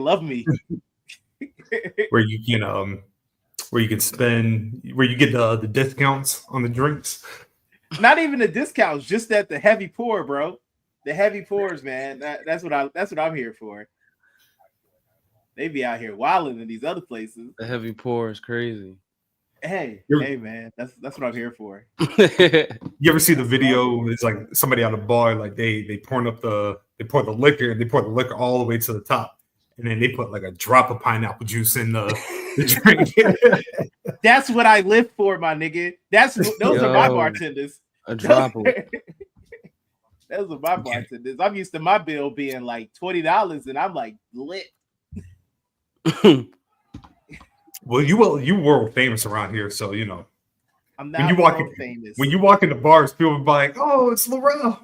Love me. where you can spend, where you get the discounts on the drinks. Not even the discounts, just that the heavy pour, bro. The heavy pours, man. That's what I'm here for. They be out here wilding in these other places. The heavy pour is crazy. Hey, man, that's what I'm here for. You ever see the video? It's like somebody at a bar, like they pour the liquor, and they pour the liquor all the way to the top, and then they put like a drop of pineapple juice in the drink. That's what I live for, my nigga. Those are my bartenders. A drop of those are my bartenders. I'm used to my bill being like $20, and I'm like lit. Well, you world famous around here, so you know. I'm not world famous. When you walk into bars, people be like, "Oh, it's Laurel."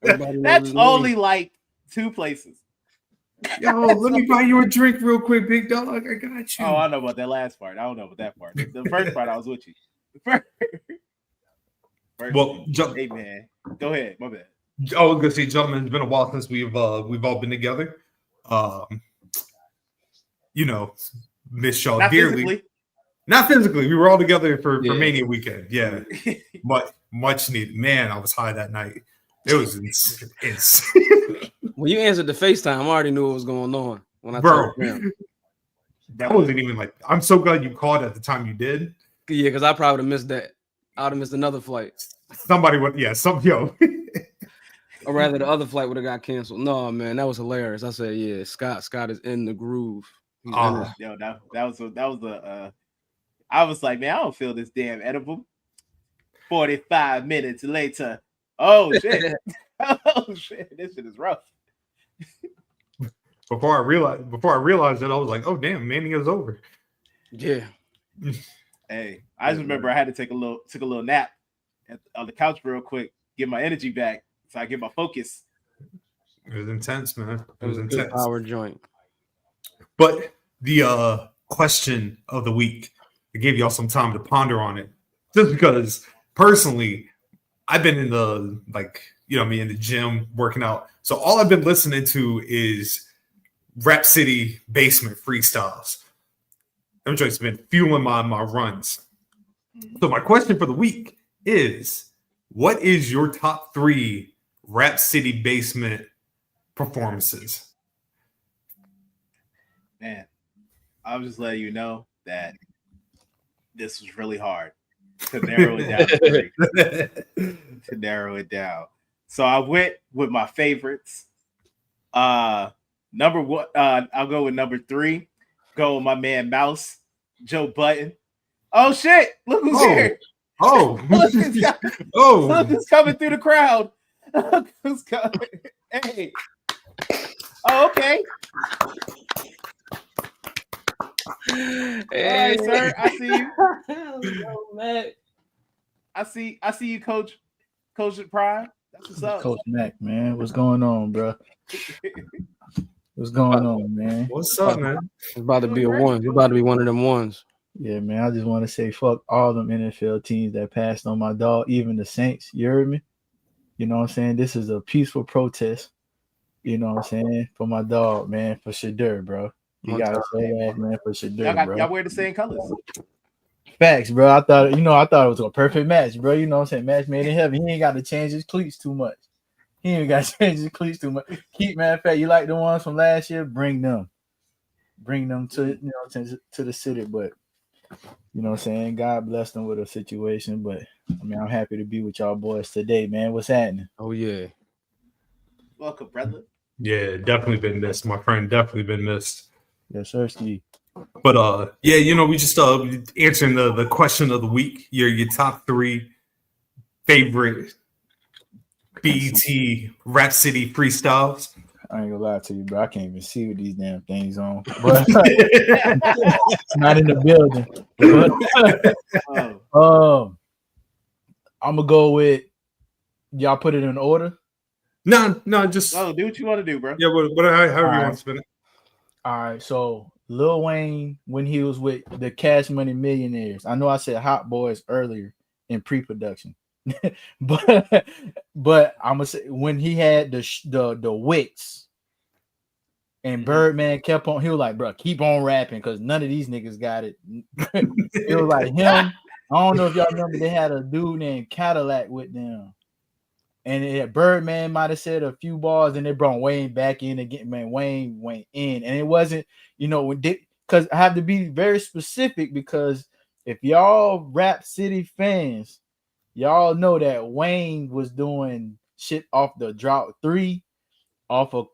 That's only like 2 places. Yo, let me buy you a drink real quick, big dog. I got you. Oh, I know about that last part. I don't know about that part. The first part, I was with you. Hey man, go ahead. My bad. I was gonna say, gentlemen, it's been a while since we've all been together. Miss y'all Not dearly. Physically. Not physically. We were all together for Mania weekend. Yeah, much needed. Man, I was high that night. It was insane. When you answered the FaceTime, I already knew what was going on. When I told him. That wasn't even like. I'm so glad you called at the time you did. Yeah, because I probably would have missed that. I would have missed another flight. Somebody would, yo. Or rather, the other flight would have got canceled. No, man, that was hilarious. I said, yeah, Scott is in the groove. Yo, that was I was like, man, I don't feel this damn edible. 45 minutes later. Oh shit. Oh shit. This shit is rough. Before I realized it, I was like, oh damn, Mania's over. Yeah. Hey, I just remember I had to take a little nap on the couch real quick, get my energy back, so I get my focus. It was intense, man. It was a intense. Good power joint. But the question of the week, I gave y'all some time to ponder on it, just because personally, I've been in the in the gym working out. So all I've been listening to is Rap City basement freestyles. Them joints have been fueling my runs. So my question for the week is, what is your top 3 Rap City basement performances? Man, I'll just let you know that this was really hard to narrow it down. So I went with my favorites. Number 1, I'll go with number 3. Go with my man Mouse, Joe Button. Oh shit! Look who's here. Oh, look who's coming through the crowd. Look who's coming. Hey. Oh, okay. Hey, sir. I see you. Man. I see you, Coach Prime. That's what's up. Coach Mac, man. What's going on, bro? What's going on, man? What's up, man? It's about to be a one. It's about to be one of them ones. Yeah, man. I just want to say fuck all them NFL teams that passed on my dog, even the Saints. You heard me? You know what I'm saying? This is a peaceful protest. You know what I'm saying? For my dog, man. For Shadur, bro. You gotta say that, man, for Shadur, bro. Y'all wear the same colors. Facts, bro. I thought it was a perfect match, bro. You know what I'm saying? Match made in heaven. He ain't got to change his cleats too much. Matter of fact, you like the ones from last year? Bring them to to the city. But you know what I'm saying? God bless them with a situation. But I mean, I'm happy to be with y'all boys today, man. What's happening? Oh yeah. Welcome, brother. Yeah, definitely been missed, my friend. Definitely been missed. Yes, sir, Steve. But we just answering the question of the week. Your top 3 favorite BET Rap City freestyles. I ain't gonna lie to you, bro. I can't even see what these damn things on. But not in the building. I'm gonna go with y'all. Put it in order. No, just do what you want to do, bro. Yeah, however you want to spin it. All right, so Lil Wayne, when he was with the Cash Money Millionaires, I know I said Hot Boys earlier in pre-production, but I'm gonna say when he had the Wicks And Birdman kept on. He was like, bro, keep on rapping because none of these niggas got it. It was like him. I don't know if y'all remember they had a dude named Cadillac with them. And Birdman might have said a few bars, and they brought Wayne back in again. Man, Wayne went in, and it wasn't, because I have to be very specific because if y'all Rap City fans, y'all know that Wayne was doing shit off the Drought 3, off of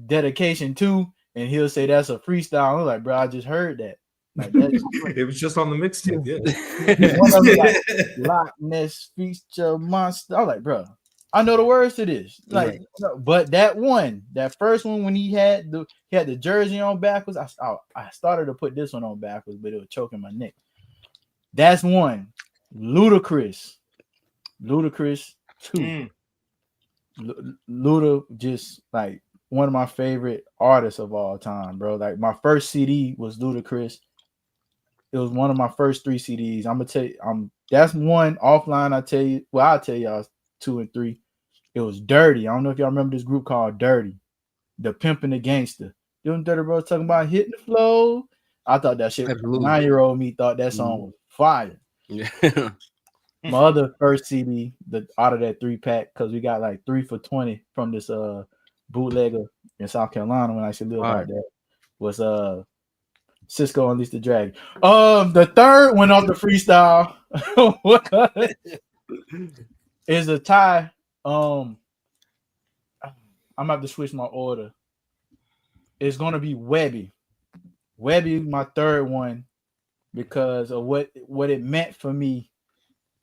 Dedication 2, and he'll say that's a freestyle. I'm like, bro, I just heard that. Like it was just on the mixtape, yeah. One of them, like, Loch Ness feature monster. I was like, bro, I know the words to this. Like, but that first one when he had the jersey on backwards, I started to put this one on backwards, but it was choking my neck. That's one. Ludacris 2. Luda, just like one of my favorite artists of all time, bro. Like my first CD was Ludacris. It was one of my first 3 CDs. I'm gonna tell you, that's one offline. I'll tell y'all 2 and 3. It was Dirty. I don't know if y'all remember this group called Dirty, the Pimp and the Gangster. Them Dirty Bros talking about hitting the flow. I thought that shit. 9-year-old me thought that song was fire. Yeah. My other first CD, out of that 3-pack, because we got like 3 for $20 from this bootlegger in South Carolina when I used to live out there, was Cisco Unleashed the Dragon. The third one off the freestyle is a tie. I'm gonna have to switch my order. It's gonna be Webby. Webby, my third one, because of what it meant for me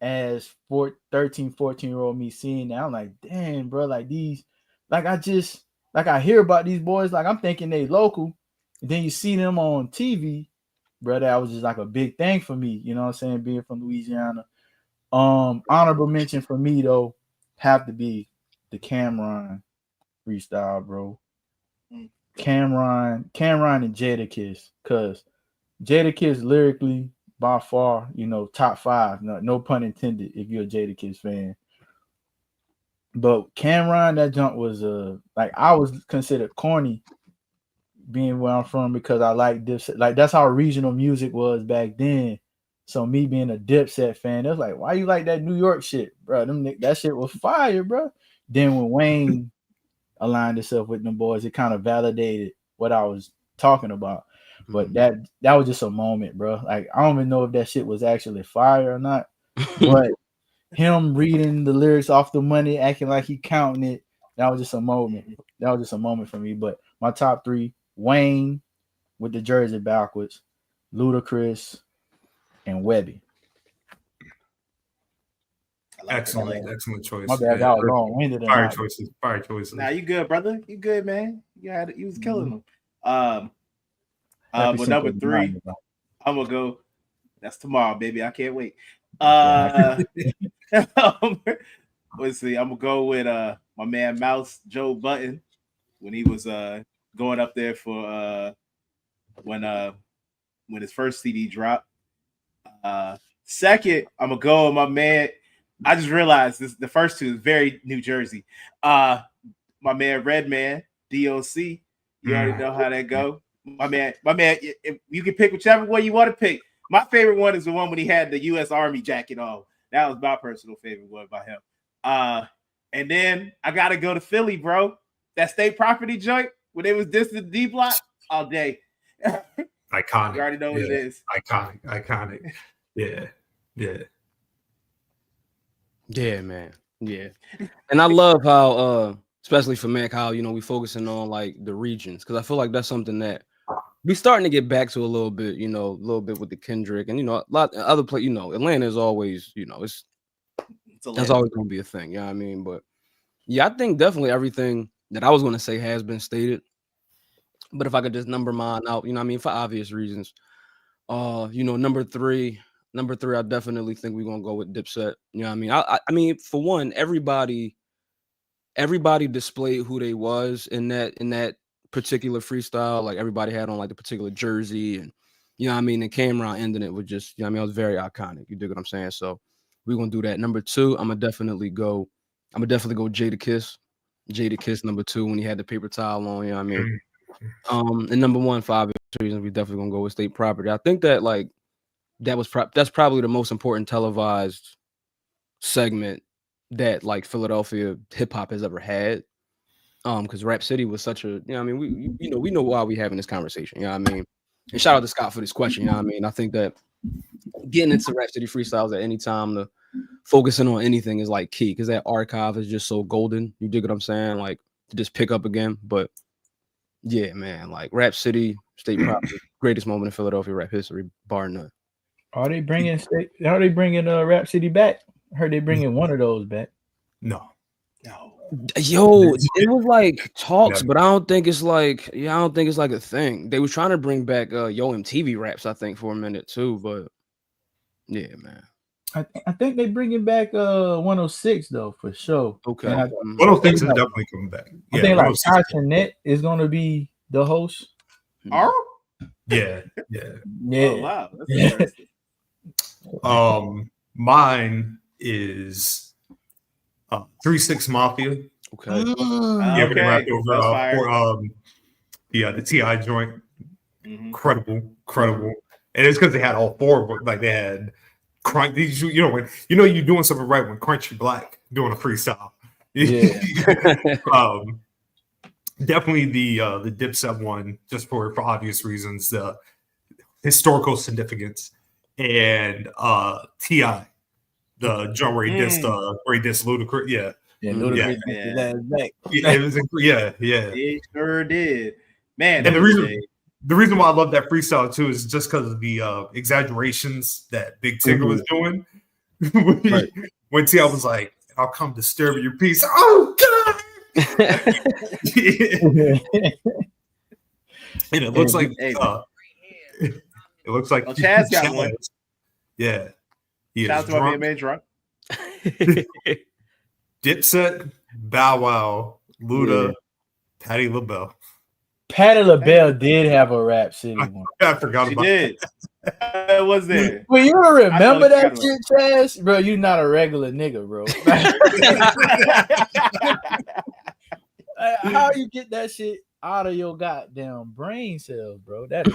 as 13, 14-year-old me seeing that. I'm like, damn, bro, like these, like I hear about these boys, like I'm thinking they local, and then you see them on TV, bro. That was just like a big thing for me, you know what I'm saying, being from Louisiana. Honorable mention for me though have to be the Cameron freestyle, bro. Cameron and Jadakiss, because Jadakiss lyrically by far, top 5. No pun intended if you're a Jadakiss fan. But Cameron, that jump was like I was considered corny being where I'm from because I like Dipset. Like that's how regional music was back then. So me being a Dipset fan, it was like, why you like that New York shit, bro? That shit was fire, bro. Then when Wayne aligned himself with them boys, it kind of validated what I was talking about. But that was just a moment, bro. Like I don't even know if that shit was actually fire or not. But him reading the lyrics off the money, acting like he counting it, that was just a moment. That was just a moment for me. But my top 3, Wayne with the jersey backwards, Ludacris, and Webby. Excellent choice. My bad, that was long-winded. Fire choices. Nah, you good, brother. You good, man. You was killing them. But number 3, I'm gonna go. That's tomorrow, baby. I can't wait. Let's see. I'm gonna go with my man Mouse Joe Button when he was going up there for when his first CD dropped. Second, I'm gonna go with my man. I just realized the first 2 is very New Jersey. My man Redman, DOC. You already know how that go. My man, if you can pick whichever one you want to pick. My favorite one is the one when he had the U.S. Army jacket on. That was my personal favorite one by him. And then I gotta go to Philly, bro. That state property joint when it was distant D Block all day. Iconic. You already know what it is. Iconic. Yeah. Yeah, man. Yeah. And I love how especially for Mac, how we focusing on like the regions, because I feel like that's something that we starting to get back to a little bit, a little bit with the Kendrick and a lot of other places. Atlanta is always, that's always gonna be a thing, you know what I mean? But yeah, I think definitely everything that I was gonna say has been stated. But if I could just number mine out, for obvious reasons. Number three, I definitely think we're gonna go with Dipset. You know what I mean? For one, everybody displayed who they was in that particular freestyle. Like everybody had on like the particular jersey, and and Cameron ending it with just, it was very iconic. You dig what I'm saying? So we're gonna do that. Number 2, I'm gonna definitely go Jadakiss. Number 2 when he had the paper towel on, you know what I mean? And number one, for obvious reasons, we definitely gonna go with State Property. I think that like that's probably the most important televised segment that like Philadelphia hip hop has ever had. Because Rap City was such a, you know, I mean, we know why we having this conversation. You know what I mean? And shout out to Scott for this question. You know what I mean? I think that getting into Rap City freestyles at any time to focusing on anything is like key because that archive is just so golden. You dig what I'm saying? Like to just pick up again. But yeah, man, like Rap City, State Property, greatest moment in Philadelphia rap history, bar none. Are they bringing Rap City back? I heard they bringing one of those back. No. Yo, it was like talks, but I don't think it's like a thing. They were trying to bring back Yo MTV raps, I think, for a minute too, but yeah, man. I think they bringing back 106 though for sure. Okay, 106 is definitely coming back. I think like Tosh Net is gonna be the host. Oh, yeah. Oh, wow, that's interesting. Mine is 3-6 Mafia. Okay. Yeah, when they rapped over the T.I. joint. Incredible. And it's because they had all four, but like they had crunch. You know when you're doing something right when Crunchy Black doing a freestyle. Yeah. Definitely the Dipset one, just for obvious reasons, the historical significance, and T.I. the joint where he dissed Ludacris. Yeah. Yeah, Ludacris. Yeah. It sure did, man. And the reason why I love that freestyle too is just because of the exaggerations that Big Tigger was doing. When T.I. was like, "I'll come disturb your peace." Oh God! And it looks like Chaz got one. Yeah. Shout out to my man drunk. Dipset, Bow Wow, Luda, Patti LaBelle. Patti LaBelle did have a Rap City one. I forgot about that. It was there. Well, you don't remember that shit, Chaz? Bro, you not a regular nigga, bro. How you get that shit out of your goddamn brain cells, bro? That is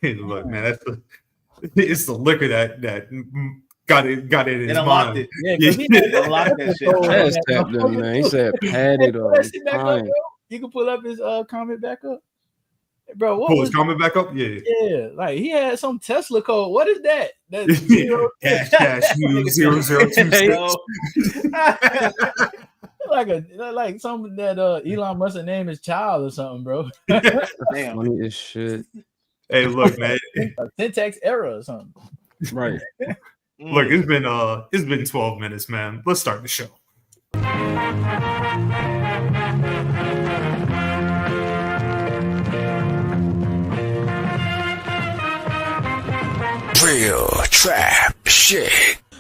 hey, look, man, it's the liquor that got it in his mind. It. Yeah, because he unlocked that shit. Chaz tapped him, man. He said Patty though. You can pull up his comment back up. Bro, what pull was his comment back up? Yeah. Yeah, like he had some Tesla code. What is that? That's cash 0026. like something that Elon must have named his child or something, bro. Damn. Funny as shit. Hey, look, man. Syntax error or something. Right. Look, it's been 12 minutes, man. Let's start the show. Real trap shit.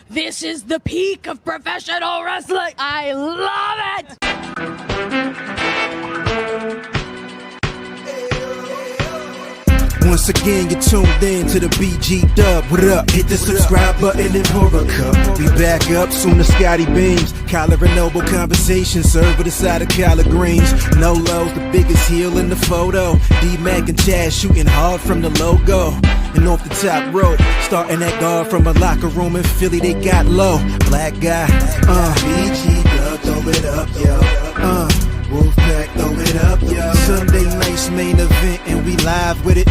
This is the peak of professional wrestling. I love it. Once again, you're tuned in to the BG Dub. What up? Hit the subscribe button and pour a cup. We back up soon as Scotty beams. Collar and Noble conversation served with a side of collard greens. Nolo's the biggest heel in the photo. D-Mac and Chaz shooting hard from the logo. And off the top rope, starting that guard from a locker room in Philly, they got low. Black guy, BG Dub, throw it up, yo. Wolfpack, throw it up, yo. Sunday night's main event, and we live with it.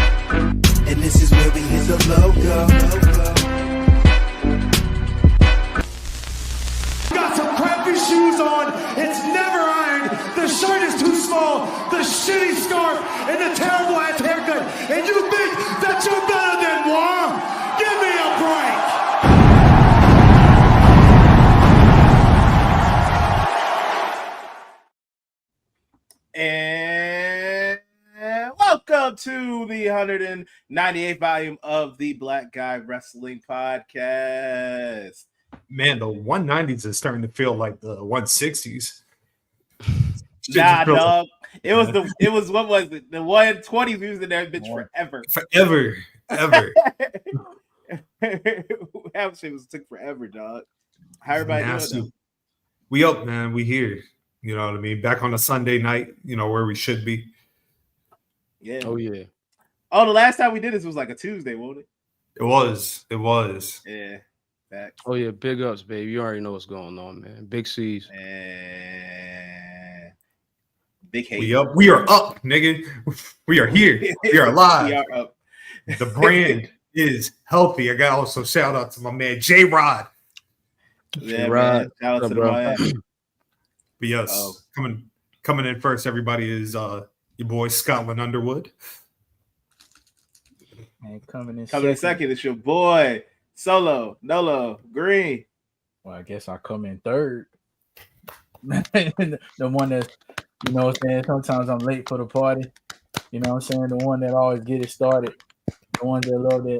And this is where we hit the logo. Got some crappy shoes on. It's never ironed. The shirt is too small. The shitty scarf and the terrible ass haircut. And you think that you're better than moi? Give me a break. And welcome to the 198th volume of the Black Guy Wrestling Podcast. Man, the 190s is starting to feel like the 160s. Nah, dog. It was what was it? The 120s we was in that bitch forever. Ever. That shit took forever, dog. How everybody doing? We up, man. We here. You know what I mean? Back on a Sunday night, where we should be. Yeah. Oh yeah. Oh, the last time we did this was like a Tuesday, wasn't it? It was. Yeah. Facts. Oh yeah. Big ups, baby. You already know what's going on, man. Big C's. And big hate. We are up, nigga. We are here. We are live. We are up. The brand is healthy. I got also shout out to my man J Rod. Yeah, Rod. man. Shout out to the bro? man. But yes, coming in first, everybody is your boy Scotland Underwood. And coming in second, it's your boy Solo Nolo Green. Well, I guess I come in third. The one that's, you know what I'm saying, sometimes I'm late for the party. You know what I'm saying? The one that always get it started. The one that love their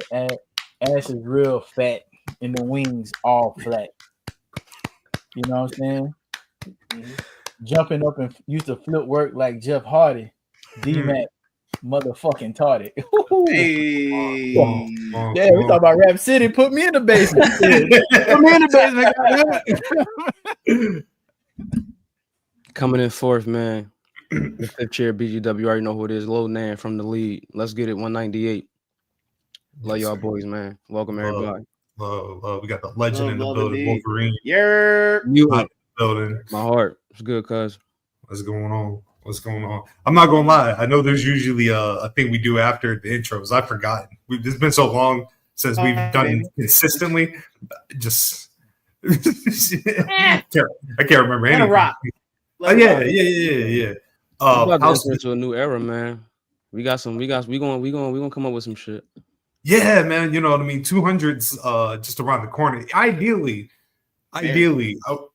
ass is real fat and the wings all flat. You know what I'm saying? Jumping up and used to flip work like Jeff Hardy. DMac motherfucking tardy. Hey. Yeah, we talk about Rap City. Put me in the basement. Put me in the basement. Coming in fourth, man. The fifth chair BGW. Already know who it is. Lil Nan from the lead. Let's get it. 198. Love y'all boys, man. Welcome everybody. We got the legend in the building, indeed. Wolverine. Yeah. You, Hot in the building. my heart. It's good, cuz. What's going on? I'm not gonna lie. I know there's usually a thing we do after the intros. I've forgotten. It's been so long since we've done it consistently. Just I can't remember anything. Rock. Yeah. About to enter into a new era, man. We gonna come up with some shit. Yeah, man. You know what I mean. 200's just around the corner. Ideally, I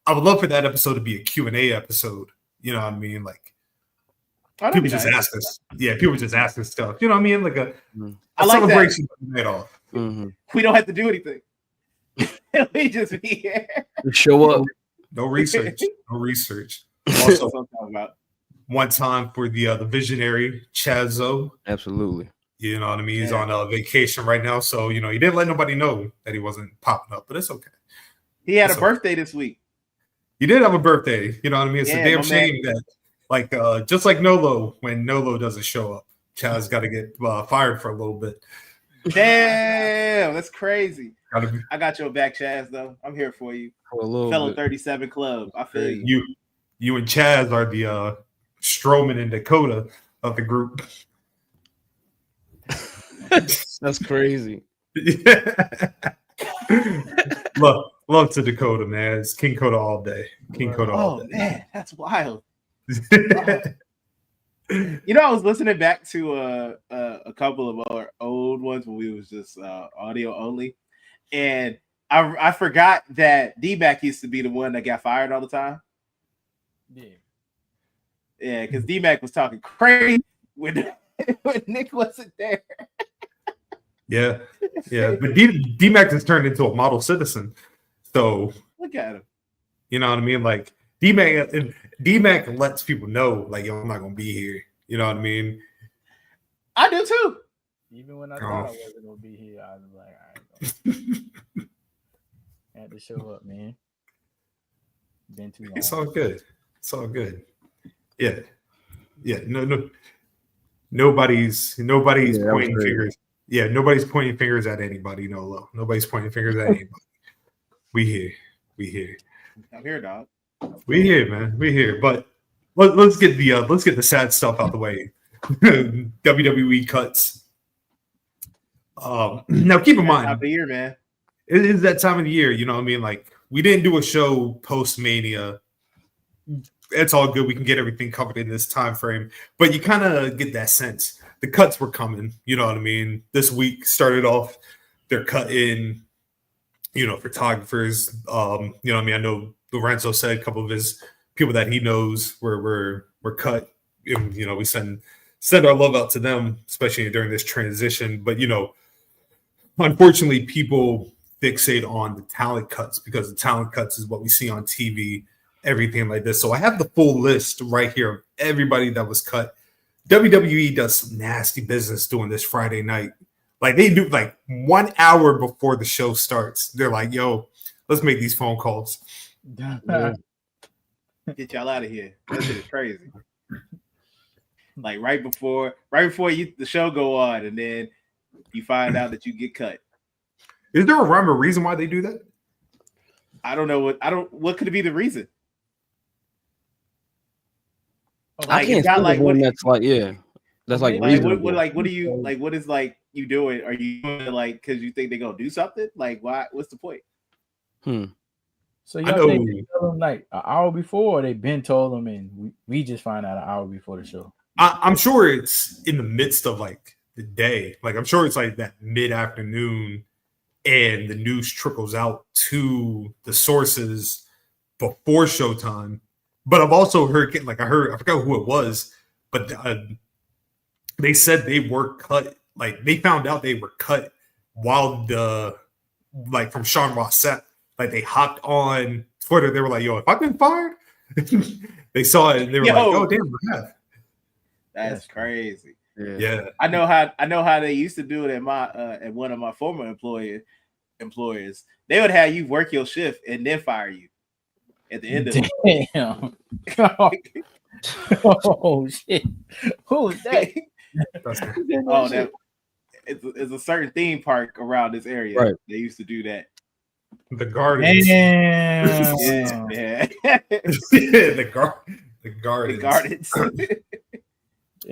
would love for that episode to be a Q&A episode. You know what I mean? Like people just ask us. Yeah, people just ask us stuff. You know what I mean? Like a celebration night off. Mm-hmm. We don't have to do anything. We just be here. Show up. No research. Also, one time for the visionary Chaz. Absolutely. You know what I mean? He's on vacation right now, so he didn't let nobody know that he wasn't popping up, but it's okay. He had a birthday this week. He did have a birthday. You know what I mean? It's a damn shame that, like, just like Nolo, when Nolo doesn't show up, Chaz got to get fired for a little bit. Damn, that's crazy. I got your back, Chaz, though. I'm here for you. For a little Fellow bit. 37 Club. I feel you. You and Chaz are the Strowman and Dakota of the group. That's crazy. Love to Dakota, man. It's King Coda all day. All day. Man, that's wild. Wow. I was listening back to a couple of our old ones when we was just audio only, and I forgot that D-Mac used to be the one that got fired all the time. Yeah, because D-Mac was talking crazy when Nick wasn't there. Yeah, but D-Mac has turned into a model citizen. So look at him. You know what I mean? Like D-Mac lets people know, like, yo, I'm not gonna be here. You know what I mean? I do too. Even when I thought I wasn't gonna be here, I was like, all right, I had to show up, man. Been too long. It's all good. Yeah. No. Nobody's pointing fingers. Yeah, nobody's pointing fingers at anybody. No, nobody's pointing fingers at anybody. We here. I'm here, dog. We here, man. We here. But let's get the sad stuff out the way. WWE cuts. Now keep in mind, time of the year, man. It is that time of the year. You know what I mean? Like, we didn't do a show post Mania. It's all good. We can get everything covered in this time frame. But you kind of get that sense. The cuts were coming. You know what I mean? This week started off. They're cutting, photographers. You know what I mean? I know Lorenzo said a couple of his people that he knows were cut. And, we send our love out to them, especially during this transition. But, unfortunately, people fixate on the talent cuts because the talent cuts is what we see on TV, everything like this. So I have the full list right here of everybody that was cut. WWE does some nasty business doing this Friday night. Like, they do, like, 1 hour before the show starts. They're like, yo, let's make these phone calls. Yeah. Get y'all out of here. That shit is crazy. Like right before the show go on, and then you find out that you get cut. Is there a rhyme or reason why they do that? I don't know what could it be the reason? I can't think of one that's like, yeah, that's like reasonable. What do you like? What is like you doing? Are you doing it like because you think they're gonna do something? Like why? What's the point? So y'all think they tell them like an hour before, or they been told them, and we just find out an hour before the show? I'm sure it's in the midst of like the day. Like I'm sure it's like that mid-afternoon, and the news trickles out to the sources before showtime. But I've also heard, like I forgot who it was, but they said they were cut. Like they found out they were cut while from Sean Ross set. Like they hopped on Twitter. They were like, "Yo, if I've been fired," they saw it and they were like, "Oh damn, yeah." That's crazy. Yeah. I know how they used to do it at one of my former employers. They would have you work your shift and then fire you at the end of it. Damn. Oh shit. Who's that? It's a certain theme park around this area. Right. They used to do that. The Gardens. Damn. Yeah. The Gardens. The Gardens.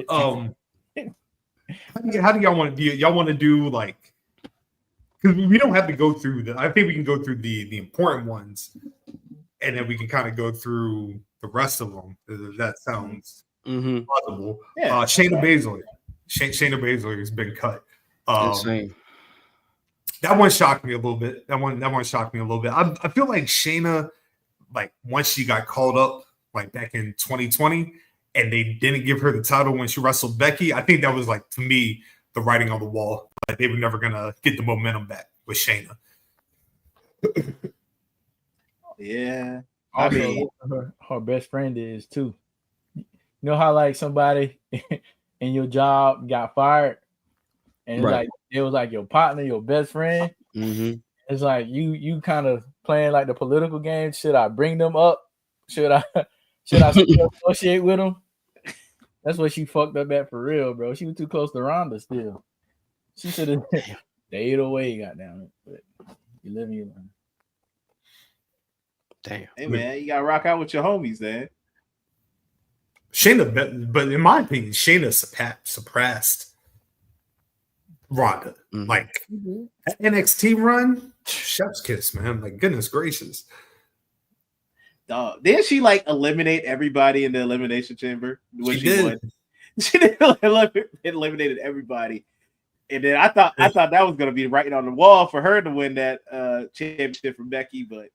How do y'all want to do? Y'all want to do like, because we don't have to go through I think we can go through the important ones, and then we can kind of go through the rest of them. That sounds possible. Yeah. Shayna Baszler has been cut. Insane. That one shocked me a little bit. That one shocked me a little bit. I feel like Shayna, like once she got called up, like back in 2020, and they didn't give her the title when she wrestled Becky, I think that was like, to me, the writing on the wall. Like they were never gonna get the momentum back with Shayna. Yeah. I mean, her best friend is too. You know how like somebody in your job got fired, and it's like it was like your partner, your best friend. It's like you kind of playing like the political game. Should I bring them up? Should I still associate with them? That's what she fucked up at for real, bro. She was too close to Ronda still. She should have stayed away, goddamn it. But you live and you learn. Damn. Hey man, you gotta rock out with your homies, man. Shayna, but in my opinion, Shayna surpassed Ronda. Like that NXT run, chef's kiss, man. Like goodness gracious. Dog. Didn't she like eliminate everybody in the elimination chamber when she won? She eliminated everybody, and then I thought that was gonna be writing on the wall for her to win that championship from Becky, but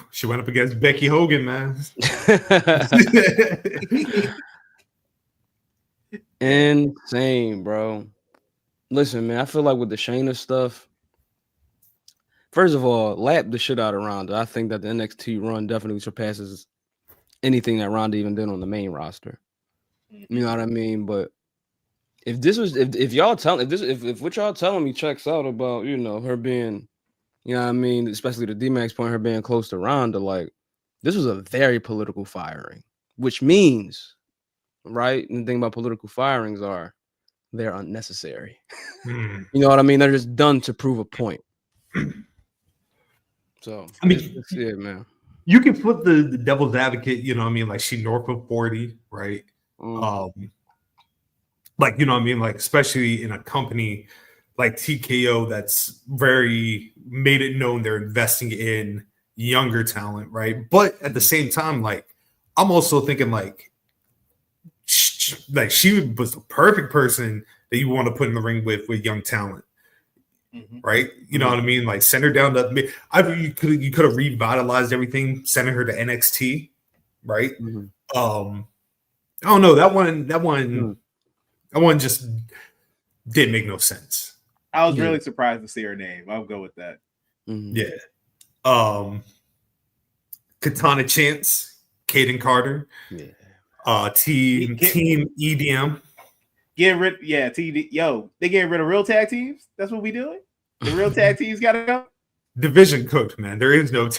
she went up against Becky Hogan, man. Insane, bro. Listen, man, I feel like with the Shayna stuff, first of all, lap the shit out of Ronda. I think that the NXT run definitely surpasses anything that Ronda even did on the main roster. You know what I mean? But if what y'all telling me checks out about, you know, her being, you know what I mean, especially the D-Max point, her being close to Ronda, like this was a very political firing, which means, right? And the thing about political firings are they're unnecessary. You know what I mean? They're just done to prove a point. So I mean, that's it, man. You can flip the devil's advocate, you know what I mean? Like she north of 40, right? Like, you know what I mean? Like, especially in a company like TKO that's very made it known they're investing in younger talent, right? But at the same time, like, I'm also thinking like she was the perfect person that you want to put in the ring with young talent. Right, you know what I mean? Like send her down to you could have revitalized everything, sending her to NXT, right? I don't know, that one just didn't make no sense. I was really surprised to see her name. I'll go with that. Yeah. Katana Chance, Kaden Carter, team EDM. They getting rid of real tag teams. That's what we doing. The real tag teams gotta go. division cooked, man. There is no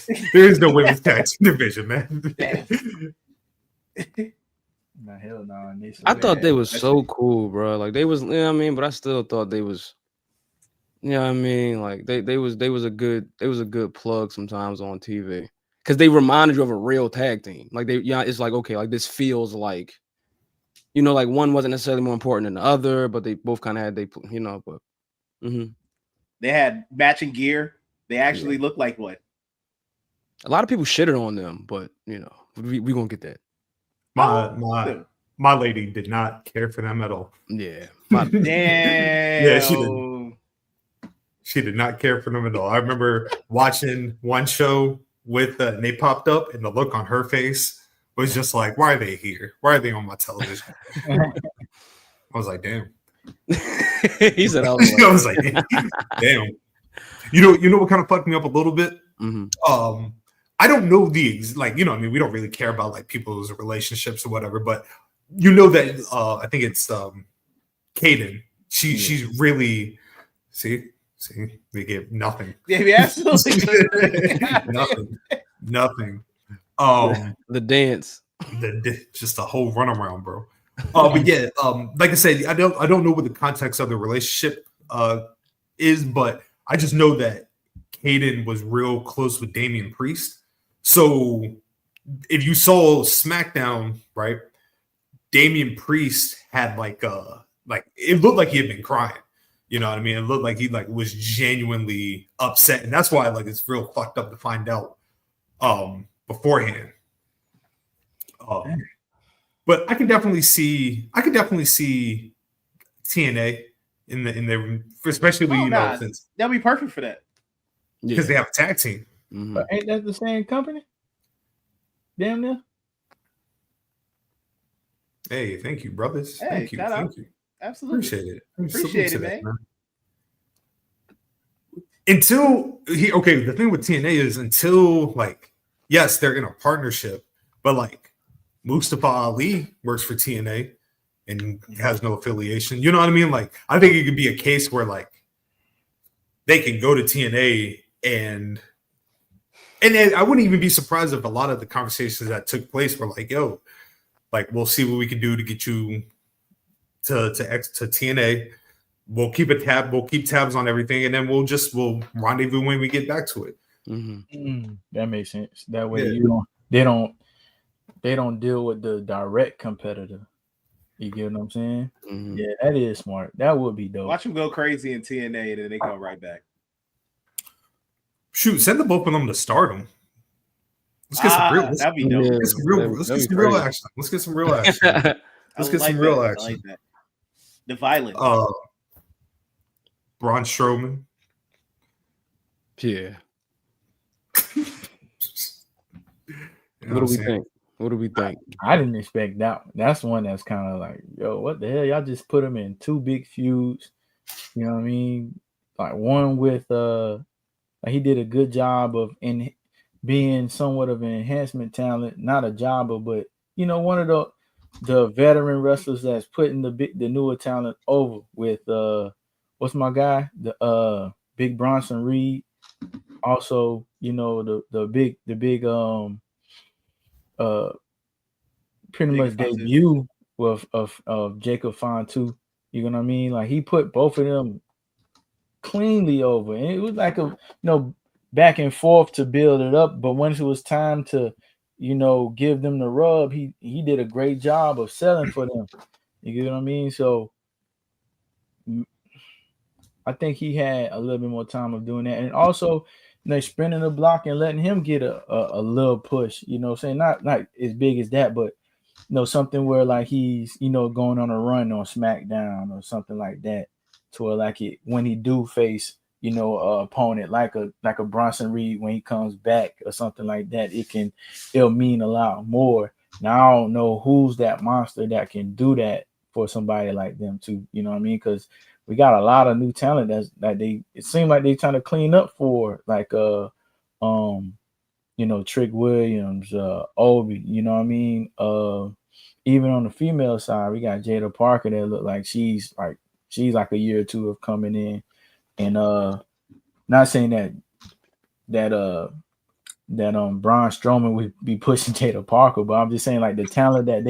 women's tag team division, man. Nah, hell no. I thought they was so cool, bro. Like they was, you know what I mean, but I still thought they was, you know what I mean, like they was a good plug sometimes on TV because they reminded you of a real tag team. Like it's like okay, like this feels like, you know, like one wasn't necessarily more important than the other, but they both kind of had you know, but they had matching gear. They actually looked like what? A lot of people shitted on them, but you know, we gonna get that. My lady did not care for them at all. Yeah. Damn. Yeah, she did not care for them at all. I remember watching one show with and they popped up, and the look on her face was just like, "Why are they here? Why are they on my television?" I was like, "Damn." He said, "I was like, damn." You know what kind of fucked me up a little bit? I don't know like, you know, I mean, we don't really care about like people's relationships or whatever, but you know that I think it's Kaden. She's really see, they gave nothing. Yeah, absolutely nothing. The dance, just a whole runaround, bro. But yeah, like I said, I don't know what the context of the relationship is, but I just know that Kaden was real close with Damian Priest. So if you saw SmackDown, right, Damian Priest had like it looked like he had been crying. You know what I mean? It looked like he like was genuinely upset, and that's why like it's real fucked up to find out beforehand. But I can definitely see TNA in the especially since that'll be perfect for that because they have a tag team. But ain't that the same company? Damn near. Hey, thank you, brothers. Hey, thank you. Absolutely Appreciate it, man. The thing with TNA is until like, yes, they're in a partnership, but like Mustafa Ali works for TNA and has no affiliation. You know what I mean? Like, I think it could be a case where like they can go to TNA and I wouldn't even be surprised if a lot of the conversations that took place were like, yo, like, we'll see what we can do to get you to TNA. We'll keep tabs on everything, and then we'll rendezvous when we get back to it. That makes sense. That way they don't deal with the direct competitor. You get what I'm saying? Yeah, that is smart. That would be dope. Watch them go crazy in TNA, and then they come right back. Shoot, send the both of them to Stardom. Let's get some real. That'd be dope. Let's get some real action. Let's get some real action. Let's get some real action. I like that. The violence. Braun Strowman. Yeah. What do we think? What do we think? I didn't expect that. That's one that's kind of like, yo, what the hell? Y'all just put him in two big feuds. You know what I mean? Like one with he did a good job of being somewhat of an enhancement talent, not a jobber, but you know, one of the veteran wrestlers that's putting the newer talent over with what's my guy? The Big Bronson Reed. Also, you know, the big pretty much debut of Jacob Fatu. You know what I mean? Like he put both of them cleanly over, and it was like a back and forth to build it up. But once it was time to give them the rub, he did a great job of selling for them. You get what I mean? So I think he had a little bit more time of doing that, and also spinning the block and letting him get a little push. You know what I'm saying? Not as big as that, but something where like he's going on a run on SmackDown or something like that, to where like when he do face a opponent like a Bronson Reed when he comes back or something like that, it'll mean a lot more. Now I don't know who's that monster that can do that for somebody like them too. You know what I mean? Because we got a lot of new talent it seems like they trying to clean up for, like Trick Williams, Obi, you know what I mean? Even on the female side, we got Jada Parker that look like she's like a year or two of coming in. And not saying that Braun Strowman would be pushing Jada Parker, but I'm just saying like the talent that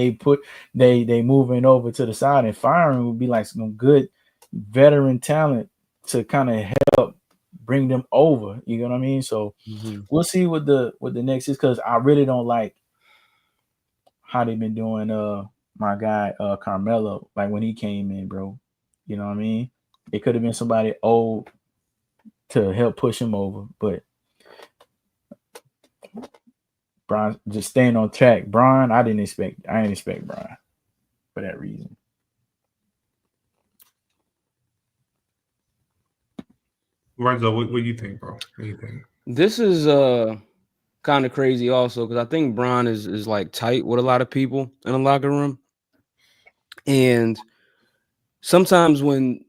they moving over to the side and firing would be like some good veteran talent to kind of help bring them over. You know what I mean? So we'll see what the next is, because I really don't like how they've been doing my guy Carmelo, like when he came in, bro. You know what I mean? It could have been somebody old to help push him over, but Brian just staying on track. Brian, I didn't expect Brian for that reason. Lorenzo, what do you think, bro? What do you think? This is kind of crazy also, because I think Braun is like tight with a lot of people in the locker room. And sometimes when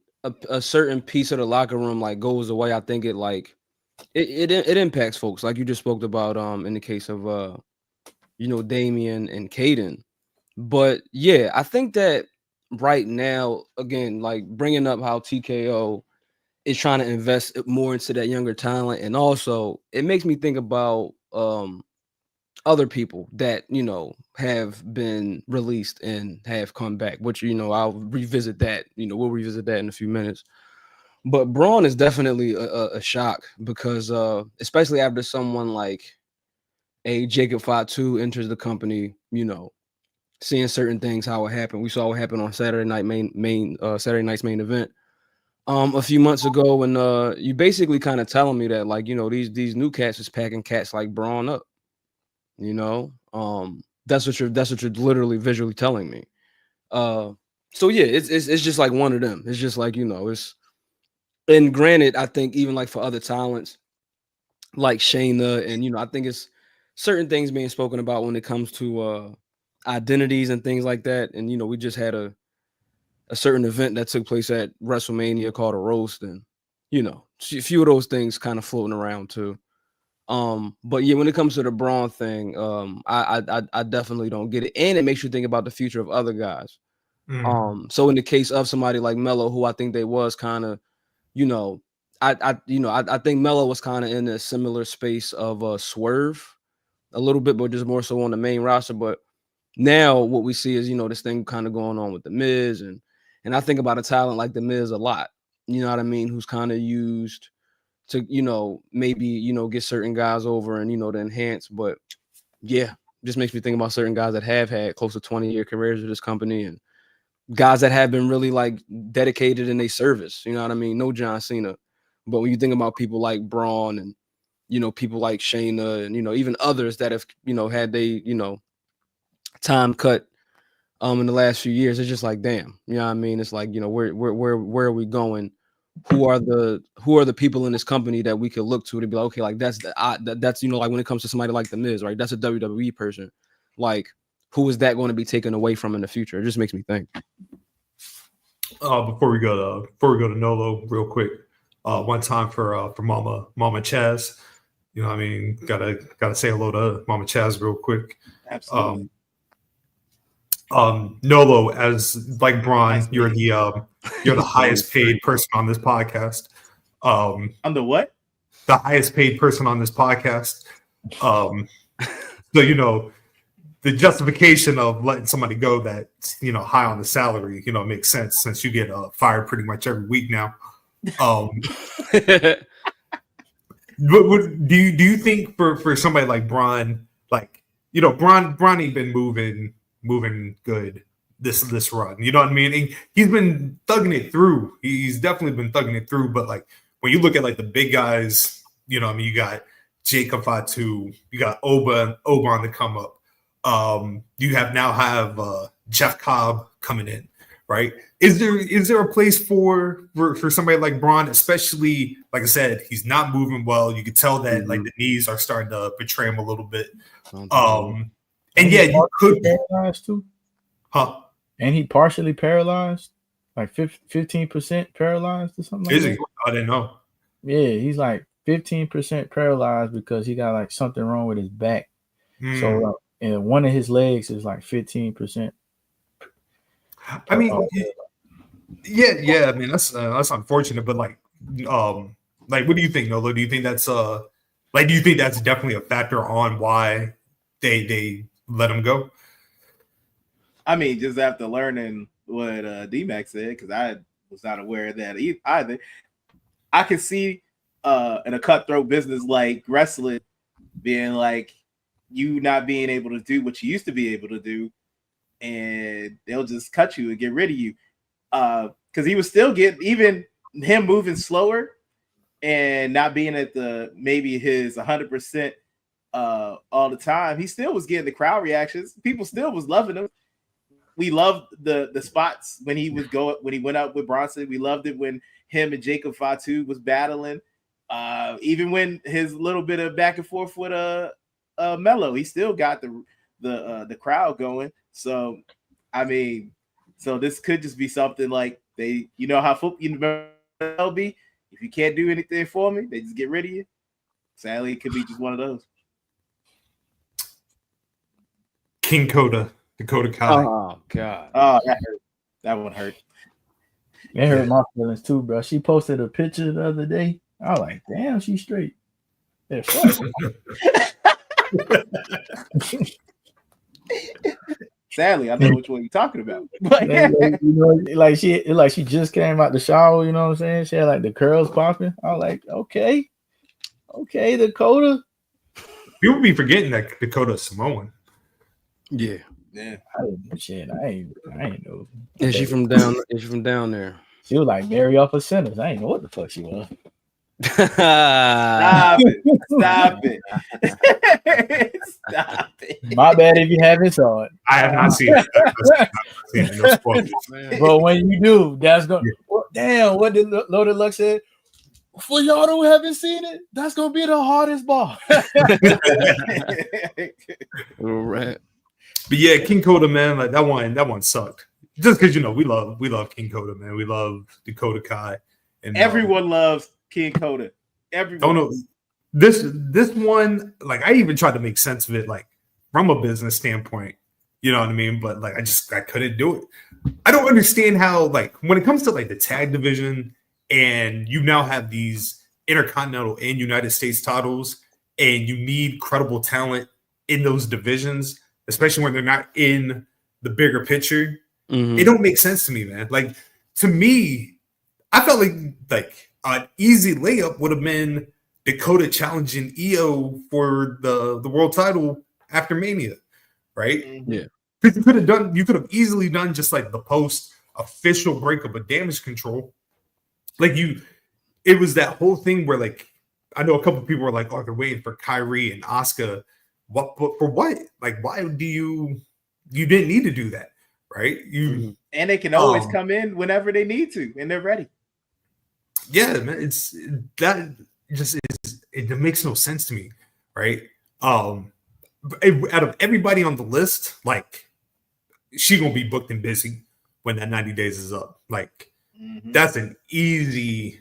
a certain piece of the locker room like goes away, I think it like it impacts folks, like you just spoke about in the case of Damian and Caden. But yeah, I think that right now, again, like bringing up how TKO is trying to invest more into that younger talent, and also it makes me think about other people that have been released and have come back, which I'll revisit that. We'll revisit that in a few minutes. But Braun is definitely a shock, because especially after someone like a Jacob Fatu enters the company, seeing certain things, how it happened. We saw what happened on Saturday night's main event a few months ago, and you basically kind of telling me that like these new cats is packing cats like Braun up. That's what you're literally visually telling me. So yeah, it's just like one of them. It's just like it's. And granted, I think even like for other talents like Shayna, and I think it's certain things being spoken about when it comes to identities and things like that. And we just had a certain event that took place at WrestleMania called a roast, and a few of those things kind of floating around too. But yeah, when it comes to the Braun thing, I definitely don't get it, and it makes you think about the future of other guys. So in the case of somebody like Melo, who I think they was kind of, I think Melo was kind of in a similar space of Swerve a little bit, but just more so on the main roster. But now what we see is this thing kind of going on with the Miz, and I think about a talent like the Miz a lot. You know what I mean? Who's kind of used to maybe get certain guys over and to enhance. But yeah, just makes me think about certain guys that have had close to 20-year careers with this company, and guys that have been really like dedicated in their service. You know what I mean? No John Cena, but when you think about people like Braun and people like Shayna and even others that have had they time cut in the last few years, it's just like, damn, you know what I mean? It's like where are we going? Who are the people in this company that we could look to be like, okay, like that's like when it comes to somebody like the Miz, right? That's a WWE person. Like, who is that going to be taken away from in the future? It just makes me think. Before we go to Nolo, real quick, one time for Mama Chaz. You know what I mean? Gotta say hello to Mama Chaz real quick. Absolutely. Nolo, as like Braun, you're the highest paid person on this podcast. I'm the what? The highest paid person on this podcast. So the justification of letting somebody go that's high on the salary, makes sense, since you get fired pretty much every week now. But do you think for somebody like Braun, like Braun ain't been moving good this run, you know what I mean? He's been thugging it through. He's definitely been thugging it through. But like when you look at like the big guys, you got Jacob Fatu, you got Oba on the come up. You have Jeff Cobb coming in, right? Is there a place for somebody like Braun, especially like I said, he's not moving well. You could tell that like the knees are starting to betray him a little bit. And yeah, you could be paralyzed too. Huh? And he partially paralyzed, like 15% paralyzed or something. Is like he? that. I didn't know. Yeah, he's like 15% paralyzed because he got like something wrong with his back. So and one of his legs is like 15%. I mean, yeah. I mean, that's unfortunate, but like, what do you think, Nolo? Do you think that's Like, do you think that's definitely a factor on why they let him go? I mean, just after learning what DMac said, because I was not aware of that either. I can see in a cutthroat business like wrestling being like you not being able to do what you used to be able to do, and they'll just cut you and get rid of you. Because he was still getting, even him moving slower and not being at the maybe his 100% all the time, he still was getting the crowd reactions. People still was loving him. We loved the spots when he went out with Bronson. We loved it when him and Jacob Fatu was battling. Even when his little bit of back and forth with Melo, he still got the crowd going. So I mean, so this could just be something like they, you know how football be. If you can't do anything for me, they just get rid of you. Sadly, it could be just one of those. King Coda, Dakota Kai. Oh God. Oh, that hurt. That one hurt. It hurt my feelings too, bro. She posted a picture the other day. I was like, damn, she's straight. Yeah, Sadly, I know which one you're talking about. But you know, like she just came out the shower, you know what I'm saying? She had like the curls popping. I was like, okay, Dakota. People be forgetting that Dakota's Samoan. Yeah. yeah. I ain't know. Is she from down there? She was like Mary off of Sinners. I ain't know what the fuck she was. Stop it. Stop it. My bad if you haven't saw it. I have not seen it. No spoilers. But when you do, that's going to damn, what did Loaded Luck said? For y'all who haven't seen it, that's gonna be the hardest bar. All right. But yeah, King Coda, man, like that one sucked. Just because we love King Coda, man. We love Dakota Kai, and everyone loves King Coda. Everyone. Don't know this one. Like I even tried to make sense of it, like from a business standpoint. You know what I mean? But like I couldn't do it. I don't understand how, like, when it comes to like the tag division, and you now have these Intercontinental and United States titles, and you need credible talent in those divisions, especially when they're not in the bigger picture. Mm-hmm. It don't make sense to me, man. Like, to me, I felt like an easy layup would have been Dakota challenging EO for the world title after Mania, right? Yeah. Because you could have easily done just like the post official breakup of Damage Control. Like it was that whole thing where, like, I know a couple of people were like, oh, they're waiting for Kyrie and Asuka. What for what? Like, why do you didn't need to do that, right? And they can always come in whenever they need to, and they're ready. Yeah, man, it makes no sense to me, right? Out of everybody on the list, like, she gonna be booked and busy when that 90 days is up. Like, that's an easy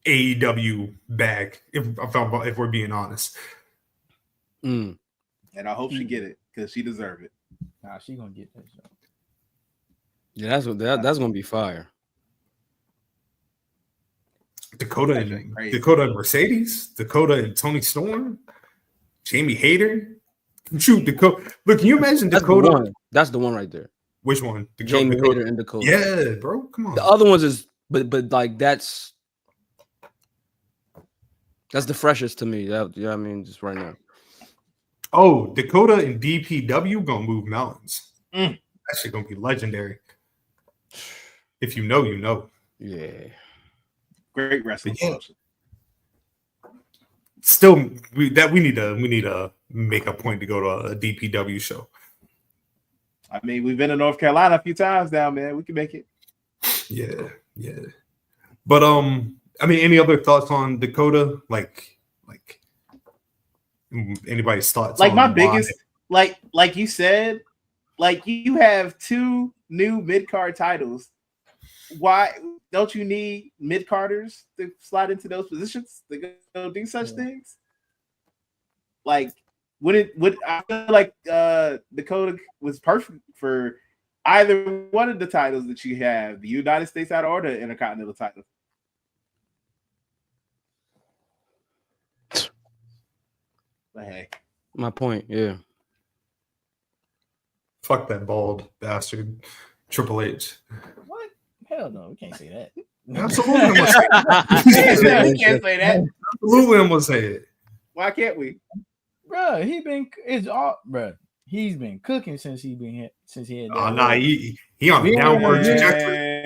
AEW bag, if we're being honest. And I hope she get it because she deserves it. Nah, she gonna get that show. Yeah, that's gonna be fire. Dakota and Mercedes, Dakota and Tony Storm, Jamie Hayter. Shoot, Dakota. Look, can you imagine Dakota? That's the one right there. Which one? Jamie Hayter and Dakota. Yeah, bro. Come on. The other ones is, but like that's the freshest to me. Yeah, I mean, just right now. Oh, Dakota and DPW gonna move mountains. That shit gonna be legendary. If you know, you know. Yeah. Great wrestling. Yeah. Still, we need to make a point to go to a DPW show. I mean, we've been to North Carolina a few times now, man. We can make it. Yeah. But I mean, any other thoughts on Dakota? Like anybody's thoughts? Like, my biggest, like you said, like, you have 2 new mid-card titles. Why don't you need mid-carders to slide into those positions to go do such things? Like, I feel like Dakota was perfect for either one of the titles that you have, the United States title or the Intercontinental title. But hey, My point, yeah. Fuck that bald bastard, Triple H. What? Hell no, we can't say that. Absolutely, I'm gonna say it. we can't say that. Absolutely, I'm gonna say it. Why can't we? Bro, he's been cooking since he had. Oh nah, he on a downward trajectory.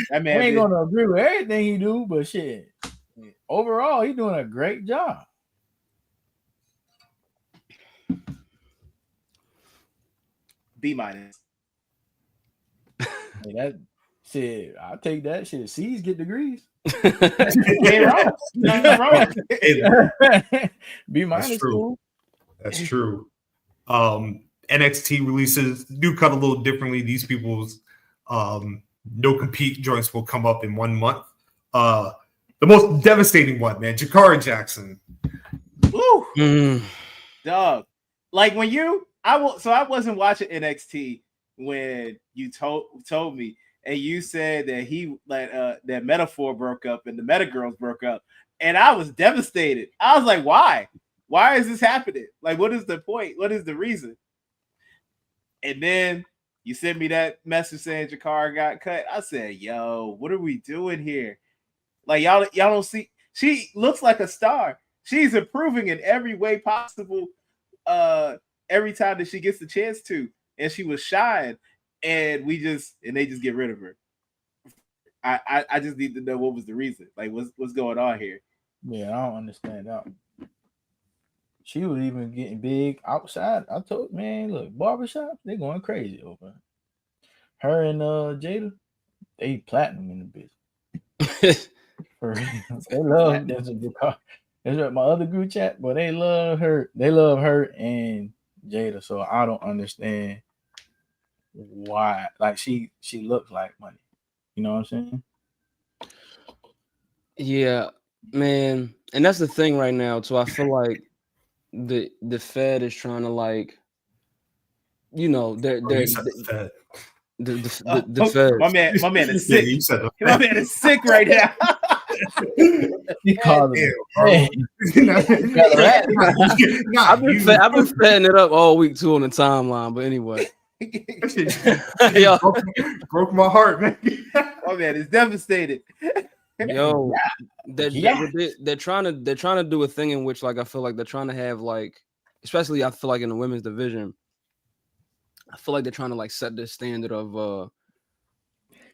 That man we ain't gonna agree with everything he do, but shit, overall, he's doing a great job. B-. Hey, that shit, I'll take that shit. C's get degrees. Ain't wrong. Nothing wrong. B- That's true. cool. That's true. NXT releases do cut a little differently. These people's no compete joints will come up in 1 month. The most devastating one, man, Jakara Jackson. Woo. Dog. Like when I wasn't watching NXT when you told me, and you said that that Metaphor broke up and the Meta Girls broke up, and I was devastated. I was like, why? Why is this happening? Like, what is the point? What is the reason? And then you sent me that message saying Jakara got cut. I said, yo, what are we doing here? Like, y'all don't see, she looks like a star. She's improving in every way possible every time that she gets the chance to. And she was shying, and they just get rid of her. I just need to know what was the reason. Like, what's going on here? Yeah, I don't understand that. She was even getting big outside. I told man, look, barbershop, they going crazy over her and Jada. They platinum in the business. For real. They love that's my other group chat, but they love her. They love her and Jada. So I don't understand why. Like she looks like money. You know what I'm saying? Yeah, man. And that's the thing right now. So I feel like the Fed is trying to, like, you know, the Fed. My man is sick. You said My man is sick right now. He called it. I've been fetting it up all week too on the timeline, but anyway. broke my heart, man. My man is devastated. Yo, they're trying to do a thing in which, like, I feel like they're trying to have, like, especially I feel like in the women's division, I feel like they're trying to, like, set the standard of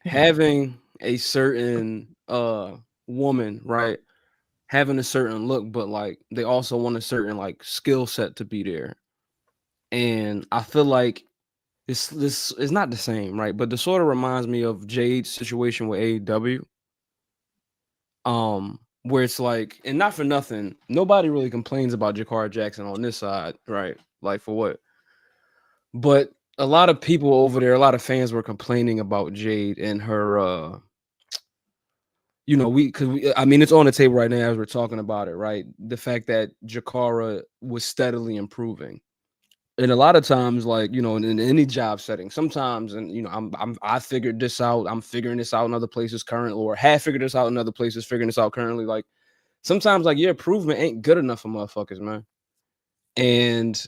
having a certain woman, right, having a certain look, but like they also want a certain, like, skill set to be there. And I feel like this is not the same, right? But this sort of reminds me of Jade's situation with AEW. Where it's like, and not for nothing, nobody really complains about Jakara Jackson on this side, right? Like, for what? But a lot of people over there, a lot of fans were complaining about Jade and her, you know, I mean, it's on the table right now as we're talking about it, right? The fact that Jakara was steadily improving. And a lot of times, like, you know, in any job setting, sometimes, and, you know, I figured this out. I'm figuring this out in other places currently, or have figured this out in other places, figuring this out currently. Like, sometimes, like, your improvement ain't good enough for motherfuckers, man. And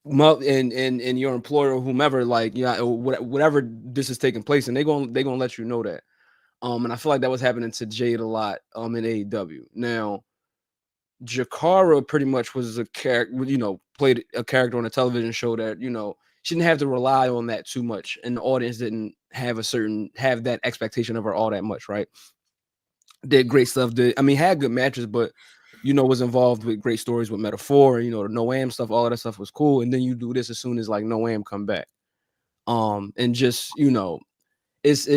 your employer or whomever, like, yeah, whatever this is taking place, and they're gonna let you know that. And I feel like that was happening to Jade a lot in AEW. Now, Jakara pretty much was a character, you know, played a character on a television show that, you know, she didn't have to rely on that too much, and the audience didn't have that expectation of her all that much, right? Did great stuff, had good matches, but, you know, was involved with great stories with Metaphor, you know, the Noam stuff, all of that stuff was cool. And then you do this as soon as, like, Noam come back. And just, you know, it's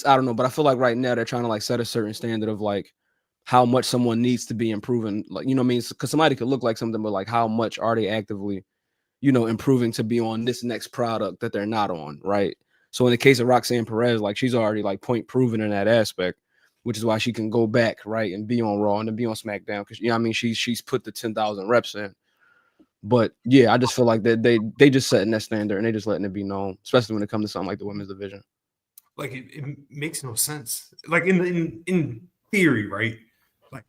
I don't know, but I feel like right now they're trying to, like, set a certain standard of, like, how much someone needs to be improving, like, you know what I mean? Because somebody could look like something, but, like, how much are they actively, you know, improving to be on this next product that they're not on, right? So in the case of Roxanne Perez, like, she's already, like, point proven in that aspect, which is why she can go back, right, and be on Raw and then be on SmackDown, because, you know what I mean, she's put the 10,000 reps in. But yeah, I just feel like that they just setting that standard and they just letting it be known, especially when it comes to something like the women's division. Like, it makes no sense. Like, in theory, right? Like,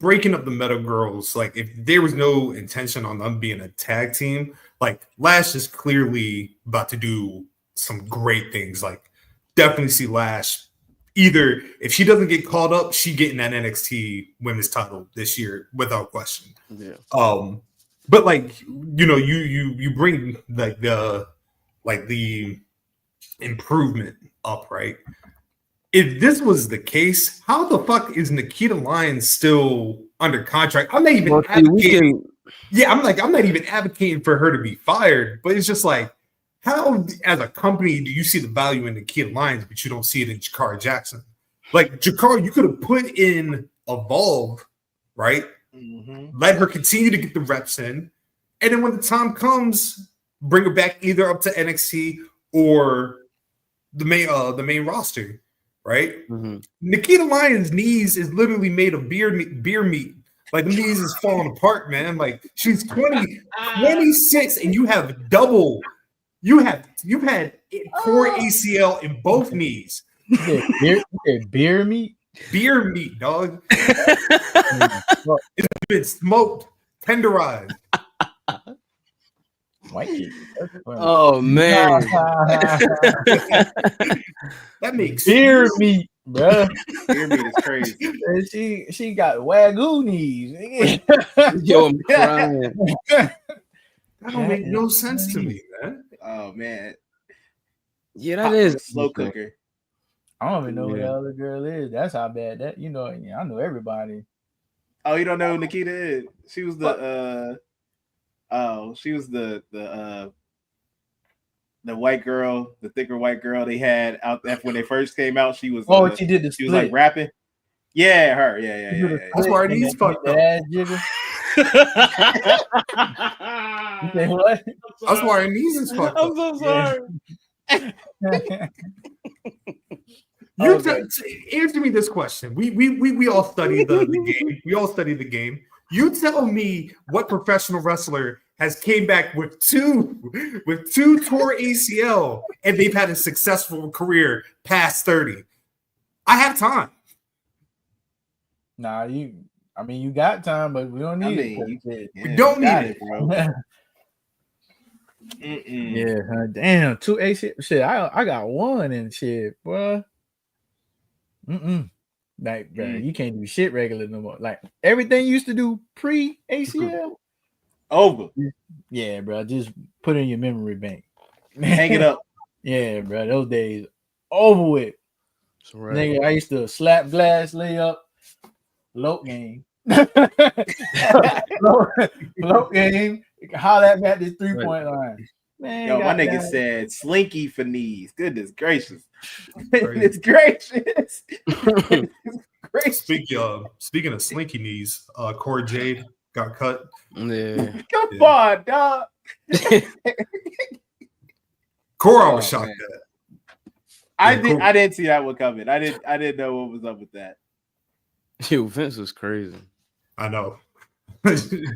breaking up the Metal Girls, like if there was no intention on them being a tag team, like Lash is clearly about to do some great things. Like definitely see Lash either if she doesn't get called up, she getting that NXT women's title this year without question. Yeah. But like you bring like the improvement up, right? If this was the case, how the fuck is Nikita Lyons still under contract? I'm not even advocating. Yeah, I'm not even advocating for her to be fired, but it's just like, how as a company do you see the value in Nikita Lyons, but you don't see it in Jakara Jackson? Like Jakara, you could have put in Evolve, right? Mm-hmm. Let her continue to get the reps in, and then when the time comes, bring her back either up to NXT or the main roster. Right? Mm-hmm. Nikita Lyons' knees is literally made of beer meat. Like the knees is falling apart, man. Like she's 26, and you have double. You've had core ACL in both knees. Beer meat? Beer meat, dog. It's been smoked, tenderized. Oh man, that makes beer meat, bro. Beer meat is crazy. She got wagyu knees. Yo, I'm crying. That don't make no sense to me, man. Oh man, yeah, that is a slow cooker. I don't even know who the other girl is. That's how bad that I know everybody. Oh, you don't know who Nikita is? She was the the white girl, the thicker white girl they had out there when they first came out. She was she did the split. She was like rapping. Yeah, her. Yeah. That's why her knees fucked up. You say what? That's why her knees is fucked up. I'm so sorry. Answer me this question. We all study the game. We all study the game. You tell me what professional wrestler has came back with two tore ACL and they've had a successful career past 30. I have time. Nah, you got time, but we don't need it. We don't need it, bro. Yeah, damn, 2 ACL shit. I got one and shit, bro. Like, bro, you can't do shit regular no more. Like everything you used to do pre ACL, over. Yeah, bro. Just put it in your memory bank. Hang it up. Yeah, bro. Those days over with. Right. Nigga, I used to slap glass, lay up, float game. float game. Holler at me at this 3-point line. Man, yo, my nigga said slinky for knees. Goodness gracious. It's gracious. Speaking of slinky knees, Cora Jade got cut. Yeah. Come on, dog. Cora was shocked at. I didn't see that one coming. I didn't know what was up with that. Yo, Vince was crazy. I know. I think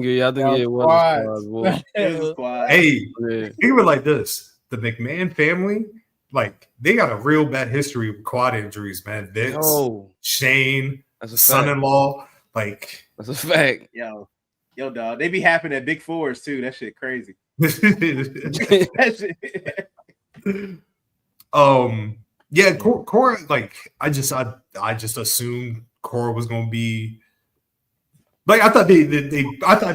it was. Hey, think of it like this: the McMahon family, like they got a real bad history with quad injuries, man. Vince, Shane, son-in-law, like that's a fact. Yo, dog, they be happening at Big Fours too. That shit crazy. That shit. Yeah, Cora. Like, I just assumed Cora was gonna be. Like, I thought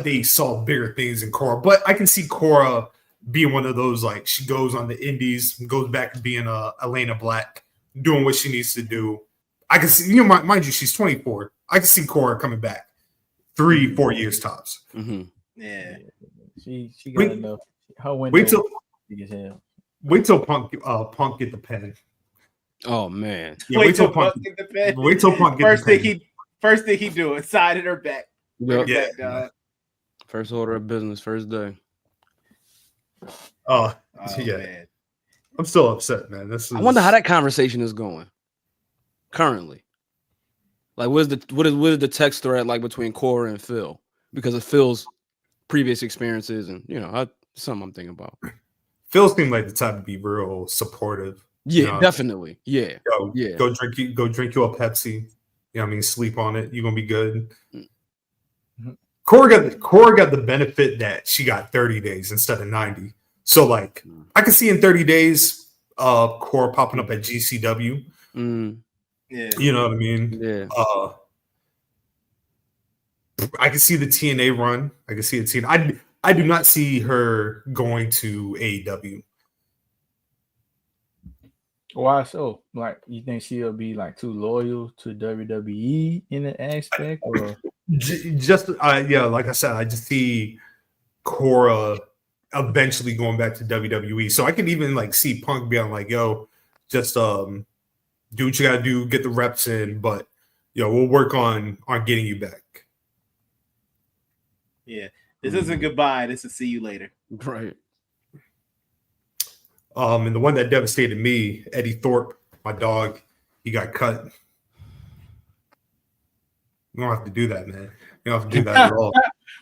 they saw bigger things in Cora, but I can see Cora being one of those, like, she goes on the indies, goes back to being Elena Black, doing what she needs to do. I can see, mind you, she's 24. I can see Cora coming back 3-4 years tops. Mm-hmm. Yeah, she got enough. Her window. Wait till Punk get the pen. Oh man! Yeah, wait till Punk get the pen. Wait till Punk get the pen. First thing he do is side in her back. Yep. Yeah. First order of business, first day. Oh yeah. Man. I'm still upset, man. I wonder how that conversation is going currently. Like, what is the text thread like between Cora and Phil? Because of Phil's previous experiences, and something I'm thinking about. Phil seemed like the type to be real supportive. Yeah, definitely. Yeah. Go drink you a Pepsi. You know what I mean? Sleep on it. You're gonna be good. Cora got the benefit that she got 30 days instead of 90. So like I could see in 30 days Cora popping up at GCW. Yeah. You know what I mean? Yeah. I can see the TNA run. I can see the TNA. I do not see her going to AEW. Why so? Like, you think she'll be like too loyal to WWE in an aspect, or just like I said, I just see Cora eventually going back to WWE. So I could even like see Punk being like, "Yo, just do what you gotta do, get the reps in, but we'll work on getting you back." Yeah, this isn't goodbye. This is see you later. Right. And the one that devastated me, Eddie Thorpe, my dog, he got cut. You don't have to do that, man. You don't have to do that at all.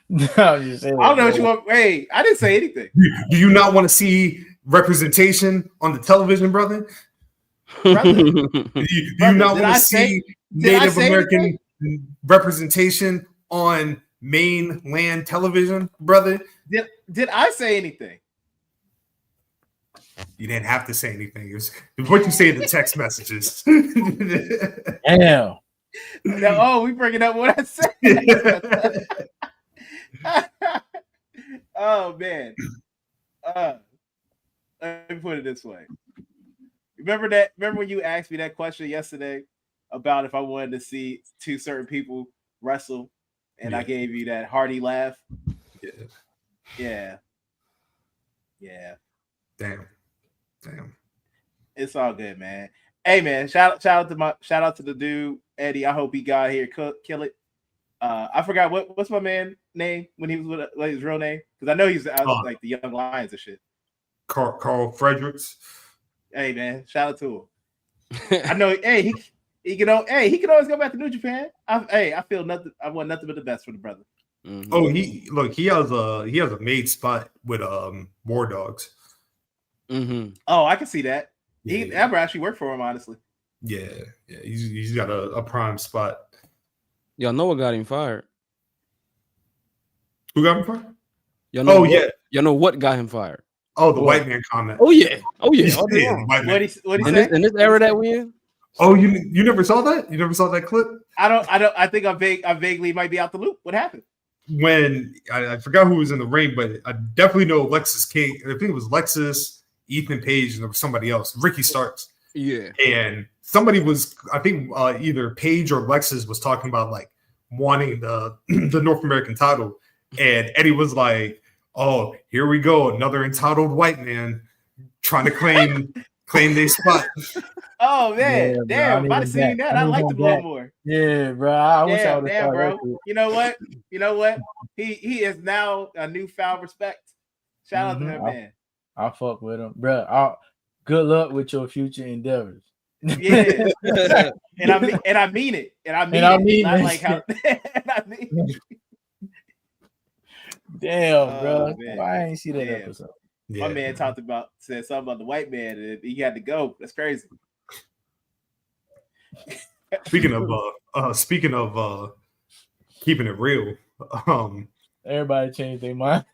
No, I'm just saying, I don't know what you want. Hey, I didn't say anything. Do you not want to see representation on the television, brother? Brother, Do you not want to see Native American representation on mainland television, brother? Did I say anything? You didn't have to say anything. It was what you say in the text messages. Damn. No, we bringing up what I said. Oh man. Let me put it this way. Remember when you asked me that question yesterday about if I wanted to see two certain people wrestle, and I gave you that hearty laugh? Yeah. Damn. It's all good, man. Hey man, shout out to the dude Eddie. I hope he got here, kill it. I forgot what's my man name when he was with like his real name, because I know he's out like the Young Lions and shit. Carl Fredericks. Hey man, shout out to him. I know. Hey, he can always go back to New Japan. I feel nothing. I want nothing but the best for the brother. Mm-hmm. Oh, he has a made spot with War Dogs. Mm-hmm. Oh, I can see that. Yeah, He never actually worked for him, honestly. Yeah. He's got a prime spot. Y'all know what got him fired? Who got him fired? Y'all know yeah. Y'all know what got him fired? Oh, the white man comment. Oh yeah. What he say? In this era that we in? Oh, you never saw that? You never saw that clip? I think I vaguely might be out the loop. What happened? When I forgot who was in the ring, but I definitely know Lexus King. I think it was Lexus, Ethan Page, and there was somebody else, Ricky Starks. Yeah. And somebody was, I think either Page or Lexus was talking about like wanting the North American title. And Eddie was like, "Oh, here we go, another entitled white man trying to claim their spot." Oh man, Yeah, damn! bro, If I'd have seen that, I'd like to blow more. Yeah, bro. I wish I would have Damn, bro. You know what? He is now a newfound respect. Shout out to that man. I fuck with him, bro. Good luck with your future endeavors. Yeah, and I mean it. Not like how. I mean. Damn, bro. Man. I ain't see that episode. Yeah. My man said something about the white man, and he had to go. That's crazy. Speaking of keeping it real, everybody changed their mind.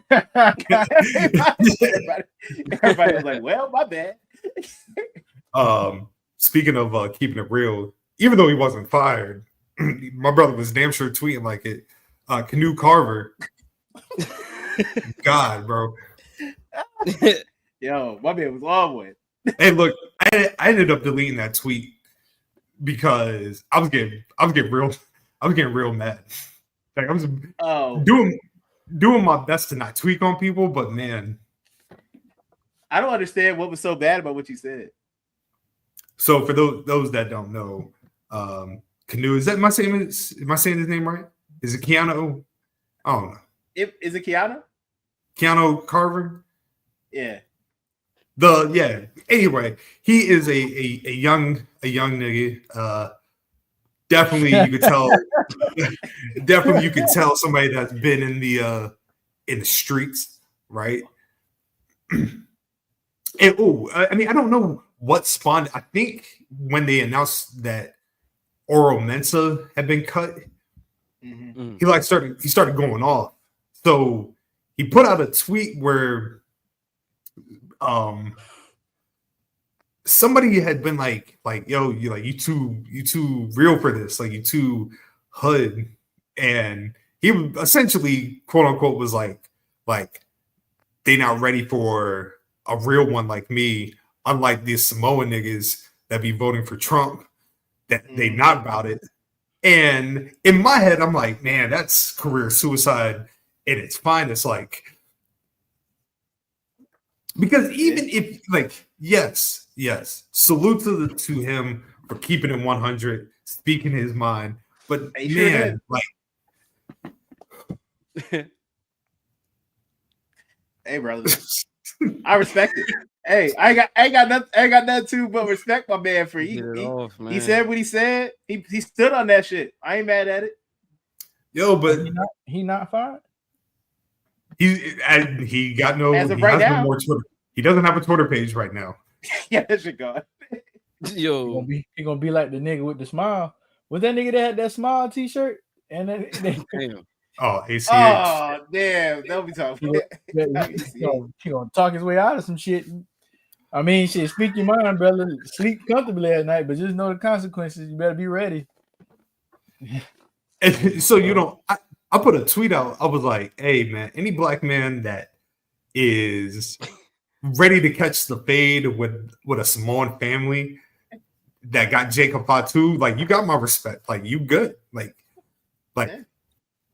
everybody was like, "Well, my bad." Speaking of keeping it real, even though he wasn't fired, my brother was damn sure tweeting like it. Canoe Carver, God, bro. Yo, my man was on one. Hey, look, I ended up deleting that tweet because I was getting real mad. Like I was doing my best to not tweak on people, but man, I don't understand what was so bad about what you said. So for those that don't know, Canoe, am I saying his name right? Is it Keanu? I don't know. Is it Keanu? Keanu Carver? Yeah. Anyway, he is a young nigga. Definitely you could tell somebody that's been in the streets, right? I mean, I don't know what spawned. I think when they announced that Oro Mensah had been cut, he started going off. So he put out a tweet where somebody had been like, yo, you too real for this, like you too hood. And he essentially, quote unquote, was like they not ready for a real one like me, unlike these Samoan niggas that be voting for Trump, that they not about it. And in my head, I'm like, man, that's career suicide at its finest. Like, because even if, like, yes, salute to him for keeping it 100, speaking his mind. But man, like, hey, brother, I respect it. Hey, I ain't got nothing to but respect my man for he said what he said. He stood on that shit. I ain't mad at it. Yo, but he not fired. He got no. As of right now, no more Twitter. He doesn't have a Twitter page right now. Yeah, that shit gone. Yo, he gonna be like the nigga with the smile. Was that nigga that had that smile T-shirt? And then oh, ACH. Oh, damn. Don't be talking. He gonna talk his way out of some shit. I mean, shit, speak your mind, brother. Sleep comfortably at night, but just know the consequences. You better be ready. And so, I put a tweet out. I was like, hey, man, any black man that is ready to catch the fade with a Samoan family that got Jacob Fatu, like, you got my respect. Like, you good. Like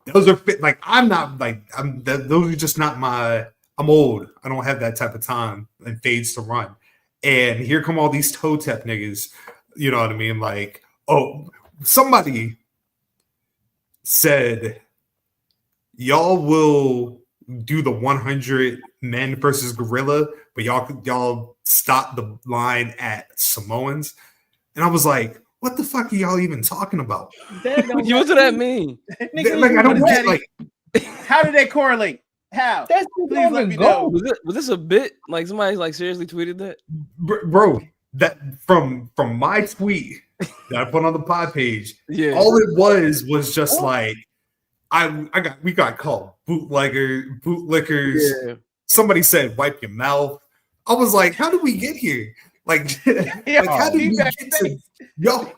those are fit. Like, I'm not like those are just not my. I'm old. I don't have that type of time and fades to run. And here come all these toe tap niggas. You know what I mean? Like, oh, somebody said y'all will do the 100 men versus gorilla, but y'all stop the line at Samoans. And I was like, what the fuck are y'all even talking about? What does that mean? Like, I don't get, like, how did they correlate? How? That's Please let me know. Was this a bit? Like, somebody like seriously tweeted that? Bro, that from my tweet that I put on the pod page, yeah, all it was just like we got called bootlickers. Yeah. Somebody said wipe your mouth. I was like, how did we get here? Like, how did we get to yo?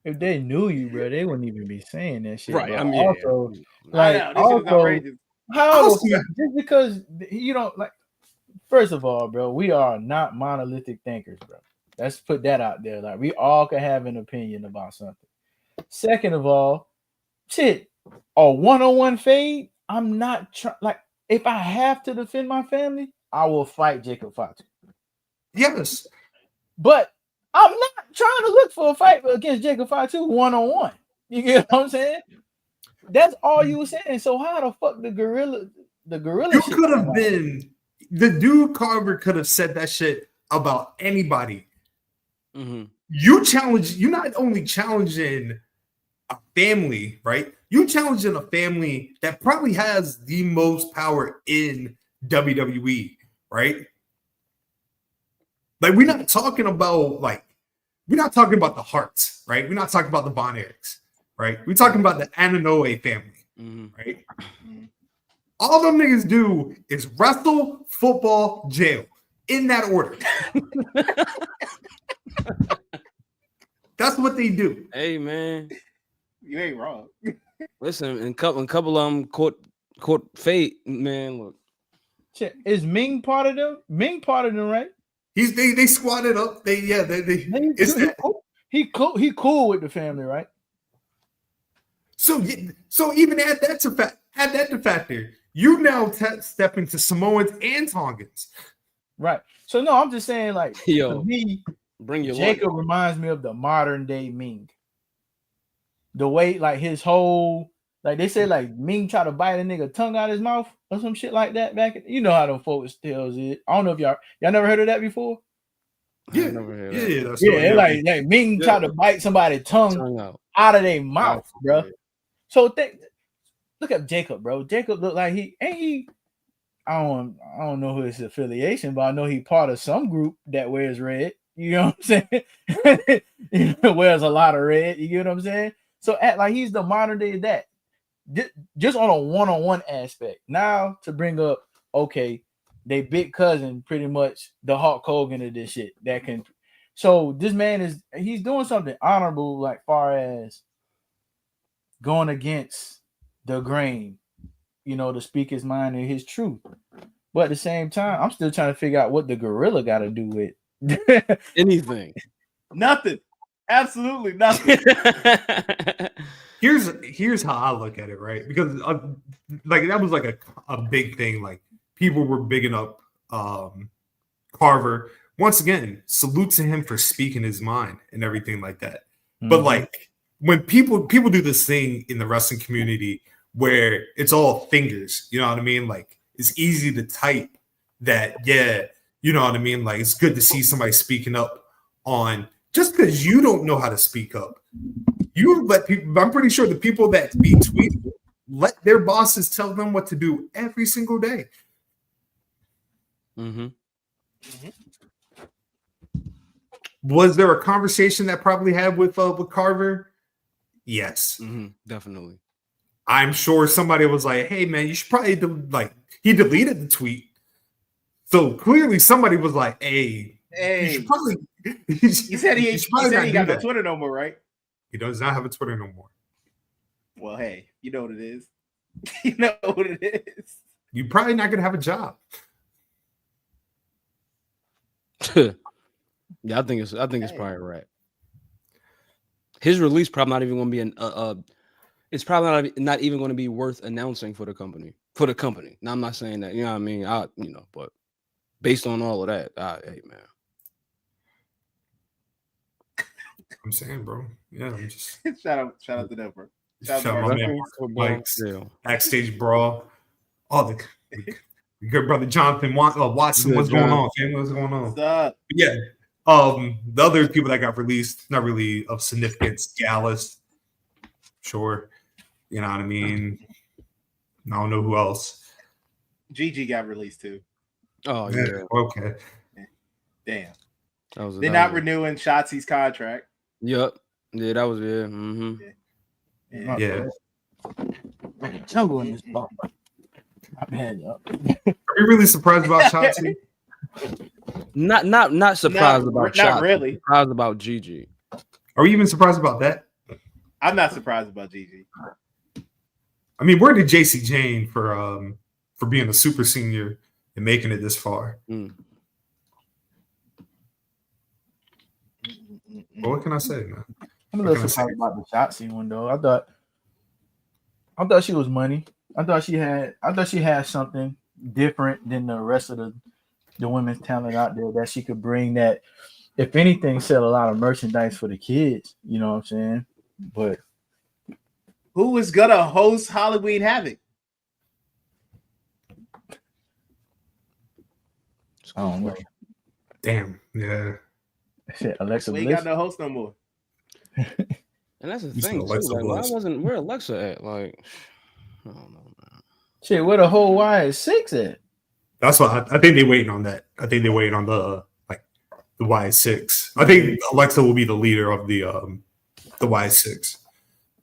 If they knew you, bro, they wouldn't even be saying that shit. Right. Bro. I mean, also, just because you don't like. First of all, bro, we are not monolithic thinkers, bro. Let's put that out there. Like, we all can have an opinion about something. Second of all, shit, a one-on-one fade. I'm not like, if I have to defend my family, I will fight Jacob Fatu. Yes, but I'm not trying to look for a fight against Jacob Fatu one-on-one. You get what I'm saying? That's all you were saying. So how the fuck the gorilla? You could have been the dude. Carver could have said that shit about anybody. Mm-hmm. You're not only challenging a family, right? You're challenging a family that probably has the most power in WWE, right? Like, we're not talking about the Harts, right? We're not talking about the Von Erichs, right? We're talking about the Ananoe family, right? All them niggas do is wrestle, football, jail, in that order. That's what they do. Hey, man, you ain't wrong. Listen, and couple of them caught fate, man. Look, is Ming part of them? Ming part of them, right? They squatted up. He cool with the family, right? So even add that to factor. You now step into Samoans and Tongans, right? So no, I'm just saying, like, to me, bring your Jacob reminds me of the modern day Ming. The way, like, his whole, like, they said, like, Ming tried to bite a nigga tongue out his mouth or some shit like that back. You know how them folks tells it. I don't know if y'all never heard of that before. Yeah, like Ming tried to bite somebody's tongue out of their mouth, bro. So look at Jacob, bro. Jacob look like he. I don't know who his affiliation, but I know he part of some group that wears red. You know what I'm saying? He wears a lot of red. You get what I'm saying? So act like he's the modern day that. Just on a one-on-one aspect. Now to bring up, okay, they big cousin, pretty much the Hulk Hogan of this shit. That can. So this man he's doing something honorable, like far as going against the grain, you know, to speak his mind and his truth. But at the same time, I'm still trying to figure out what the gorilla got to do with anything. Nothing. Absolutely nothing. Here's how I look at it, right? Because like that was like a big thing. Like people were bigging up Carver. Once again, salute to him for speaking his mind and everything like that. Mm-hmm. But like when people do this thing in the wrestling community where it's all fingers, you know what I mean? Like it's easy to type that, yeah, you know what I mean? Like it's good to see somebody speaking up on just because you don't know how to speak up. You let people, I'm pretty sure the people that be tweeting let their bosses tell them what to do every single day. Mm-hmm. Was there a conversation that probably had with Carver? Yes. Mm-hmm. Definitely. I'm sure somebody was like, hey man, you should probably he deleted the tweet. So clearly somebody was like, hey, you should probably he said he got no Twitter no more, right? He does not have a Twitter no more. Well, hey, you know what it is. You know what it is. You're probably not gonna have a job. Yeah, I think it's probably right. His release probably not even going to be it's probably not even going to be worth announcing for the company. Now, I'm not saying that, you know what I mean? But based on all of that, hey man. I'm saying, bro. Yeah, I'm just shout out to them, bro. Shout out my man Mike's backstage brawl. Oh, the good brother Jonathan Watson. What's going on, fam? What's going on? What's up? Yeah. The other people that got released, not really of significance. Gallus, sure. You know what I mean? I don't know who else. GG got released too. Oh yeah. Okay. Damn. They're not renewing Shotzi's contract. Yep. Yeah, that was it. Mm-hmm. Yeah. Jungle in this ball. My bad, y'all. Are you really surprised about Shotzi? Not surprised about Shotzi. Not really. Surprised about GG. Are you even surprised about that? I'm not surprised about GG. I mean, where did JC Jane for being a super senior and making it this far? Well, what can I say, man? I'm a little surprised about the Shotzi one though. I thought she was money. I thought she had something different than the rest of the women's talent out there that she could bring that, if anything, sell a lot of merchandise for the kids. You know what I'm saying? But who is gonna host Halloween Havoc? I don't know. Damn. Yeah. Shit, Alexa. We ain't got no host no more. And that's the thing too. Like, where Alexa at? Like, I don't know, man. Shit, where the whole Y6 at? That's why I think they're waiting on that. I think they're waiting on the Y6. I think Alexa will be the leader of the Y6.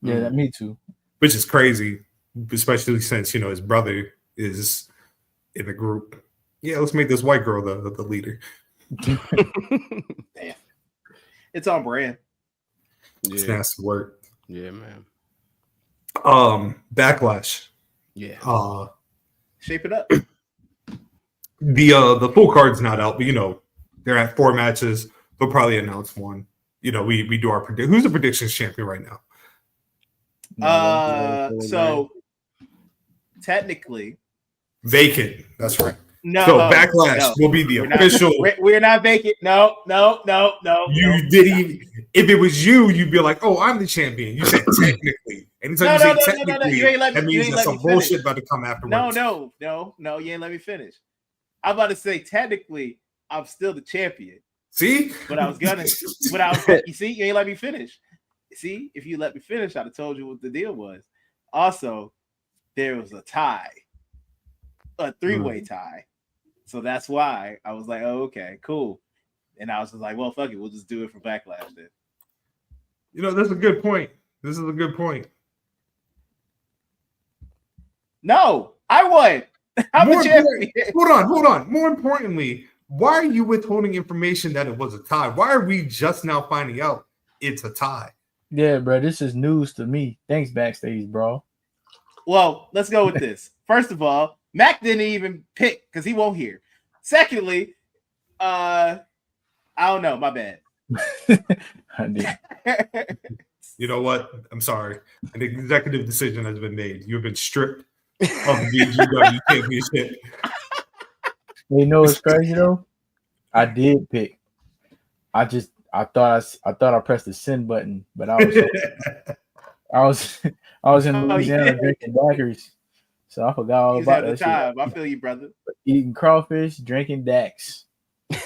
Yeah, me too. Which is crazy, especially since his brother is in the group. Yeah, let's make this white girl the leader. Damn. It's on brand. It's nasty work. Yeah, man. Backlash. Yeah. Shape it up. The full card's not out, but they're at 4 matches. They'll probably announce one. We do our prediction. Who's the predictions champion right now? So technically, vacant. That's right. No. So Backlash will be the official. We're not vacant. No. You didn't. If it was you, you'd be like, "Oh, I'm the champion." You said technically. Anytime you say technically, that means there's some bullshit about to come afterwards. No. You ain't let me finish. I'm about to say technically, I'm still the champion. See, but I was gonna. You see, you ain't let me finish. See, if you let me finish, I'd have told you what the deal was. Also, there was a tie a 3-way tie. So that's why I was like, oh, okay, cool. And I was just like, well, fuck it, we'll just do it for Backlash then. You know, that's a good point. This is a good point. No, I won. I'm the champion. Hold on. More importantly, why are you withholding information that it was a tie? Why are we just now finding out it's a tie? Yeah, bro, this is news to me. Thanks, Backstage, bro. Well, let's go with this. First of all, Mac didn't even pick because he won't hear. Secondly, I don't know. My bad. I did. You know what? I'm sorry. An executive decision has been made. You've been stripped of the BGW championship. You know what's crazy though? I did pick. I thought I pressed the send button, but I was in Louisiana drinking daiquiris, so I forgot all about that time. shit. I feel you, brother. Eating crawfish, drinking Dax. So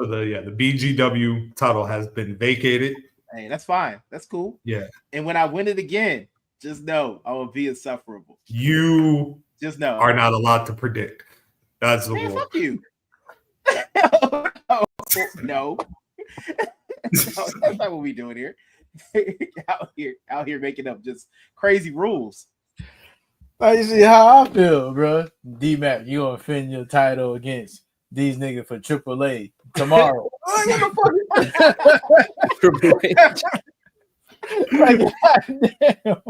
the BGW title has been vacated. Hey, that's fine. That's cool. Yeah. And when I win it again, just know I will be insufferable. You just know are not allowed to predict. That's the rule. Fuck you. No. That's not what we doing here. out here making up just crazy rules. You see how I feel, bro. D-Mac, you gonna defend your title against these niggas for AAA tomorrow. Triple H. Like, goddamn.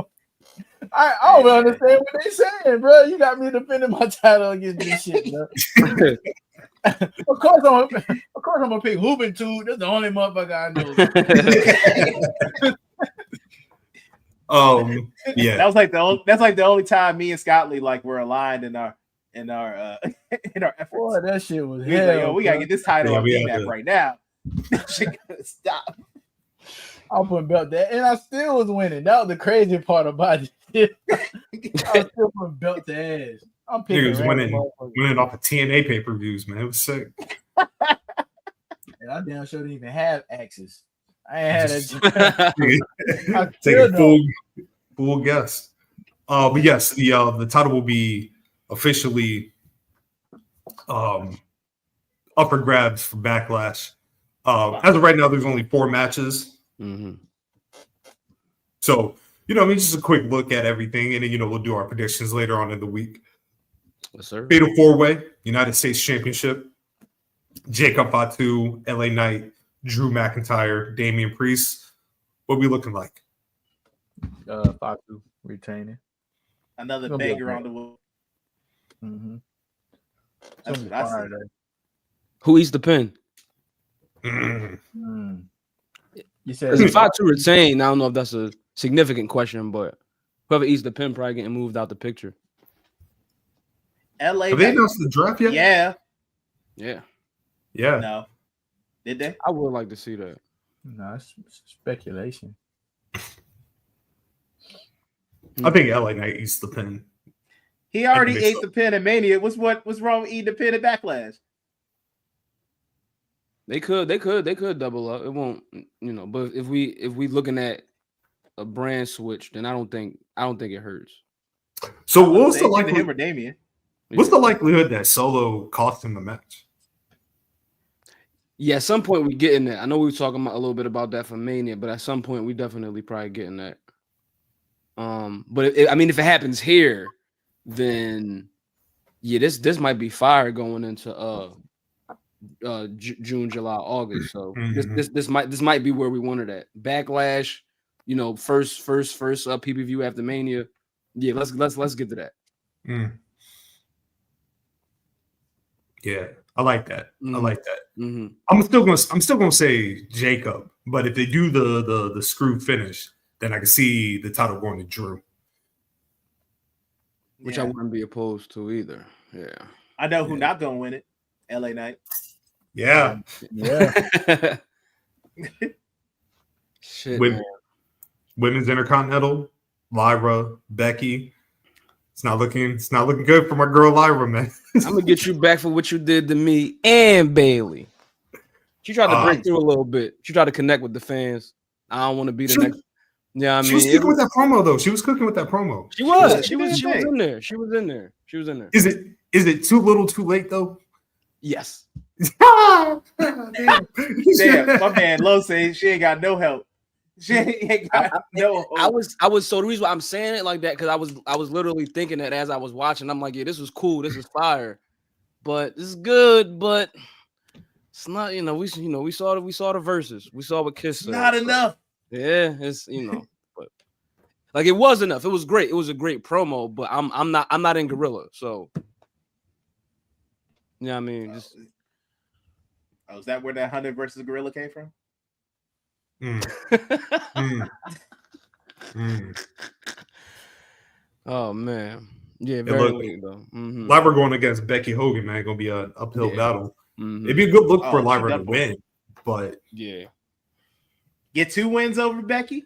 I don't understand what they saying, bro. You got me defending my title against this shit, bro. Of course I'm gonna pick Hoopin' Tube. That's the only motherfucker I know. Yeah. That's like the only time me and Scotland like were aligned in our efforts. Boy, that shit was hell. Like, yo, we gotta get this title on D-Mac right now. Shit gotta stop. I putting belt that, and I still was winning. That was the crazy part about it. I was still putting belt to ass. I'm picking winning off of TNA pay-per-views, man. It was sick. And I damn sure didn't even have axes. I ain't had that. Take a full guess. But yes, the title will be officially up for grabs for Backlash. As of right now, there's only 4 matches. Mm-hmm. So, just a quick look at everything, and then, we'll do our predictions later on in the week. Yes, sir. Fatal 4-way, United States Championship, Jacob Fatu, LA Knight, Drew McIntyre, Damian Priest. What we looking like? Fatu retaining. Another banger on the wall. Mm-hmm. That's what I said. Who eats the pin? You said if Fatu retain, I don't know if that's a significant question, but whoever eats the pin probably getting moved out the picture. LA. Have they announced the draft yet? Yeah. No. Did they? I would like to see that. No, it's speculation. I think LA Knight eats the pin. He already ate the pin at Mania. What's wrong with eating the pin at Backlash? They could double up. It won't, but if we looking at a brand switch, then I don't think it hurts. So what's the likelihood? Him or Damien? What's the likelihood that Solo cost him the match? Yeah, at some point we getting that. I know we were talking about a little bit about that for Mania, but at some point we definitely probably getting that. But if it happens here, then yeah, this might be fire going into June, July, August. So this might be where we wanted at. Backlash, first PPV after Mania. Yeah, let's get to that. Yeah, I like that. Mm-hmm. I like that. Mm-hmm. I'm still gonna say Jacob, but if they do the screw finish, then I can see the title going to Drew, which I wouldn't be opposed to either. Yeah, I know who not gonna win it. LA Knight. Yeah. Shit. Women's Intercontinental, Lyra, Becky. It's not looking good for my girl Lyra, man. I'm gonna get you back for what you did to me and Bailey. She tried to break through a little bit. She tried to connect with the fans. I don't want to be the Yeah, I She mean, was cooking with that promo though. She was cooking with that promo. She was She in did. there. She was in there. Is it too little, too late though? Yes. Damn. Damn, my man Lo says she ain't got no help. She ain't got no hope. I was so the reason why I'm saying it like that because I was literally thinking that as I was watching. I'm like, yeah, this was cool. This is fire, but this is good, but it's not. We saw the verses. We saw what Kiss said. Not enough. Yeah, it's but like it was enough. It was great. It was a great promo, but I'm not in Gorilla, so yeah. I mean, just is that where that 100 versus Gorilla came from? Oh man, yeah, very late though. Lyra going against Becky Hogan, man, gonna be an uphill battle. Mm-hmm. It'd be a good look for Lyra to win, but yeah, get 2 wins over Becky.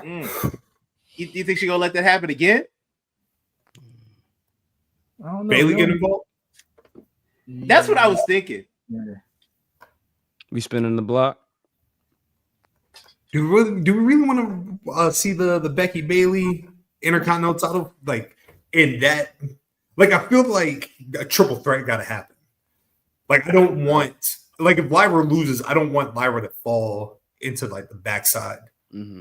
You think she gonna let that happen again? I don't know. Bailey get involved? That's what I was thinking. Yeah. We spinning the block. Do we really want to see the Becky Bailey Intercontinental title like in that? Like I feel like a triple threat got to happen. Like I don't want if Lyra loses, I don't want Lyra to fall into like the backside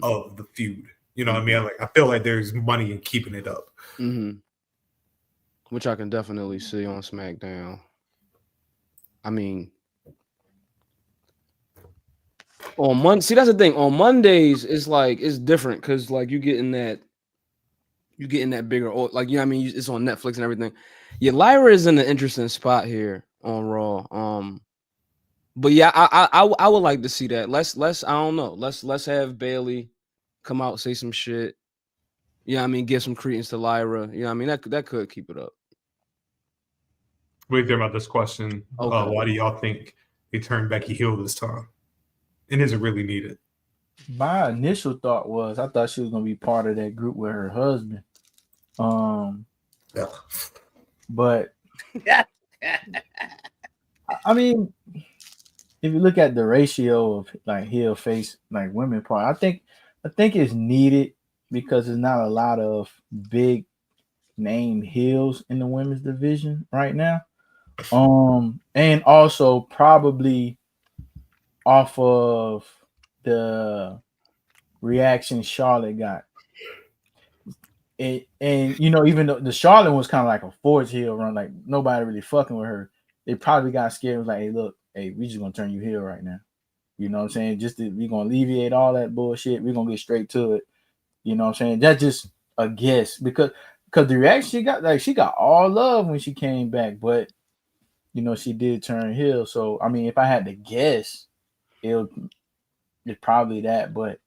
of the feud. You know what I mean? Like I feel like there's money in keeping it up. Which I can definitely see on SmackDown. I mean, on Monday, see that's the thing. On Mondays, it's like it's different because like you getting that bigger, like I mean, it's on Netflix and everything. Yeah, Lyra is in an interesting spot here on Raw. But yeah, I would like to see that. Let's I don't know. Let's have Bailey come out, say some shit. Yeah, I mean, give some credence to Lyra. Yeah, I mean that could keep it up. What do you think about this question? Okay. Why do y'all think they turned Becky heel this time? And is it really needed? My initial thought was I thought she was gonna be part of that group with her husband. Yeah. But I mean, if you look at the ratio of like heel face like women part, I think it's needed because there's not a lot of big name heels in the women's division right now. And also probably off of the reaction Charlotte got. And even though the Charlotte was kind of like a forced heel run, like nobody really fucking with her, they probably got scared. It was like, hey, look, we just gonna turn you heel right now. You know what I'm saying? We're gonna alleviate all that bullshit. We're gonna get straight to it. You know what I'm saying? That's just a guess because the reaction she got, like she got all love when she came back, but she did turn heel. So I mean, if I had to guess, it's probably that. But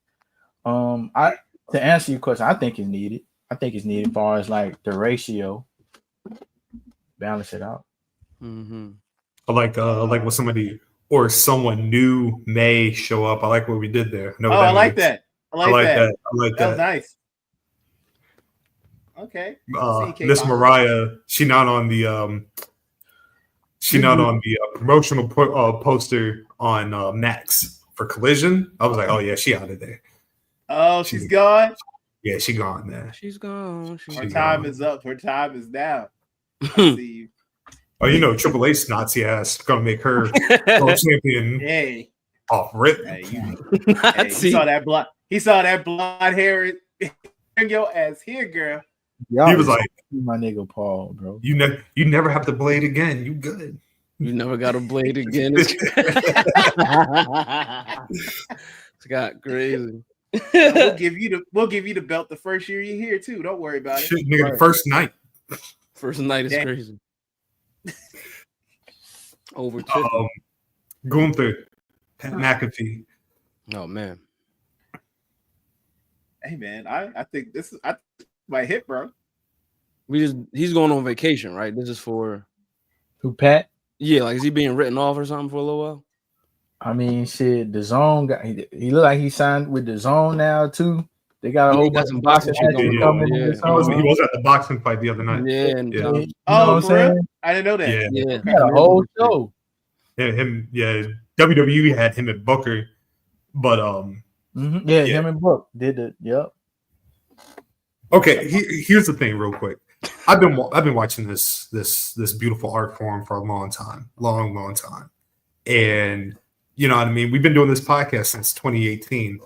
to answer your question, I think it's needed. I think it's needed as far as like the ratio, balance it out. I like what somebody or someone new may show up. I like what we did there. I like that. I like that. I like that. that. Was nice. Okay. Miss Mariah, she not on the promotional poster on Max for Collision. I was like, oh yeah, she out of there. Oh, she's gone. Yeah, she gone, man. She's gone. Her time is up. Her time is down. I see you. Oh, Triple H Nazi ass gonna make her world champion. Hey, off rip. Hey, he saw that blonde. He saw that blonde hair. Bring your ass here, girl. Y'all he was like, "My nigga Paul, bro. You never have to blade again. You good? You never got to blade again." It's got crazy. We'll give you the belt the first year you're here too. Don't worry about it. Shit, nigga, the first night. First night is crazy. Over Gunther, Pat McAfee. Oh man. Hey man, I think this is my hit, bro. He's going on vacation, right? This is for who? Pat? Yeah, like is he being written off or something for a little while? I mean, shit. The Zone got he look like he signed with the Zone now too. They got a whole bunch of boxing shit coming. He was at the boxing fight the other night. Yeah. You know what I'm saying? I didn't know that. Yeah. He had a whole show. Yeah, WWE had him at Booker, but Mm-hmm. Yeah, him and Book did it. Yep. Okay, here's the thing, real quick. I've been watching this beautiful art form for a long time, long time, and you know what I mean. We've been doing this podcast since 2018,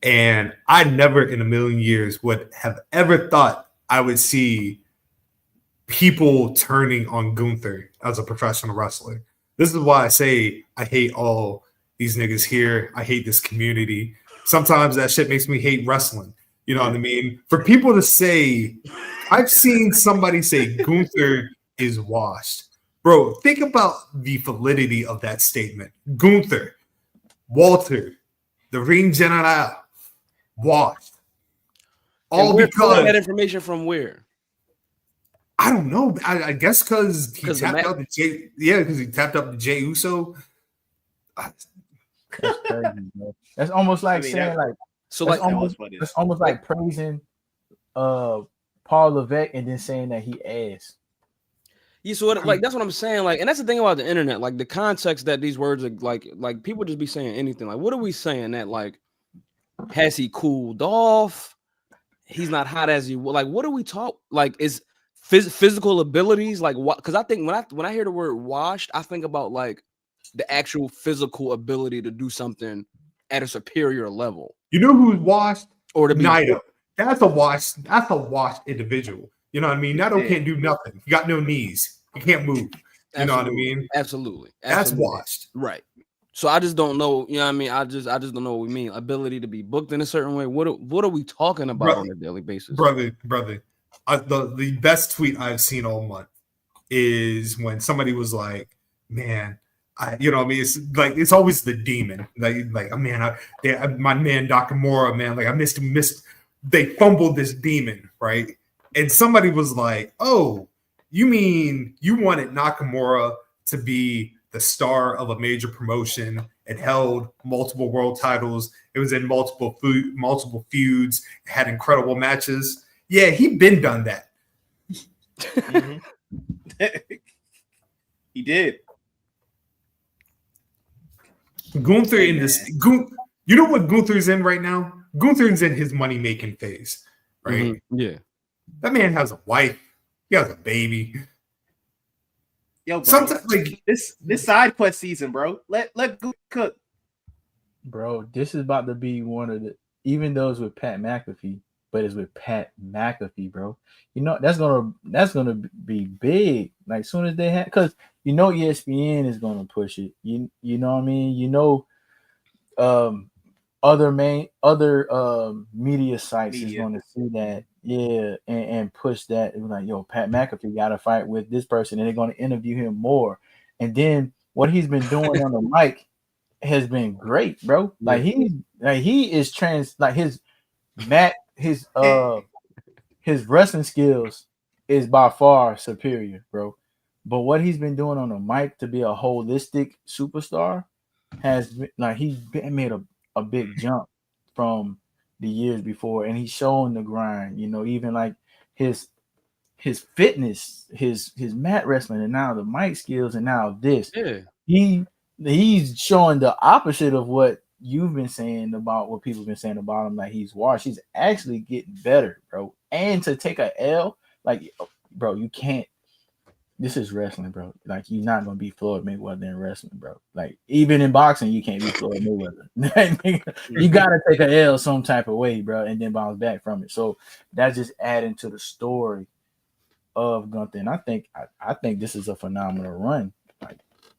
and I never in a million years would have ever thought I would see people turning on Gunther as a professional wrestler. This is why I say I hate all these niggas here. I hate this community. Sometimes that shit makes me hate wrestling. You know what I mean? For people to say, I've seen somebody say Gunther is washed. Bro, think about the validity of that statement. Gunther, Walter, the Ring General, washed. All because that information from where? I don't know. I guess because he tapped out the Jay. Yeah, because he tapped up the Jay Uso. That's crazy, bro. That's almost like saying like so. Like it's almost like praising Paul Levesque and then saying that he ass. Yeah, so like that's what I'm saying. Like, and that's the thing about the internet. Like the context that these words are like people just be saying anything. Like, what are we saying that like has he cooled off? He's not hot as he like. What are we talk like? Is physical abilities like what? Because I think when I hear the word washed, I think about like the actual physical ability to do something at a superior level. You know who's washed? Or to be Naito. That's a washed individual. You know what I mean? Naito can't do nothing. He got no knees. He can't move. You know what I mean? Absolutely. That's washed. Right. So I just don't know. You know what I mean? I just don't know what we mean. Ability to be booked in a certain way. What are we talking about on a daily basis? Brother. The best tweet I've seen all month is when somebody was like, man, you know what I mean? It's like it's always the demon. Like man, my man Nakamura, man, like I missed. They fumbled this demon, right? And somebody was like, "Oh, you mean you wanted Nakamura to be the star of a major promotion and held multiple world titles? It was in multiple feuds, had incredible matches. Yeah, he been done that. Mm-hmm. He did. Gunther in this. You know what Gunther's in right now? Gunther's in his money making phase, right? Mm-hmm. Yeah, that man has a wife. He has a baby. Yo, bro, sometimes like this side quest season, bro. Let Gunther cook, bro. This is about to be one of the, even though it's with Pat McAfee, but it's with Pat McAfee, bro. You know that's gonna be big. Like soon as they have, because you know ESPN is gonna push it. You know what I mean? You know, other media sites is going to see that, yeah, and push that. It was like, yo, Pat McAfee got to fight with this person, and they're going to interview him more. And then what he's been doing on the mic has been great, bro. Like he is his wrestling skills is by far superior, bro. But what he's been doing on the mic to be a holistic superstar has been, like, he's made a big jump from the years before, and he's showing the grind, you know, even like his fitness, his mat wrestling, and now the mic skills, and now this. Yeah. He's showing the opposite of what you've been saying about what people have been saying about him, like he's washed. He's actually getting better, bro. And to take a L, like, bro, you can't. This is wrestling, bro. Like, you're not gonna be Floyd Mayweather in wrestling, bro. Like, even in boxing, you can't be Floyd Mayweather. You gotta take a L some type of way, bro, and then bounce back from it. So that's just adding to the story of Gunther. And I think this is a phenomenal run, like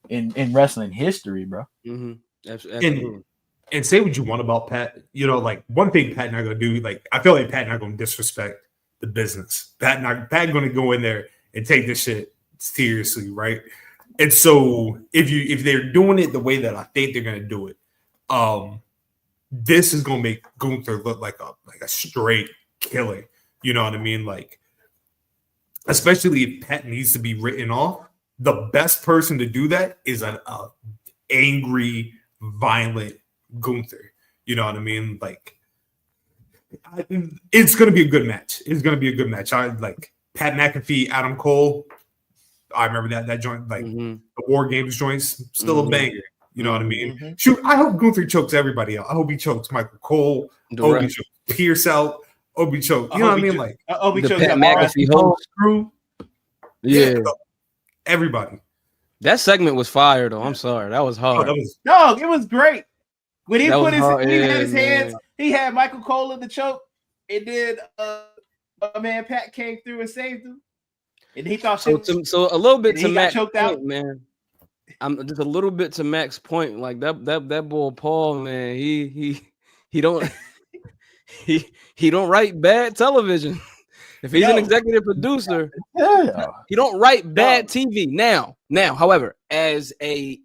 in wrestling history, bro. Mm-hmm. Absolutely. And say what you want about Pat. You know, like one thing Pat not gonna do. Like, I feel like Pat not gonna disrespect the business. Pat gonna go in there and take this shit seriously, right? And so if they're doing it the way that I think they're gonna do it, this is gonna make Gunther look like a straight killer. You know what I mean? Like, especially if Pat needs to be written off, the best person to do that is an angry, violent Gunther. You know what I mean? Like, it's gonna be a good match. It's gonna be a good match. I like Pat McAfee, Adam Cole. I remember that joint, like the War Games joints, still a banger. You know what I mean? Mm-hmm. Shoot, I hope Gunther chokes everybody out. I hope he chokes Michael Cole. I hope he chokes Pierce out. I hope he chokes. You know what I mean? Like, I hope he the chokes Pat out McAfee host. Crew. Yeah. Everybody. That segment was fire though. I'm sorry. That was Oh, hard. No, it was great. When he That put was hard. he had Yeah, his man. hands, he had Michael Cole in the choke, and then my man Pat came through and saved him. And he thought So a little bit to Mac's choked point, out. man. I'm just a little bit to Mac's point. Like that boy Paul, man, he don't he don't write bad television. If he's an executive producer, he don't write bad TV. Now, however, as a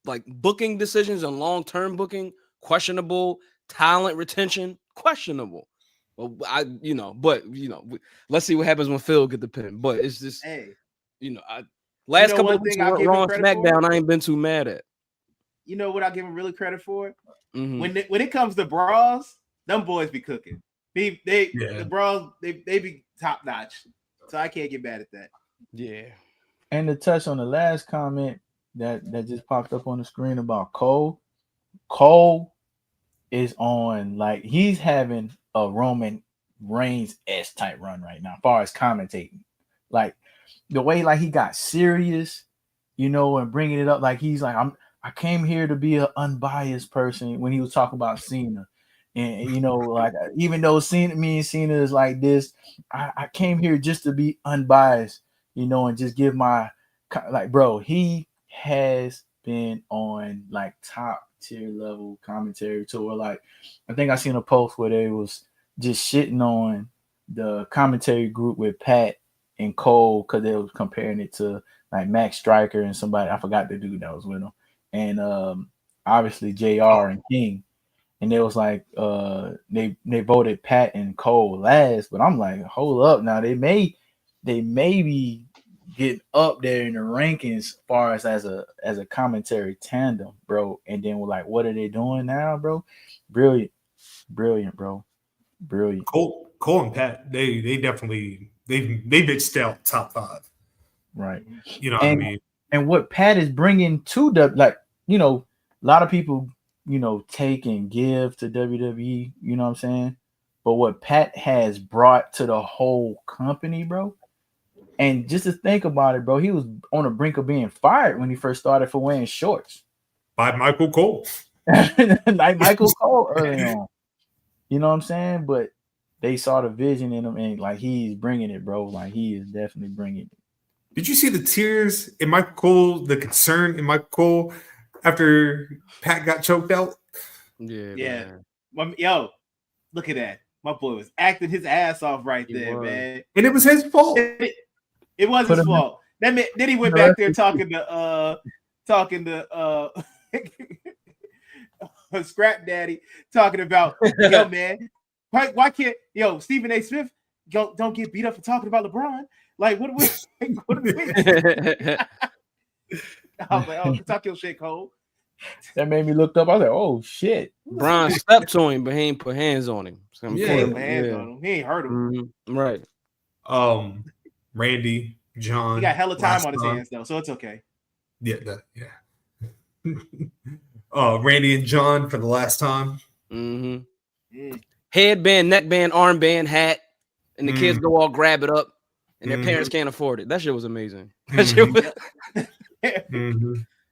like booking decisions and long-term booking, questionable, talent retention, questionable. Well, let's see what happens when Phil get the pin. But it's just, last couple of weeks Raw and SmackDown, I ain't been too mad at. You know what I give him really credit for? Mm-hmm. When it comes to bras, them boys be cooking. The bras they be top notch. So I can't get mad at that. Yeah. And to touch on the last comment that just popped up on the screen about Cole. Cole is on, like, he's having a Roman Reigns-esque type run right now, as far as commentating. Like the way like he got serious, and bringing it up, like he's like, I came here to be an unbiased person when he was talking about Cena. And like even though me and Cena is like this, I came here just to be unbiased, and just give my, like, bro, he has been on like top tier level commentary tour. Like I think I seen a post where they was just shitting on the commentary group with Pat and Cole because they was comparing it to like Max Striker and somebody, I forgot the dude that was with him, and obviously JR and King. And they was like, they voted Pat and Cole last, but I'm like, hold up, now they may be getting up there in the rankings as far as a commentary tandem, bro. And then we're like, what are they doing now, bro? Brilliant, bro, brilliant. Cole and Pat, they definitely they bitched out top 5, right? What I mean. And what Pat is bringing to a lot of people, take and give to WWE, you know what I'm saying? But what Pat has brought to the whole company, bro, and just to think about it, bro, he was on the brink of being fired when he first started for wearing shorts. By Michael Cole. Like Michael Cole early on. You know what I'm saying? But they saw the vision in him, and like he's bringing it, bro. Like he is definitely bringing it. Did you see the tears in Michael Cole, the concern in Michael Cole after Pat got choked out? Yeah. Yo, look at that. My boy was acting his ass off right there, man. And it was his fault. It was his fault. Then he went back there talking to Scrap Daddy, talking about, yo, man, why can't Stephen A. Smith don't get beat up for talking about LeBron? Like, what are we? I was like, oh, talk your shit, Cole. That made me look up. I was like, oh shit. Bron stepped on him, but he ain't put hands on him. So put hands on him. He ain't hurt him. Mm-hmm. Right. Randy, John. He got hella time on his hands though, so it's okay. Yeah. Randy and John for the last time. Mm-hmm. Headband, neckband, armband, hat, and the kids go all grab it up, and their parents can't afford it. That shit was amazing. That shit was...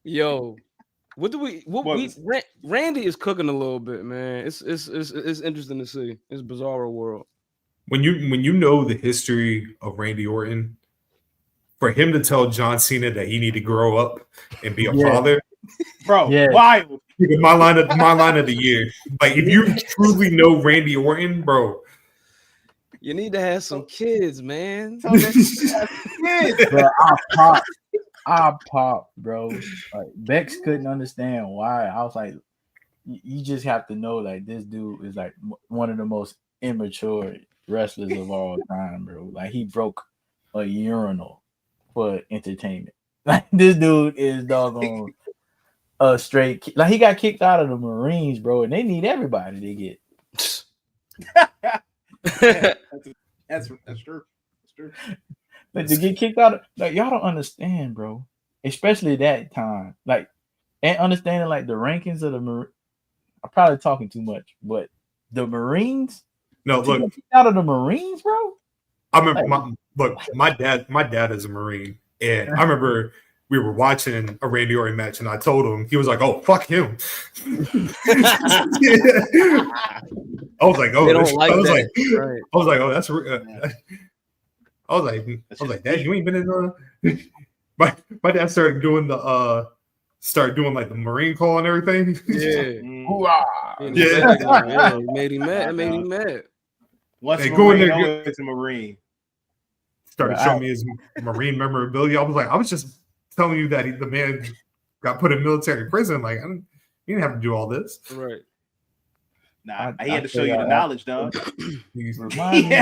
Yo, Randy is cooking a little bit, man. It's interesting to see. It's a bizarre world. When you know the history of Randy Orton, for him to tell John Cena that he need to grow up and be a father, bro, wild. My line of the year. Like, if you truly know Randy Orton, bro, you need to have some kids, man. Bro, I popped, bro. Like, Bex couldn't understand why. I was like, you just have to know, like, this dude is like one of the most immature wrestlers of all time, bro. Like, he broke a urinal for entertainment. Like, this dude is doggone a straight. Like, he got kicked out of the Marines, bro, and they need everybody to get. That's true. That's true. But to get kicked out of, like, y'all don't understand, bro. especially that time, like, and understanding like the rankings of the I'm probably talking too much, but the Marines. No, To look, get out of the Marines, bro. I remember. My dad is a Marine, and I remember we were watching a Randy Orton match, and I told him, he was like, "Oh, fuck him." I was like, "Oh, They don't like that. Right. I was like, oh, that's." I was like, Dad, you ain't been in the. My dad started doing like the Marine call and everything. Yeah. Yeah. Made him mad. What's Hey, a go in Marine? there, Always a Marine. Started showing me his Marine memorabilia. I was like, I was just telling you that the man got put in military prison. Like, you didn't have to do all this. Right. Nah, he had to show you the knowledge, dog. Remind me,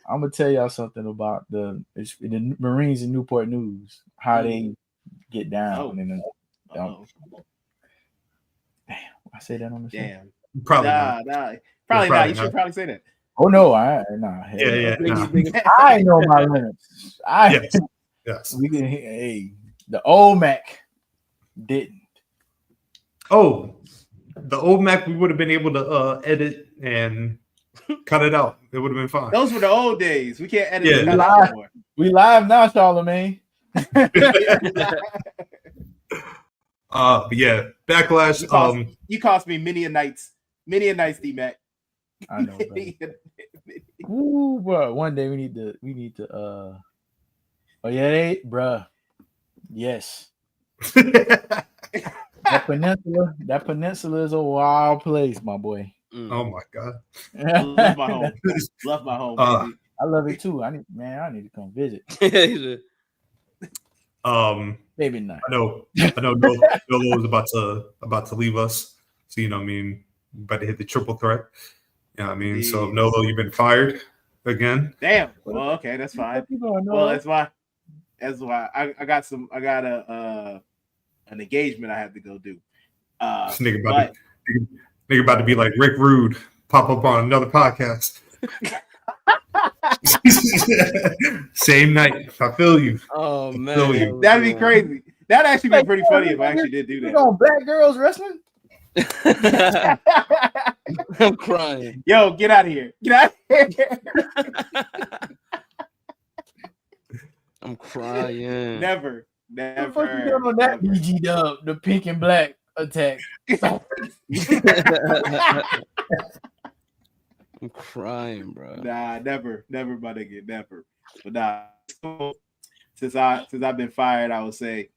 I'm gonna tell y'all something about the Marines in Newport News, how they get down. Damn, I say that on the show. Damn. Probably not. Probably not. You should probably say that. Oh no, nah. Yeah. I know my limits. Yes. We can. Hey, the old Mac didn't. Oh, the old Mac, we would have been able to edit and cut it out. It would have been fine. Those were the old days. We can't edit it anymore. We live now, Charlemagne. But yeah, Backlash. You cost me many a nights, D-Mac. I know. Ooh, bro. One day we need to. Oh yeah, bruh. Yes. That peninsula is a wild place, my boy. Oh my god. Love my home. Love my home, baby. I love it too. I need to come visit. Maybe not. I know Nolo is about to leave us. So about to hit the triple threat. You know what I mean? So Nolo, you've been fired again. Damn. Well, okay, that's fine. Well, that's why I got an engagement I have to go do. Nigga about to be like Rick Rude, pop up on another podcast. Same night. I feel you. Oh man, that'd be crazy. That'd actually be pretty funny if I actually did do that. On Black Girls Wrestling. I'm crying. Yo, get out of here. Get out of here. I'm crying. Never. What the fuck you doing on that BG dub? The pink and black attack. I'm crying, bro. Nah, never, my nigga, never. But nah, since I've been fired, I would say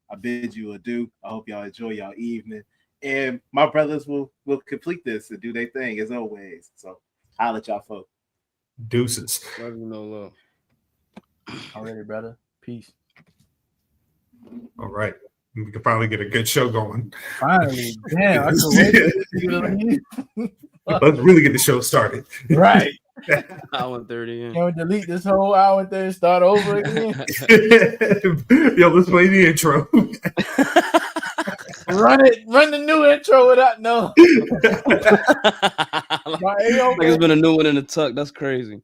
I bid you adieu. I hope y'all enjoy y'all evening, and my brothers will complete this and do their thing as always. So I'll let y'all folks. Deuces. Love you, Nolo. Already, brother. Peace. All right. We can finally get a good show going. Finally. Damn. I can wait. Let's really get the show started. Right. Hour 30 in. Can we delete this whole hour and then start over again? Yo, let's play the intro. Run the new intro without no. Like it's been a new one in the tuck. That's crazy.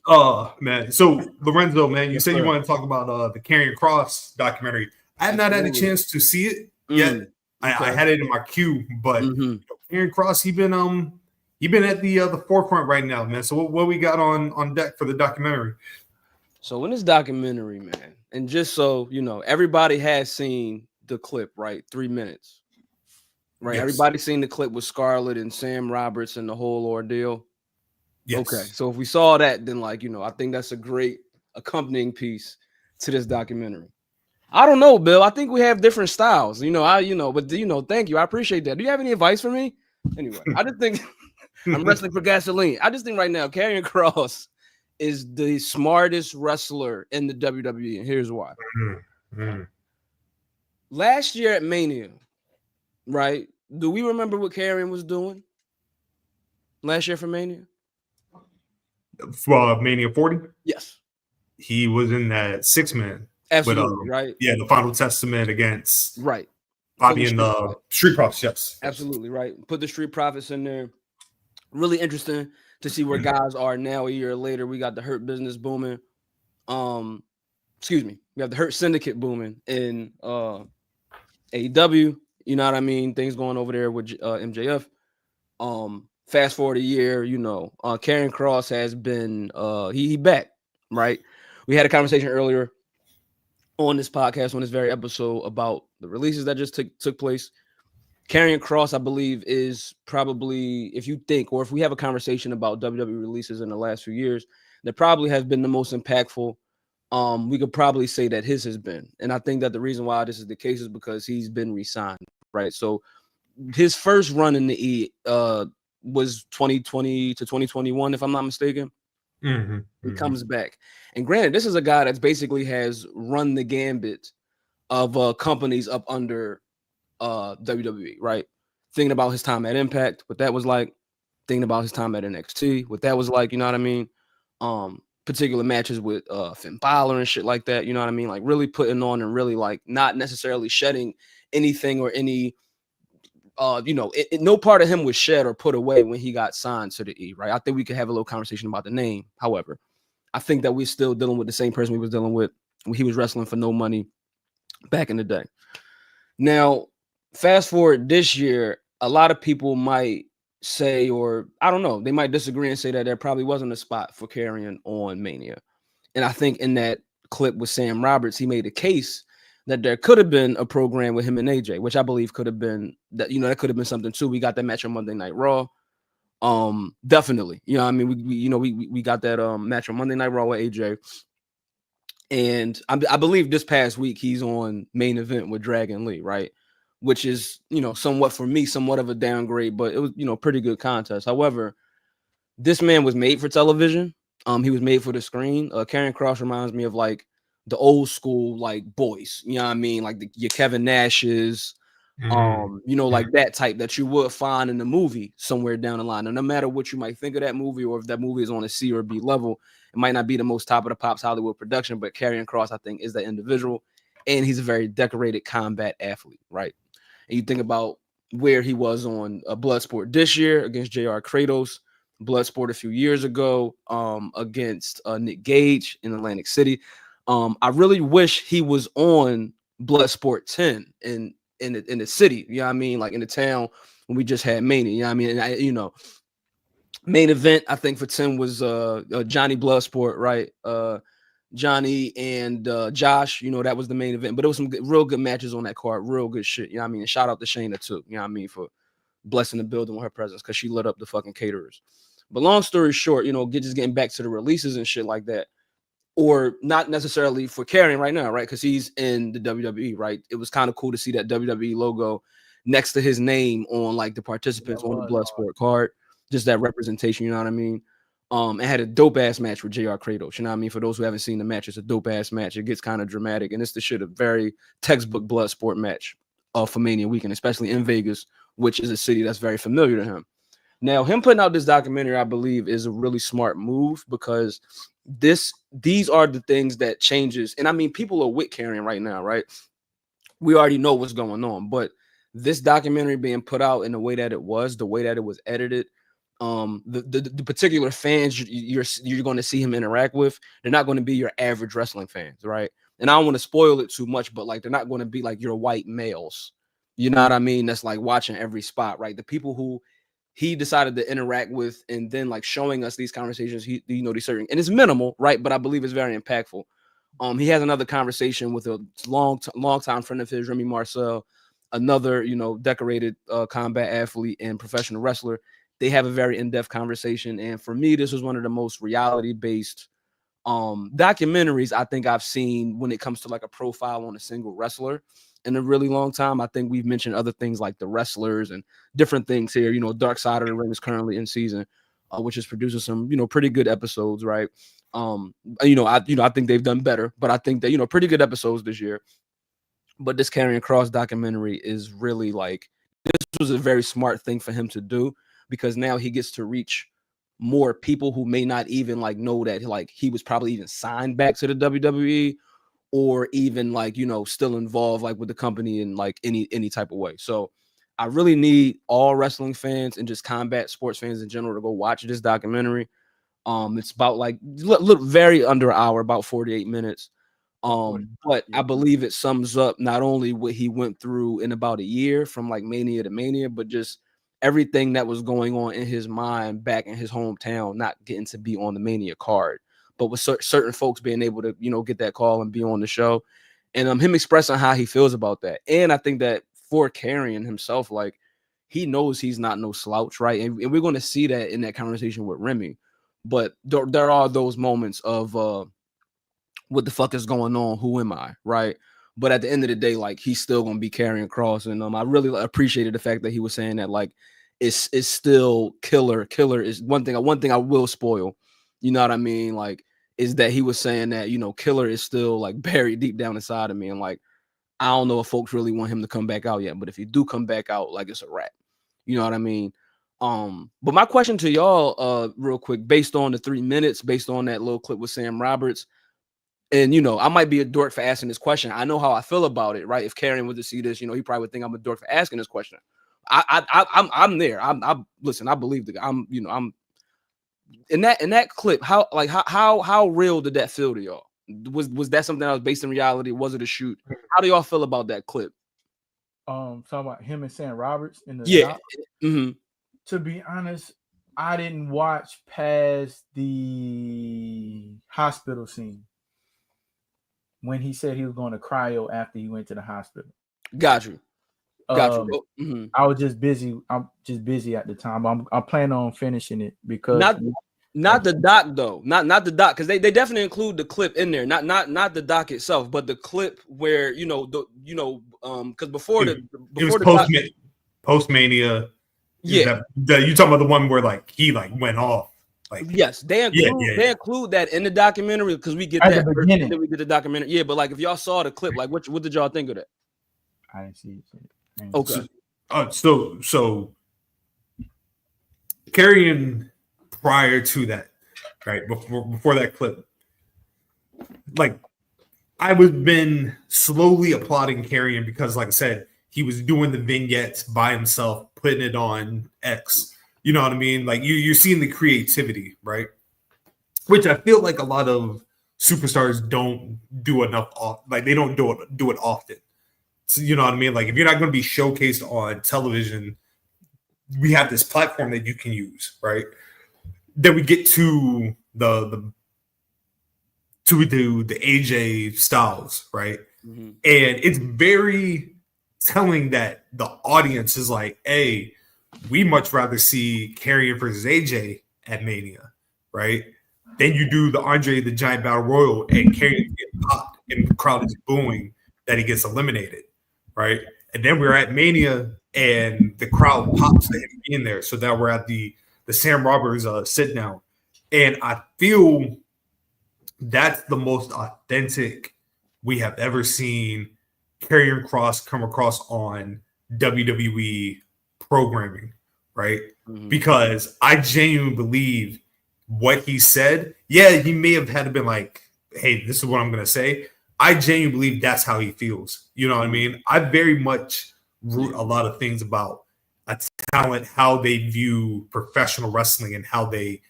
Oh man. So Lorenzo, man, you said you want to talk about the Karrion Kross documentary. I have not had a chance to see it yet. I had it in my queue, but Karrion Kross, he been at the forefront right now, man. So what we got on deck for the documentary? So in this documentary, man, and just so you know, everybody has seen the clip, right? 3 minutes, right? Yes. Everybody's seen the clip with Scarlett and Sam Roberts and the whole ordeal. Yes. Okay, so if we saw that, then I think that's a great accompanying piece to this documentary. I don't know, Bill. I think we have different styles, but thank you. I appreciate that. Do you have any advice for me? Anyway, I just think I'm wrestling for gasoline. I just think right now, Karrion Kross is the smartest wrestler in the WWE, and here's why. Last year at Mania, right? Do we remember what Karrion was doing last year for Mania? Mania 40? Yes. He was in that 6-man. Absolutely, right? Yeah, the Final Testament against right Bobby and the Street Profits. Yes, absolutely right. Put the Street Profits in there. Really interesting to see where guys are now. A year later, we got the Hurt Business booming. excuse me, we have the Hurt Syndicate booming in AEW. You know what I mean? Things going over there with MJF. Fast forward a year, Karrion Kross has been he back, right? We had a conversation earlier on this podcast, on this very episode, about the releases that just took place. Karrion Kross, I believe, is probably, if we have a conversation about WWE releases in the last few years, that probably has been the most impactful. We could probably say that his has been. And I think that the reason why this is the case is because he's been re-signed, right? So his first run in the E was 2020 to 2021, if I'm not mistaken. He comes back. And granted, this is a guy that's basically has run the gambit of companies up under WWE, right? Thinking about his time at Impact, what that was like, thinking about his time at NXT, what that was like, you know what I mean? Particular matches with Finn Balor and shit like that, you know what I mean? Like really putting on and really like not necessarily shedding anything or any no part of him was shed or put away when he got signed to the E, right? I think we could have a little conversation about the name. However, I think that we're still dealing with the same person we was dealing with when he was wrestling for no money back in the day. Now, fast forward this year, a lot of people might say, or I don't know, they might disagree and say that there probably wasn't a spot for Karrion on Mania. And I think in that clip with Sam Roberts, he made a case that there could have been a program with him and AJ, which I believe could have been that, that could have been something too. We got that match on Monday Night Raw. Definitely. I mean, we got that match on Monday Night Raw with AJ. And I believe this past week he's on Main Event with Dragon Lee, right? Which is, somewhat for me, somewhat of a downgrade, but it was, pretty good contest. However, this man was made for television. He was made for the screen. Karrion Kross reminds me of like the old school, like boys, you know what I mean? Like your Kevin Nash's, like that type that you would find in the movie somewhere down the line. And no matter what you might think of that movie, or if that movie is on a C or B level, it might not be the most top of the pops Hollywood production, but Karrion Kross, I think, is that individual. And he's a very decorated combat athlete, right? And you think about where he was on Bloodsport this year against JR Kratos, Bloodsport a few years ago against Nick Gage in Atlantic City. I really wish he was on Bloodsport 10 in the city, you know what I mean? Like in the town when we just had Mania, you know what I mean? And main event, I think for 10 was Johnny Bloodsport, right? Johnny and Josh, that was the main event. But there was some real good matches on that card, real good shit, you know what I mean? And shout out to Shayna too, you know what I mean, for blessing the building with her presence because she lit up the fucking caterers. But long story short, just getting back to the releases and shit like that. Or not necessarily for Karrion right now, right? Because he's in the WWE, right? It was kind of cool to see that WWE logo next to his name on like the participants on the Bloodsport card. Just that representation, you know what I mean? It had a dope ass match with JR Kratos, you know what I mean? For those who haven't seen the match, it's a dope ass match. It gets kind of dramatic, and it's the shit a very textbook Bloodsport match for Mania weekend, especially in Vegas, which is a city that's very familiar to him. Now, him putting out this documentary, I believe, is a really smart move because these are the things that changes. And I mean, people are with Karrion right now, right? We already know what's going on, but this documentary being put out in the way that it was, the way that it was edited, the particular fans you're going to see him interact with, they're not going to be your average wrestling fans, right? And I don't want to spoil it too much, but like they're not going to be like your white males, you know what I mean? That's like watching every spot, right? The people who he decided to interact with and then like showing us these conversations, these certain, and it's minimal, right? But I believe it's very impactful. He has another conversation with a long time friend of his, Remy Marcel, another, decorated combat athlete and professional wrestler. They have a very in-depth conversation. And for me, this was one of the most reality-based documentaries I think I've seen when it comes to like a profile on a single wrestler in a really long time. I think we've mentioned other things like the wrestlers and different things here. Dark Side of the Ring is currently in season, which is producing some, pretty good episodes, right? I think they've done better, but I think that, pretty good episodes this year. But this Karrion Kross documentary is really like, this was a very smart thing for him to do because now he gets to reach more people who may not even like know that like he was probably even signed back to the WWE or even like, still involved like with the company in like any type of way. So I really need all wrestling fans and just combat sports fans in general to go watch this documentary. It's about like very under an hour, about 48 minutes. But I believe it sums up not only what he went through in about a year from like Mania to Mania, but just everything that was going on in his mind back in his hometown, not getting to be on the Mania card, but with certain folks being able to, get that call and be on the show, and him expressing how he feels about that. And I think that for Karrion himself, like, he knows he's not no slouch, right? And we're going to see that in that conversation with Remy. But there are those moments of what the fuck is going on? Who am I, right? But at the end of the day, like, he's still going to be Karrion Kross. And I really appreciated the fact that he was saying that, like, it's still Killer. Killer is one thing I will spoil, you know what I mean? Like, is that he was saying that, Killer is still like buried deep down inside of me. And like, I don't know if folks really want him to come back out yet, but if he do come back out, like, it's a wrap. You know what I mean? But my question to y'all, real quick, based on the 3 minutes, based on that little clip with Sam Roberts, and I might be a dork for asking this question. I know how I feel about it, right? If Karrion were to see this, he probably would think I'm a dork for asking this question. I'm there. Listen, I believe the guy. I'm in that clip. How real did that feel to y'all? Was that something that was based in reality? Was it a shoot? How do y'all feel about that clip? Talking about him and Sam Roberts in the doc? To be honest, I didn't watch past the hospital scene when he said he was going to cryo after he went to the hospital. Got you. I was just busy. I'm just busy at the time. I'm planning on finishing it because not the doc though. Not the doc, because they definitely include the clip in there. Not the doc itself, but the clip where because before it was post Mania. Yeah, you talking about the one where like he like went off. Like, yes, they include that in the documentary because we get that first, and then we get the documentary. Yeah, but like if y'all saw the clip, like what did y'all think of that? I didn't see it. Okay. So Karrion prior to that, right before that clip, like I would been slowly applauding Karrion because, like I said, he was doing the vignettes by himself, putting it on X. You know what I mean? Like you're seeing the creativity, right? Which I feel like a lot of superstars don't do enough. Like they don't do it often. So, you know what I mean? Like if you're not going to be showcased on television, we have this platform that you can use, right? Then we get to the AJ Styles, right? Mm-hmm. And it's very telling that the audience is like, hey, we much rather see Karrion versus AJ at Mania, right? Then you do the Andre the Giant Battle Royal and Karrion gets popped and the crowd is booing that he gets eliminated, right? And then we're at Mania and the crowd pops to him being there. So now we're at the Sam Roberts sit down. And I feel that's the most authentic we have ever seen Karrion Kross come across on WWE programming, right? Mm-hmm. Because I genuinely believe what he said. Yeah, he may have had to been like, hey, this is what I'm going to say. I genuinely believe that's how he feels. You know what I mean? I very much root a lot of things about a talent, how they view professional wrestling and how they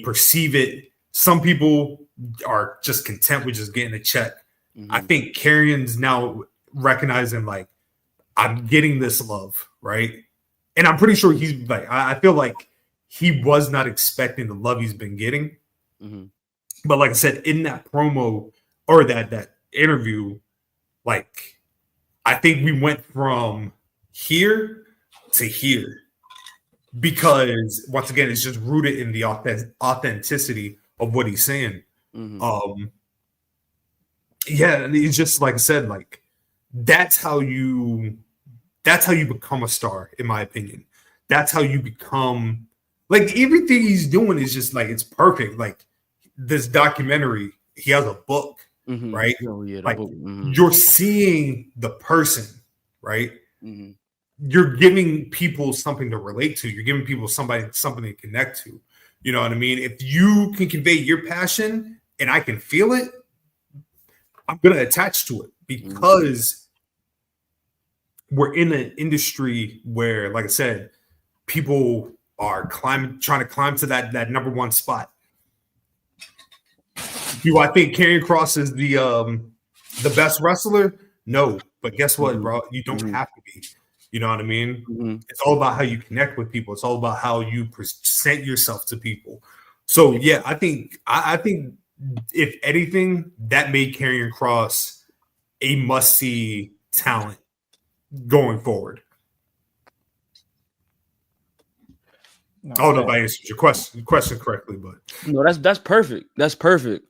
perceive it. Some people are just content with just getting a check. Mm-hmm. I think Karrion's now recognizing like, I'm getting this love, right? And I'm pretty sure he's like, I feel like he was not expecting the love he's been getting. Mm-hmm. But like I said, in that promo or that interview, like, I think we went from here to here because once again, it's just rooted in the authenticity of what he's saying. Mm-hmm. Yeah, it's just like I said, like that's how you become a star, in my opinion. That's how you become like everything he's doing is just like it's perfect. Like this documentary, he has a book, mm-hmm. right? Oh, yeah, like mm-hmm. You're seeing the person, right? Mm-hmm. You're giving people something to relate to. You're giving people something to connect to. You know what I mean? If you can convey your passion and I can feel it, I'm going to attach to it because we're in an industry where, like I said, people are trying to climb to that number one spot. I think Karrion Kross is the best wrestler? No. But guess what, Mhm. bro? You don't Mhm. have to be. You know what I mean? Mhm. It's all about how you connect with people. It's all about how you present yourself to people. So yeah, I think if anything, that made Karrion Kross a must-see talent going forward. I don't know if I answered your question correctly, but No, that's perfect. That's perfect.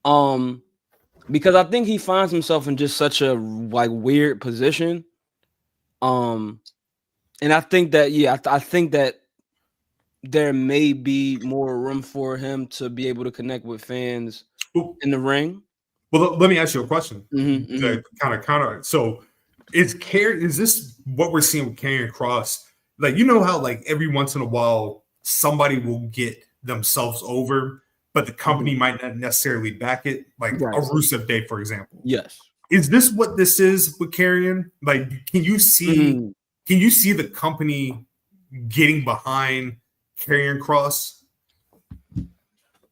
Because I think he finds himself in just such a like weird position. And I think that I think that there may be more room for him to be able to connect with fans in the ring. Well, let me ask you a question. Mm-hmm, To kind of counter. So, is this what we're seeing with Karrion Kross? Like, you know how like every once in a while somebody will get themselves over, but the company might not necessarily back it. Like Right. a Rusev Day, for example. Yes. Is this what this is with Karrion? Like, can you see the company getting behind Karrion Kross?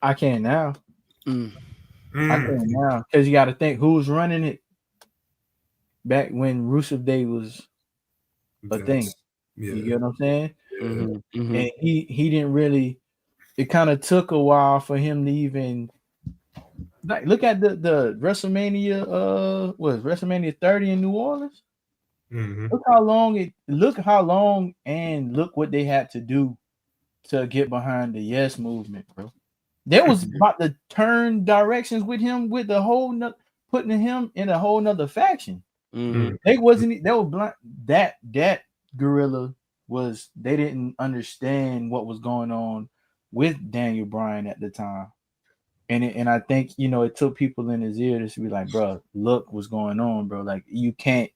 I can now. Mm. I can now because you got to think who's running it back when Rusev Day was a thing. Yeah. You get what I'm saying? Mm-hmm, mm-hmm. And he didn't really. It kind of took a while for him to even like look at the WrestleMania. Was WrestleMania 30 in New Orleans? Mm-hmm. Look how long and look what they had to do to get behind the Yes movement, bro. They was about to turn directions with him with the whole putting him in a whole nother faction. Mm-hmm. They was blind. That gorilla was they didn't understand what was going on with Daniel Bryan at the time. And I think it took people in his ear to be like, bro, look what's going on, bro. Like you can't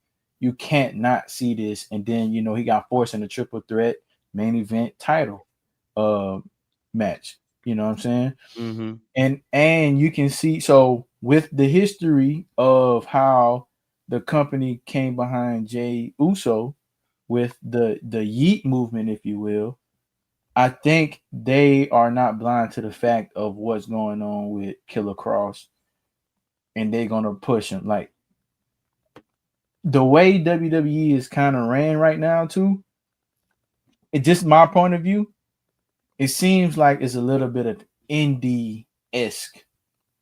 not see this. And then he got forced in a triple threat main event title match. You know what I'm saying? Mm-hmm. And you can see so with the history of how the company came behind Jay Uso with the Yeet movement, if you will. I think they are not blind to the fact of what's going on with Killer Kross, and they're gonna push him. Like the way WWE is kind of ran right now, too. It's just my point of view. It seems like it's a little bit of indie-esque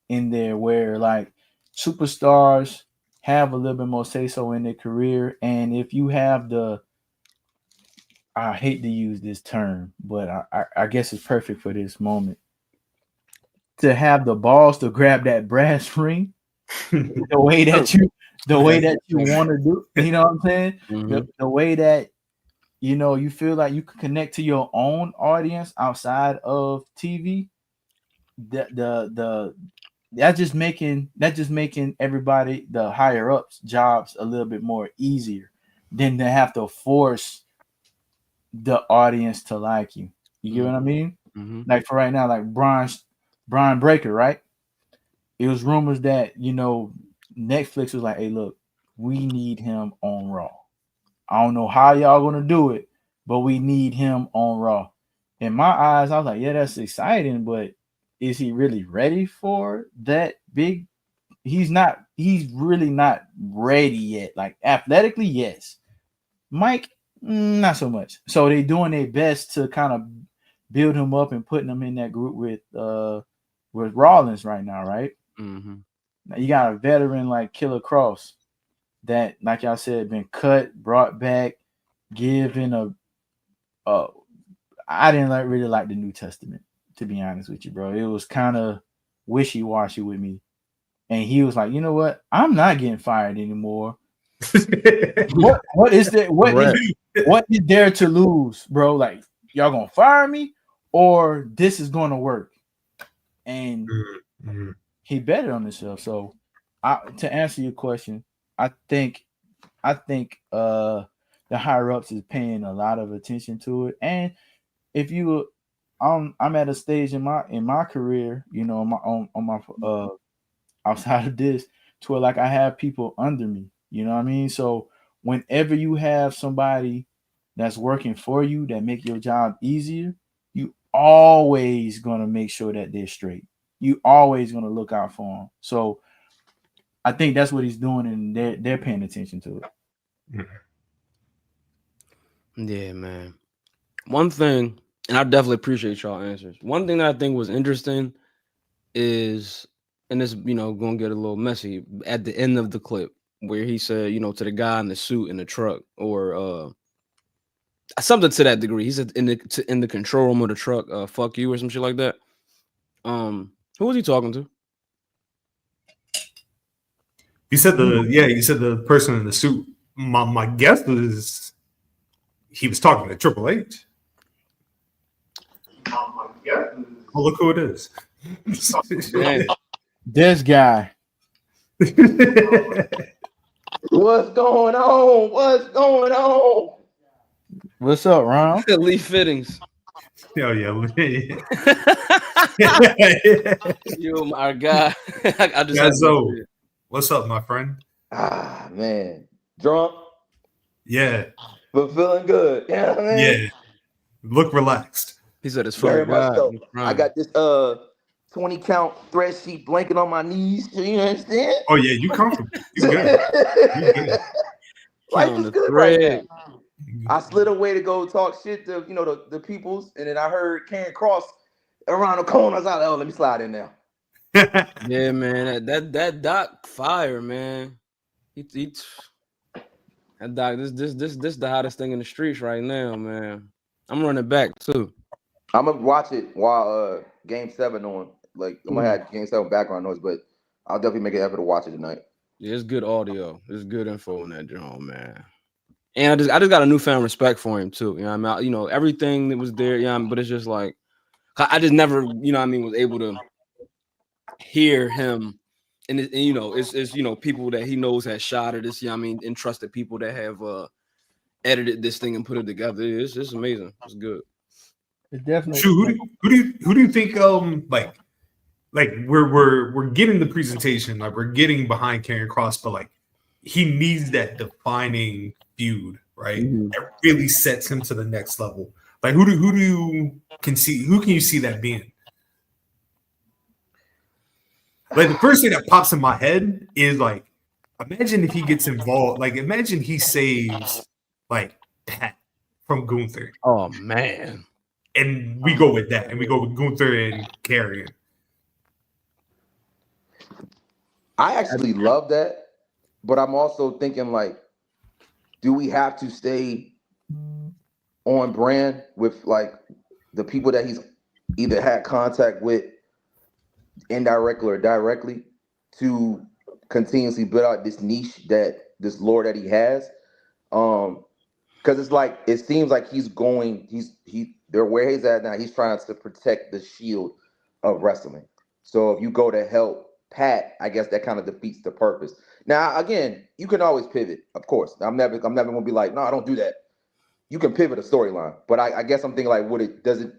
in there, where like superstars have a little bit more say so in their career, and if you have I hate to use this term, but I guess it's perfect for this moment. To have the balls to grab that brass ring the way that you want to do, you know what I'm saying? Mm-hmm. The way that you feel like you can connect to your own audience outside of TV. That's just making everybody, the higher ups, jobs a little bit more easier than to have to force the audience to like you. You get what I mean? Mm-hmm. Like for right now, like Brian Breaker, right? It was rumors that Netflix was like, "Hey, look, we need him on Raw. I don't know how y'all gonna do it, but we need him on Raw." In my eyes, I was like, "Yeah, that's exciting, but is he really ready for that big?" He's not. He's really not ready yet. Like athletically, yes. Mike, not so much. So they doing their best to kind of build him up and putting him in that group with Rollins right now, right? Mm-hmm. Now you got a veteran like Killer Kross that, like y'all said, been cut, brought back, given I didn't really like the New Testament, to be honest with you, bro. It was kind of wishy-washy with me. And he was like, you know what? I'm not getting fired anymore. What is there? What is there to lose, bro? Like, y'all gonna fire me or this is gonna work? And he betted on himself. So to answer your question, I think the higher ups is paying a lot of attention to it. And if I'm at a stage in my career, on my outside of this, to where like I have people under me, you know what I mean? So whenever you have somebody that's working for you that make your job easier, you always gonna make sure that they're straight. You always gonna look out for them. So I think that's what he's doing, and they're paying attention to it. Yeah, man. One thing, and I definitely appreciate y'all answers. One thing that I think was interesting is, and this, gonna get a little messy at the end of the clip where he said, to the guy in the suit in the truck, or something to that degree. He said in the control room of the truck, "fuck you" or some shit like that. Who was he talking to? He said the person in the suit. My guess is he was talking to Triple H. My guess is, oh, look who it is. This guy. What's going on? What's going on? What's up, Ron? Leaf Fittings. Oh yeah. You my guy. I just Gazo. What's up, my friend? Ah, man. Drunk, Yeah. but feeling good. You know what I mean? Yeah. Look relaxed. He said it's Very fucking much so. God. I got this 20 count thread sheet blanket on my knees. You understand? Oh yeah, you comfortable. You good. You good. Life is good right now. I slid away to go talk shit to the peoples, and then I heard Karen Kross around the corner. I was like, oh, let me slide in now. Yeah, man. That Doc fire, man. That Doc, this the hottest thing in the streets right now, man. I'm running back too. I'm gonna watch it while Game 7 on. Like I'm gonna have Game 7 background noise, but I'll definitely make an effort to watch it tonight. Yeah, it's good audio. It's good info in that joint, man. And I just got a newfound respect for him too. You know what I mean? Everything that was there, but it's just like I just never, was able to hear him. And it's people that he knows has shot at this, and trusted people that have edited this thing and put it together. It's just amazing. It's good. It's definitely. Shoot, who do you think like we're getting the presentation, like we're getting behind Karrion Kross, but like he needs that defining feud, right? That really sets him to the next level. Like who can you see that being? Like the first thing that pops in my head is like, imagine if he gets involved. Like imagine he saves like Pat from Gunther. Oh man. And we go with that, and we go with Gunther and Karrion. I actually love that, but I'm also thinking like, do we have to stay on brand with like the people that he's either had contact with indirectly or directly to continuously build out this niche this lore that he has? Because it's like it seems like they're where he's at now. He's trying to protect the shield of wrestling. So if you go to help Pat, I guess that kind of defeats the purpose. Now, again, you can always pivot, of course. I'm never gonna be like, no, I don't do that. You can pivot a storyline, but I guess I'm thinking like, does it?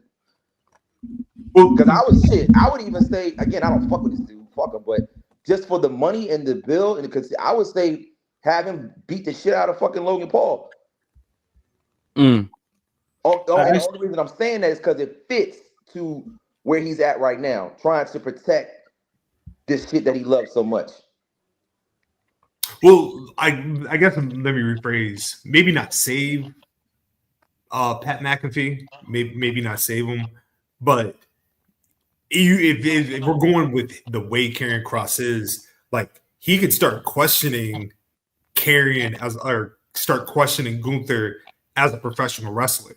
Because I would even say again, I don't fuck with this dude, fuck him, but just for the money and the bill, and because I would say have him beat the shit out of fucking Logan Paul. And the only reason I'm saying that is because it fits to where he's at right now, trying to protect this shit that he loves so much. Well, I guess let me rephrase. Maybe not save Pat McAfee. Maybe not save him, but if we're going with the way Karrion Kross is, like he could start questioning or start questioning Gunther as a professional wrestler.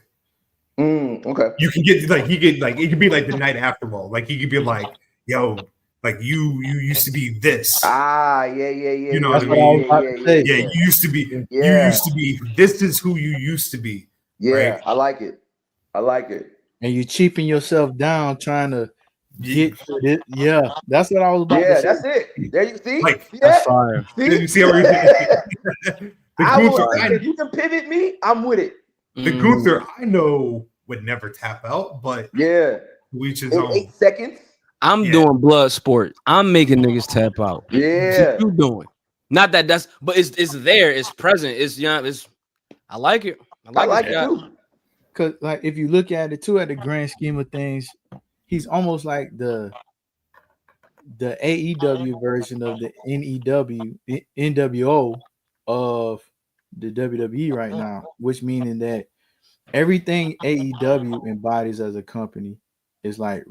Okay. You can get it could be like the night after all. Like he could be like, yo, like you used to be this. Yeah. You know That's what I mean? Yeah. You used to be. This is who you used to be. Yeah, right? I like it. And you cheaping yourself down trying to get to it. Yeah, that's what I was about to say. That's it. There you see. Like, See That's that? fire. You see everything. If you can pivot me, I'm with it. The Gunther I know would never tap out, but yeah, each his in own. 8 seconds. I'm doing blood sport. I'm making niggas tap out. Yeah, what you doing? Not that's, but it's there. It's present. It's I like it. I like it too. Because like if you look at it too, at the grand scheme of things, he's almost like the the AEW version of the NWO of the WWE right now, which meaning that everything AEW embodies as a company is like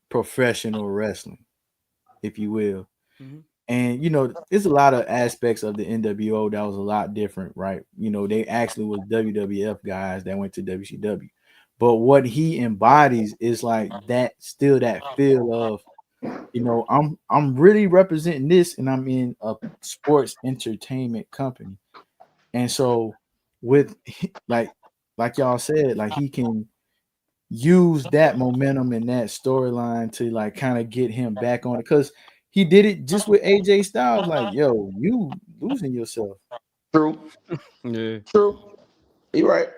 professional wrestling, if you will. Mhm. And you know, there's a lot of aspects of the NWO that was a lot different, right? You know, they actually was WWF guys that went to WCW. But what he embodies is like that, still that feel of, you know, I'm really representing this, and I'm in a sports entertainment company. And so with like y'all said, like he can use that momentum and that storyline to like kind of get him back on it, because he did it just with AJ Styles. Like, yo, you losing yourself. True. Yeah. True. You're right.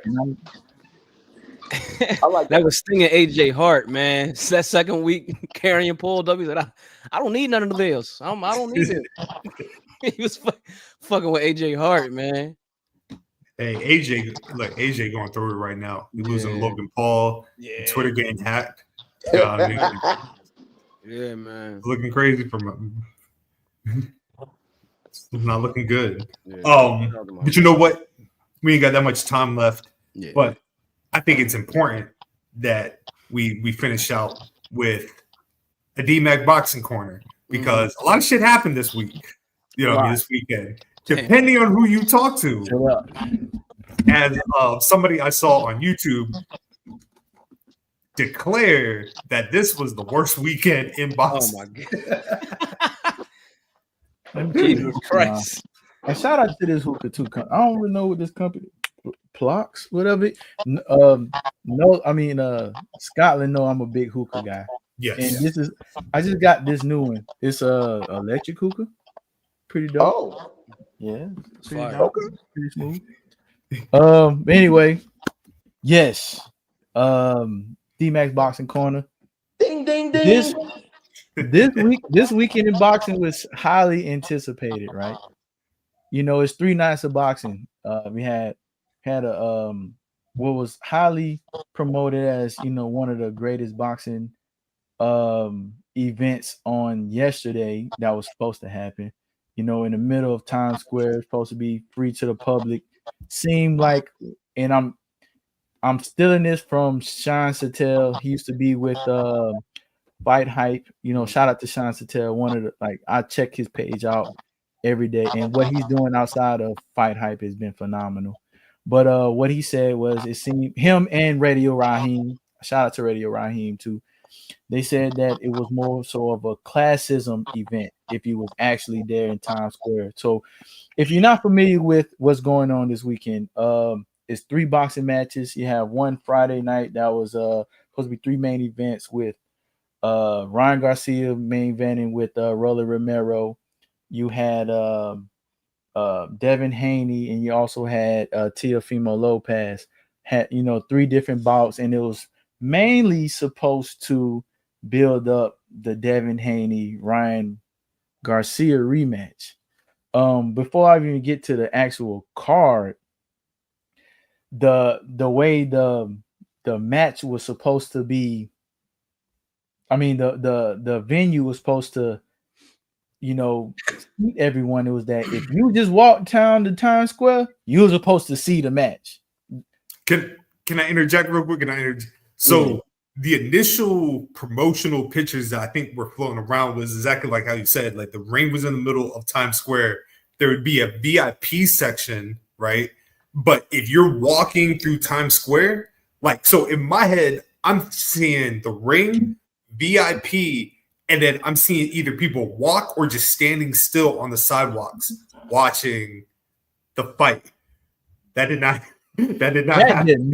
I like That was stinging AJ Hart, man. It's that second week carrying Paul W. Like, I don't need none of the bills. I don't need it. He was fucking with AJ Hart, man. Hey, AJ, look, AJ going through it right now. He losing Yeah. Logan Paul. Yeah. Twitter getting hacked. Yeah, man. Looking crazy from him. It's not looking good. Yeah. But you know what? We ain't got that much time left. Yeah. But I think it's important that we finish out with a DMAC boxing corner, because a lot of shit happened this week. You know, this weekend. Depending on who you talk to. And somebody I saw on YouTube declared that this was the worst weekend in boxing. Oh my God. Jesus Christ. And shout out to this hookah too. I don't really know what this company, Plox, whatever. No, I mean Scotland know I'm a big hookah guy. Yes. And this is, I just got this new one. It's a electric hookah. Pretty dope. Oh. Yeah. Pretty dope. Pretty smooth. Anyway, yes. DMAX Boxing Corner. Ding ding ding. This weekend in boxing was highly anticipated, right? You know, it's 3 nights of boxing. We had a what was highly promoted as, you know, one of the greatest boxing events on yesterday that was supposed to happen. You know, in the middle of Times Square, it's supposed to be free to the public. Seemed like, and I'm stealing this from Sean Sattel. He used to be with Fight Hype. You know, shout out to Sean Sattel. One of the, like, I check his page out every day, and what he's doing outside of Fight Hype has been phenomenal. But what he said was, it seemed him and Radio Raheem, shout out to Radio Raheem too, they said that it was more so of a classism event if you was actually there in Times Square. So if you're not familiar with what's going on this weekend, it's 3 boxing matches. You have one Friday night that was supposed to be 3 main events with Ryan Garcia main eventing with Rolly Romero. You had Devin Haney, and you also had Teofimo Lopez. Had, you know, 3 different bouts, and it was mainly supposed to build up the Devin Haney Ryan Garcia rematch. Before I even get to the actual card, the way the match was supposed to be, I mean the venue was supposed to, you know, seat everyone. It was that if you just walked down to Times Square, you were supposed to see the match. Can I interject real quick? So the initial promotional pictures that I think were floating around was exactly like how you said, like the ring was in the middle of Times Square. There would be a VIP section, right? But if you're walking through Times Square, like, so in my head, I'm seeing the ring, VIP, and then I'm seeing either people walk or just standing still on the sidewalks watching the fight. That did not happen. Did not happen,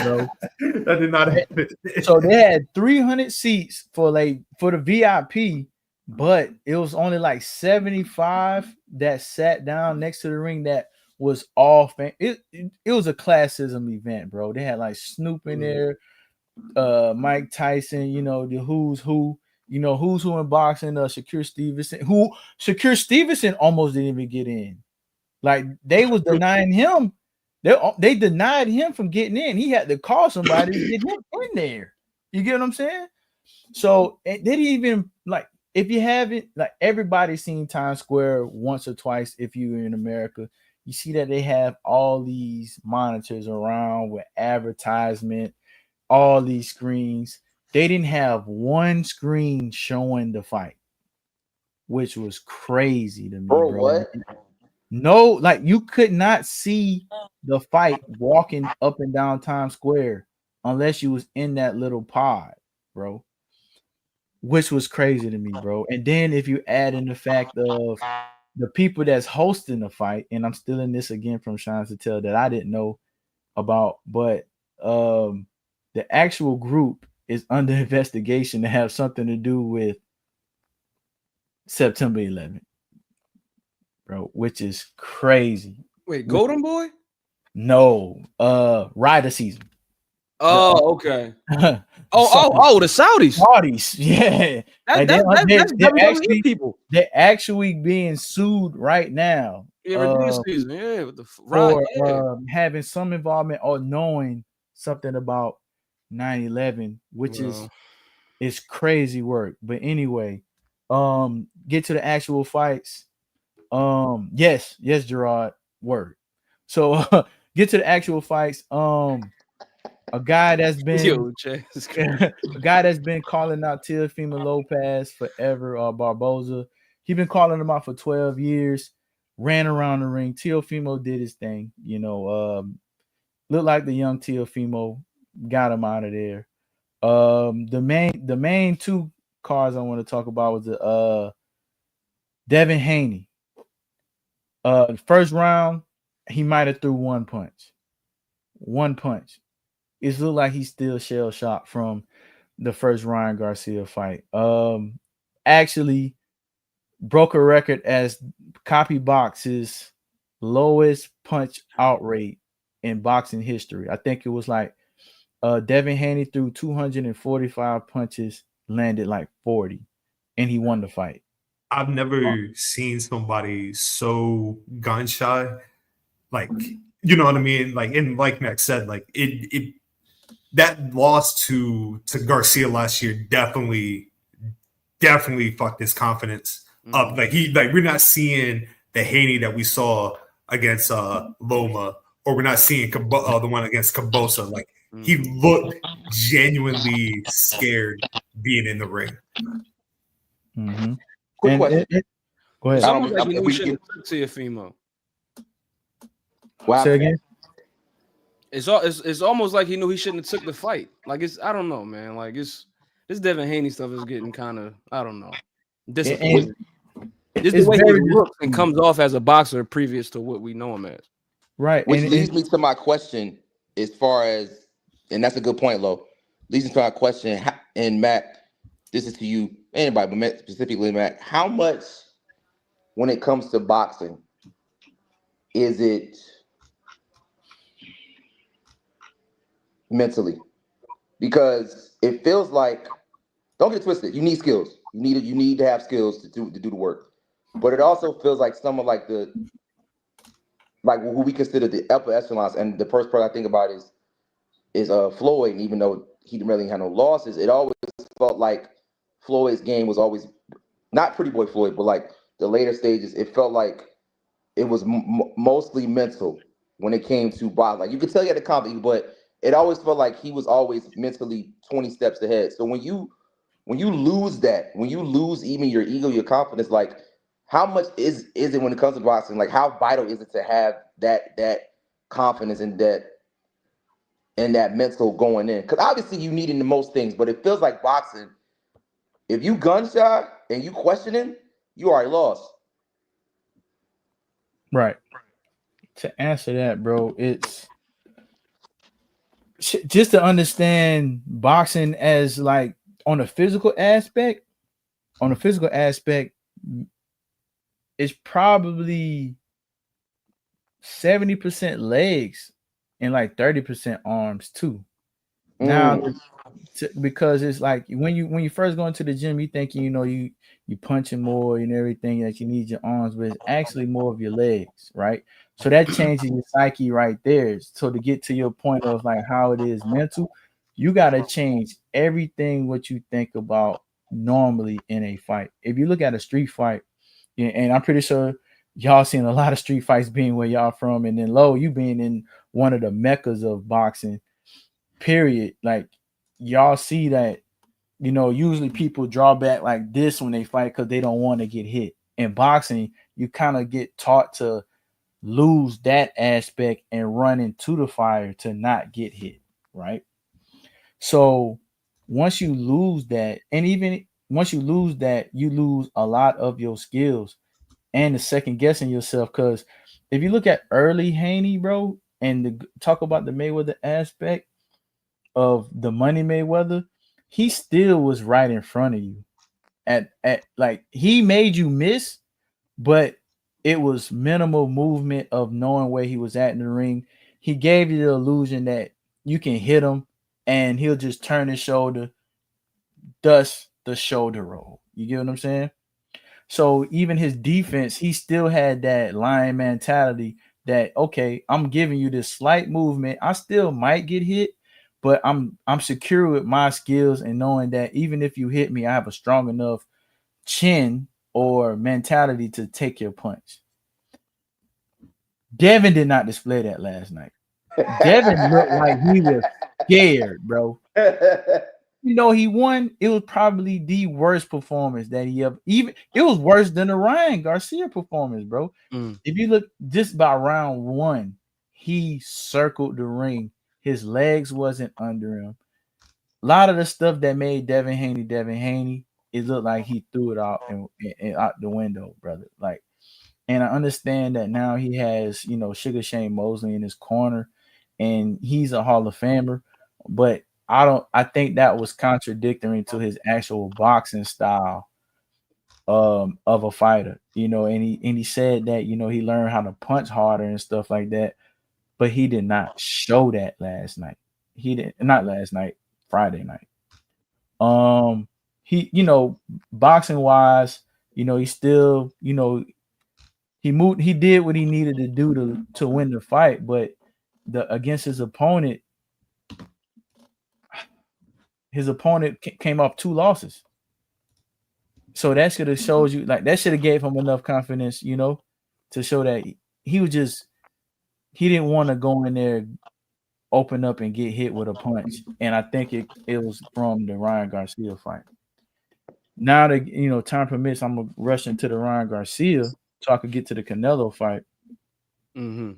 bro. That did not happen. So they had 300 seats for the VIP, but it was only like 75 that sat down next to the ring that was all fan. It was a classism event, bro. They had like Snoop in there, Mike Tyson, you know, the who's who, you know, who's who in boxing, Shakur Stevenson almost didn't even get in. Like, they was denying him. They denied him from getting in. He had to call somebody to get him in there. You get what I'm saying? So they didn't even, like, if you haven't, like everybody's seen Times Square once or twice. If you're in America, you see that they have all these monitors around with advertisement, all these screens. They didn't have one screen showing the fight, which was crazy to me, Bro, bro. what? No, like you could not see the fight walking up and down Times Square unless you was in that little pod, bro. Which was crazy to me, bro. And then if you add in the fact of the people that's hosting the fight, and I'm stealing this again from Sean to tell that I didn't know about, but the actual group is under investigation to have something to do with September 11th, bro, which is crazy. Wait, Golden Boy? No, Rider season. Oh, okay. the Saudis. Saudis, yeah. That's WWE people. They're actually being sued right now. Season, yeah, with the for having some involvement or knowing something about 9/11, which is crazy work. But anyway, get to the actual fights. Yes, Gerard, word. So get to the actual fights. A guy that's been calling out Teofimo Lopez forever, Barboza. He's been calling him out for 12 years. Ran around the ring. Teofimo did his thing, looked like the young Teofimo, got him out of there. The main two cards I want to talk about was the Devin Haney. The first round, he might have threw one punch. It looked like he's still shell shocked from the first Ryan Garcia fight. Actually broke a record as Copy Box's lowest punch out rate in boxing history. I think it was like Devin Haney threw 245 punches, landed like 40, and he won the fight. I've never seen somebody so gun shy. Like, you know what I mean? Like, and like Max said, like it that loss to Garcia last year definitely fucked his confidence up. Like we're not seeing the Haney that we saw against Loma, or we're not seeing the one against Cabosa. Like he looked genuinely scared being in the ring. Mm-hmm. Quick question. Go ahead. It's almost like we shouldn't to your female. Wow. Say again. It's almost like he knew he shouldn't have took the fight. Like I don't know, man. Like this Devin Haney stuff is getting kind of, I don't know, disappointing. Just the way he looks and comes off as a boxer previous to what we know him as. Right. Which leads me to my question as far as, and that's a good point, Lo. Leads me to my question, and Matt, this is to you, anybody, but Matt, specifically Matt, how much when it comes to boxing is it mentally? Because it feels like, don't get it twisted, you need skills. You need to have skills to do the work. But it also feels like someone like who we consider the upper echelons, and the first person I think about is Floyd. And even though he didn't really have no losses, it always felt like Floyd's game was always not Pretty Boy Floyd, but like the later stages, it felt like it was mostly mental when it came to boxing. Like you could tell he had a comedy, but it always felt like he was always mentally 20 steps ahead. So when you lose that, when you lose even your ego, your confidence, like how much is it when it comes to boxing? Like how vital is it to have that confidence and that mental going in? Because obviously you need it in most things, but it feels like boxing, if you gun shy and you questioning, you already lost. Right. To answer that, bro, it's just to understand boxing as like on a physical aspect, it's probably 70% legs and like 30% arms too. Now, because it's like when you first go into the gym, you think you punching more and everything, that you need your arms, but it's actually more of your legs, right? So that changes your psyche right there. So to get to your point of like how it is mental, you got to change everything what you think about normally in a fight. If you look at a street fight, and I'm pretty sure y'all seen a lot of street fights being where y'all from, and then Lo, you being in one of the meccas of boxing, period. Like y'all see that, usually people draw back like this when they fight because they don't want to get hit. In boxing, you kind of get taught to lose that aspect and run into the fire to not get hit, right? So once you lose that, and even once you lose that, you lose a lot of your skills and the second guessing yourself. Because if you look at early Haney, bro, and talk about the Mayweather aspect of the Money Mayweather, he still was right in front of you. At like he made you miss, but it was minimal movement of knowing where he was at in the ring. He gave you the illusion that you can hit him and he'll just turn his shoulder, thus the shoulder roll. You get what I'm saying? So even his defense, he still had that lion mentality that, okay, I'm giving you this slight movement. I still might get hit, but I'm secure with my skills and knowing that even if you hit me, I have a strong enough chin or mentality to take your punch. Devin did not display that last night. Devin looked like he was scared, bro. He won. It was probably the worst performance that he ever. Even it was worse than the Ryan Garcia performance, bro. If you look just by round one, he circled the ring. His legs wasn't under him. A lot of the stuff that made Devin Haney, it looked like he threw it out and out the window, brother. Like, and I understand that now he has, Sugar Shane Mosley in his corner, and he's a Hall of Famer, but I think that was contradictory to his actual boxing style of a fighter, and he said that, he learned how to punch harder and stuff like that, but he did not show that last night. Not last night, Friday night. He, boxing wise, he still, he did what he needed to do to win the fight, but against his opponent came off 2 losses. So that should have showed you, like, that should have gave him enough confidence, to show that he didn't want to go in there, open up and get hit with a punch. And I think it was from the Ryan Garcia fight. Now that, time permits, I'm going to rush into the Ryan Garcia so I could get to the Canelo fight. Mm-hmm.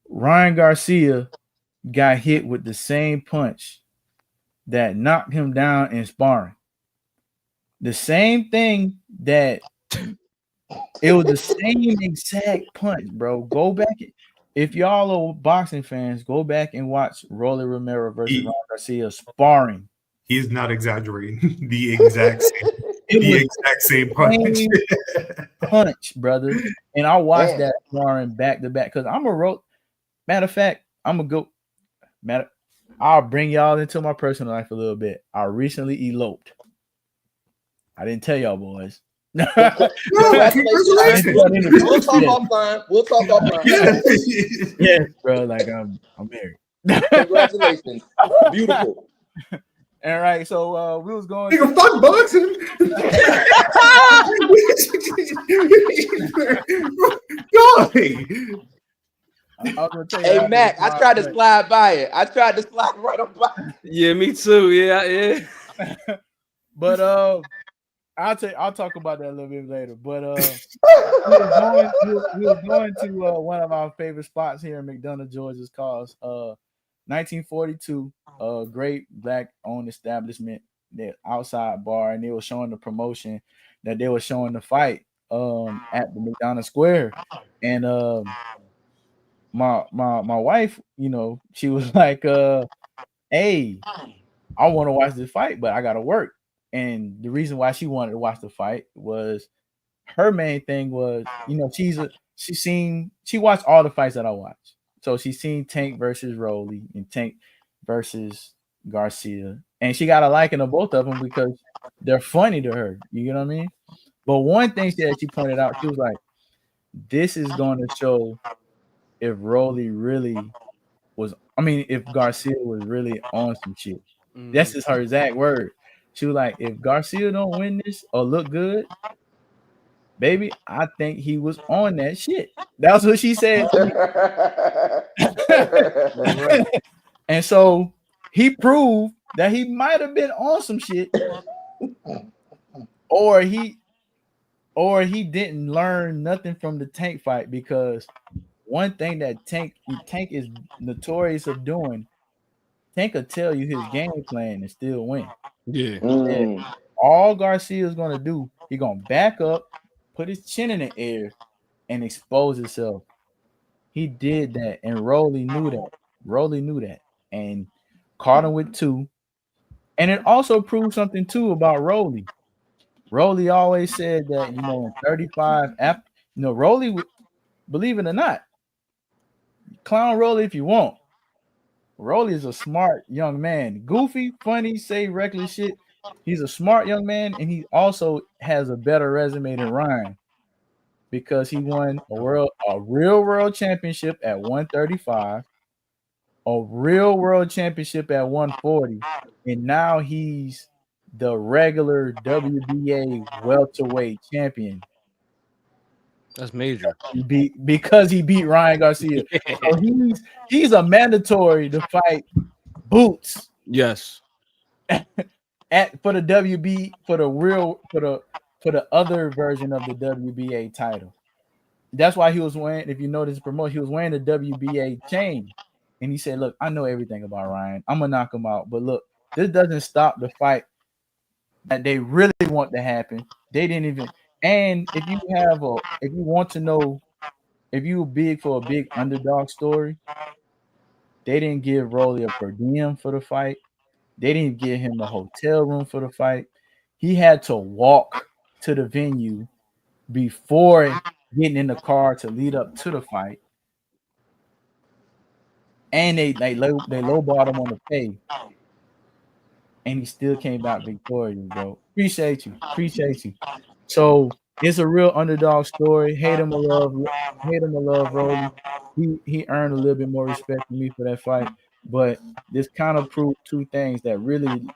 Ryan Garcia got hit with the same punch that knocked him down in sparring. The same thing that it was the same exact punch, bro. Go back. If y'all are boxing fans, go back and watch Rolly Romero versus Ryan Garcia sparring. He's not exaggerating. The exact same punch. Punch, brother. And I watched that sparring back to back because matter of fact, I'll bring y'all into my personal life a little bit. I recently eloped. I didn't tell y'all boys. We'll talk offline. Yeah, bro. Like I'm married. Congratulations. Beautiful. All right, so we was going. Nigga, fuck boxing. Hey Mac, I tried to slide by it. I tried to slide right up by it. Yeah, me too. Yeah. But I'll talk about that a little bit later. But we were going to one of our favorite spots here in McDonough, Georgia's called 1942, a great black-owned establishment, the outside bar, and they were showing the promotion that they were showing the fight at the McDonough Square, and my wife, she was like, "Hey, I want to watch this fight, but I gotta work." And the reason why she wanted to watch the fight was her main thing was, she watched all the fights that I watched. So she's seen Tank versus Rolly and Tank versus Garcia. And she got a liking of both of them because they're funny to her. You know what I mean? But one thing that she pointed out, she was like, this is going to show if Rolly really was, if Garcia was really on some shit. That's just her exact word. She was like, if Garcia don't win this or look good, baby, I think he was on that shit. That's what she said to me. And so he proved that he might have been on some shit, or he didn't learn nothing from the Tank fight, because one thing that Tank is notorious of doing, Tank will tell you his game plan and still win. Yeah. And all Garcia's gonna do, he's gonna back up, put his chin in the air, and expose himself. He did that, and Rolly knew that. Rolly knew that, and caught him with 2. And it also proved something too about Rolly. Rolly always said that, you know, in 35, after, you know, Rolly, believe it or not, clown Rolly if you want. Rolly is a smart young man. Goofy, funny, say reckless shit. He's a smart young man, and he also has a better resume than Ryan, because he won a real world championship at 135, a real world championship at 140, and now he's the regular WBA welterweight champion. That's major. Because he beat Ryan Garcia. So he's a mandatory to fight Boots. Yes. For the WB, for the other version of the WBA title. That's why he was wearing, if you notice promotion, he was wearing the WBA chain. And he said, look, I know everything about Ryan. I'm gonna knock him out. But look, this doesn't stop the fight that they really want to happen. They didn't even. And if you want to know if you're big for a big underdog story, they didn't give Rolly a per diem for the fight. They didn't give him a hotel room for the fight. He had to walk to the venue before getting in the car to lead up to the fight. And they lowballed him on the pay. And he still came out victorious, bro. Appreciate you. So it's a real underdog story. Hate him or love Rolly. He earned a little bit more respect from me for that fight. But this kind of proved 2 things, that really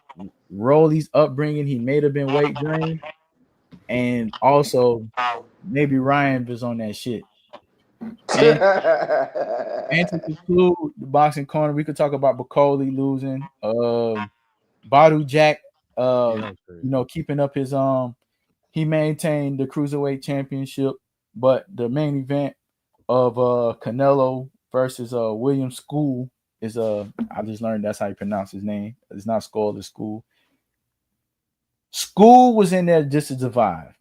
Rolly's upbringing, he may have been weight drained, and also maybe Ryan was on that shit. And to conclude the boxing corner, we could talk about Bacoli losing, Badu Jack, keeping up his he maintained the cruiserweight championship, but the main event of Canelo versus William School is I just learned that's how you pronounce his name. It's not Skull, it's School. School was in there just to survive.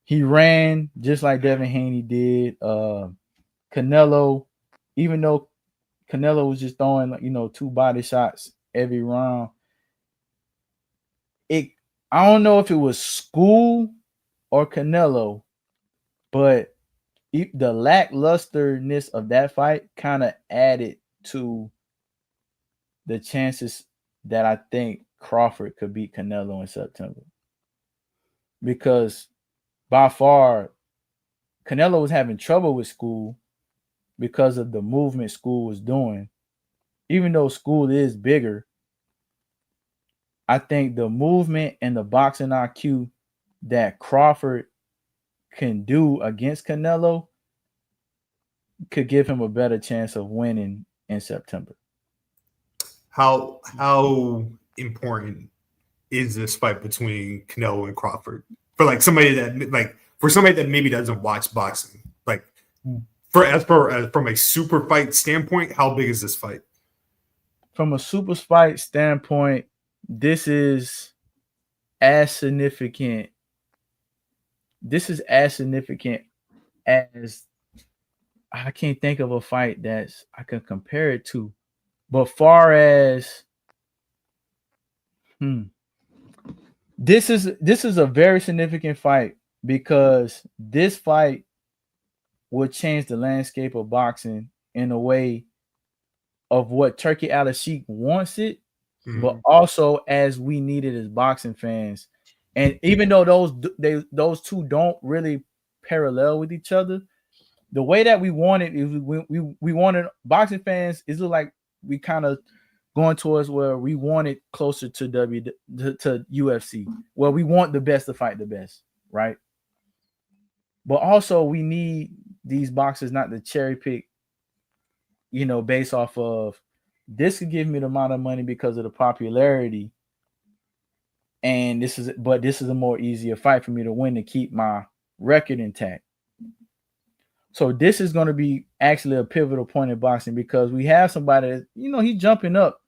He ran just like Devin Haney did. Canelo, even though Canelo was just throwing 2 body shots every round, I don't know if it was School or Canelo, but the lacklusterness of that fight kind of added to the chances that I think Crawford could beat Canelo in September. Because by far, Canelo was having trouble with School because of the movement School was doing. Even though School is bigger, I think the movement and the boxing IQ that Crawford can do against Canelo could give him a better chance of winning in September. How important is this fight between Canelo and Crawford for somebody that maybe doesn't watch boxing? From a super fight standpoint, how big is this fight? From a super fight standpoint, this is as significant. This is as significant as, I can't think of a fight that's I can compare it to. But far as this is a very significant fight, because this fight will change the landscape of boxing in a way of what Turkey Al-Sheikh wants it, but also as we need it as boxing fans. And even though those two don't really parallel with each other, the way that we want it is we wanted boxing fans. It look like we kind of going towards where we want it closer to to UFC, where we want the best to fight the best, right? But also we need these boxers not to cherry pick, based off of this could give me the amount of money because of the popularity, and this is a more easier fight for me to win to keep my record intact. So this is going to be actually a pivotal point in boxing because we have somebody that, he's jumping up.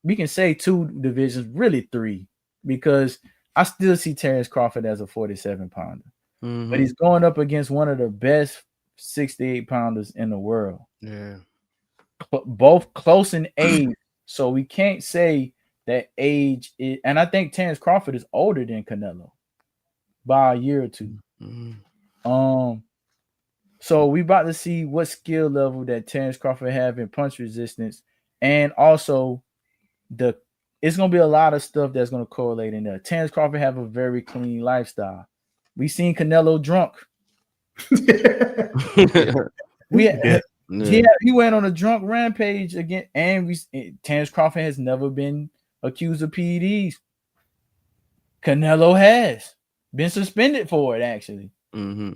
We can say 2 divisions, really 3, because I still see Terrence Crawford as a 47-pounder. Mm-hmm. But he's going up against one of the best 68-pounders in the world. Yeah. Both close in age. So we can't say that age is, and I think Terrence Crawford is older than Canelo by a year or 2. Mm-hmm. So we about to see what skill level that Terrence Crawford have in punch resistance, and also it's gonna be a lot of stuff that's gonna correlate in there. Terrence Crawford have a very clean lifestyle. We seen Canelo drunk. He went on a drunk rampage again, and Terrence Crawford has never been accused of PEDs. Canelo has been suspended for it, actually. Mm-hmm.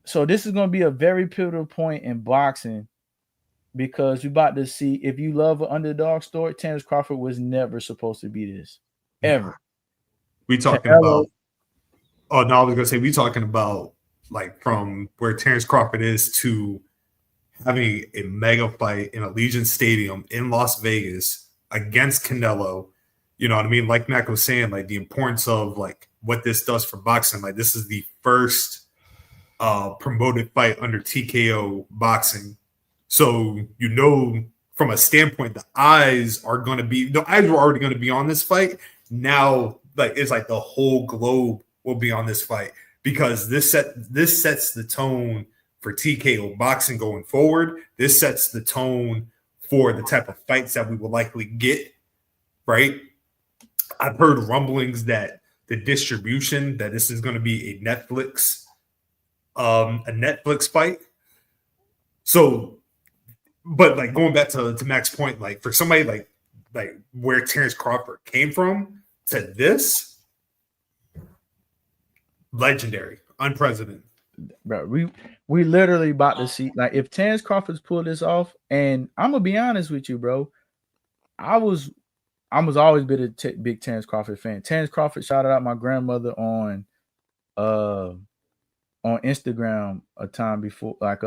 So this is going to be a very pivotal point in boxing because you're about to see, if you love an underdog story, Terrence Crawford was never supposed to be this, ever. We talking about, I was going to say, we talking about like from where Terrence Crawford is to having a mega fight in Allegiant Stadium in Las Vegas against Canelo. You know what I mean? Like Mac was saying, like the importance of like what this does for boxing. Like this is the first promoted fight under TKO boxing. So, from a standpoint, the eyes were already going to be on this fight. Now, like it's like the whole globe will be on this fight because this sets the tone for TKO boxing going forward. This sets the tone for the type of fights that we will likely get, right? I've heard rumblings that the distribution, that this is going to be a Netflix fight. So, but like going back to Mac's point, like for somebody like where Terrence Crawford came from to this, legendary, unprecedented. Bro, we literally about to see, like, if Terrence Crawford's pull this off, and I'm gonna be honest with you, bro, I was always been a big Terrence Crawford fan. Terrence Crawford shouted out my grandmother on Instagram a time before, like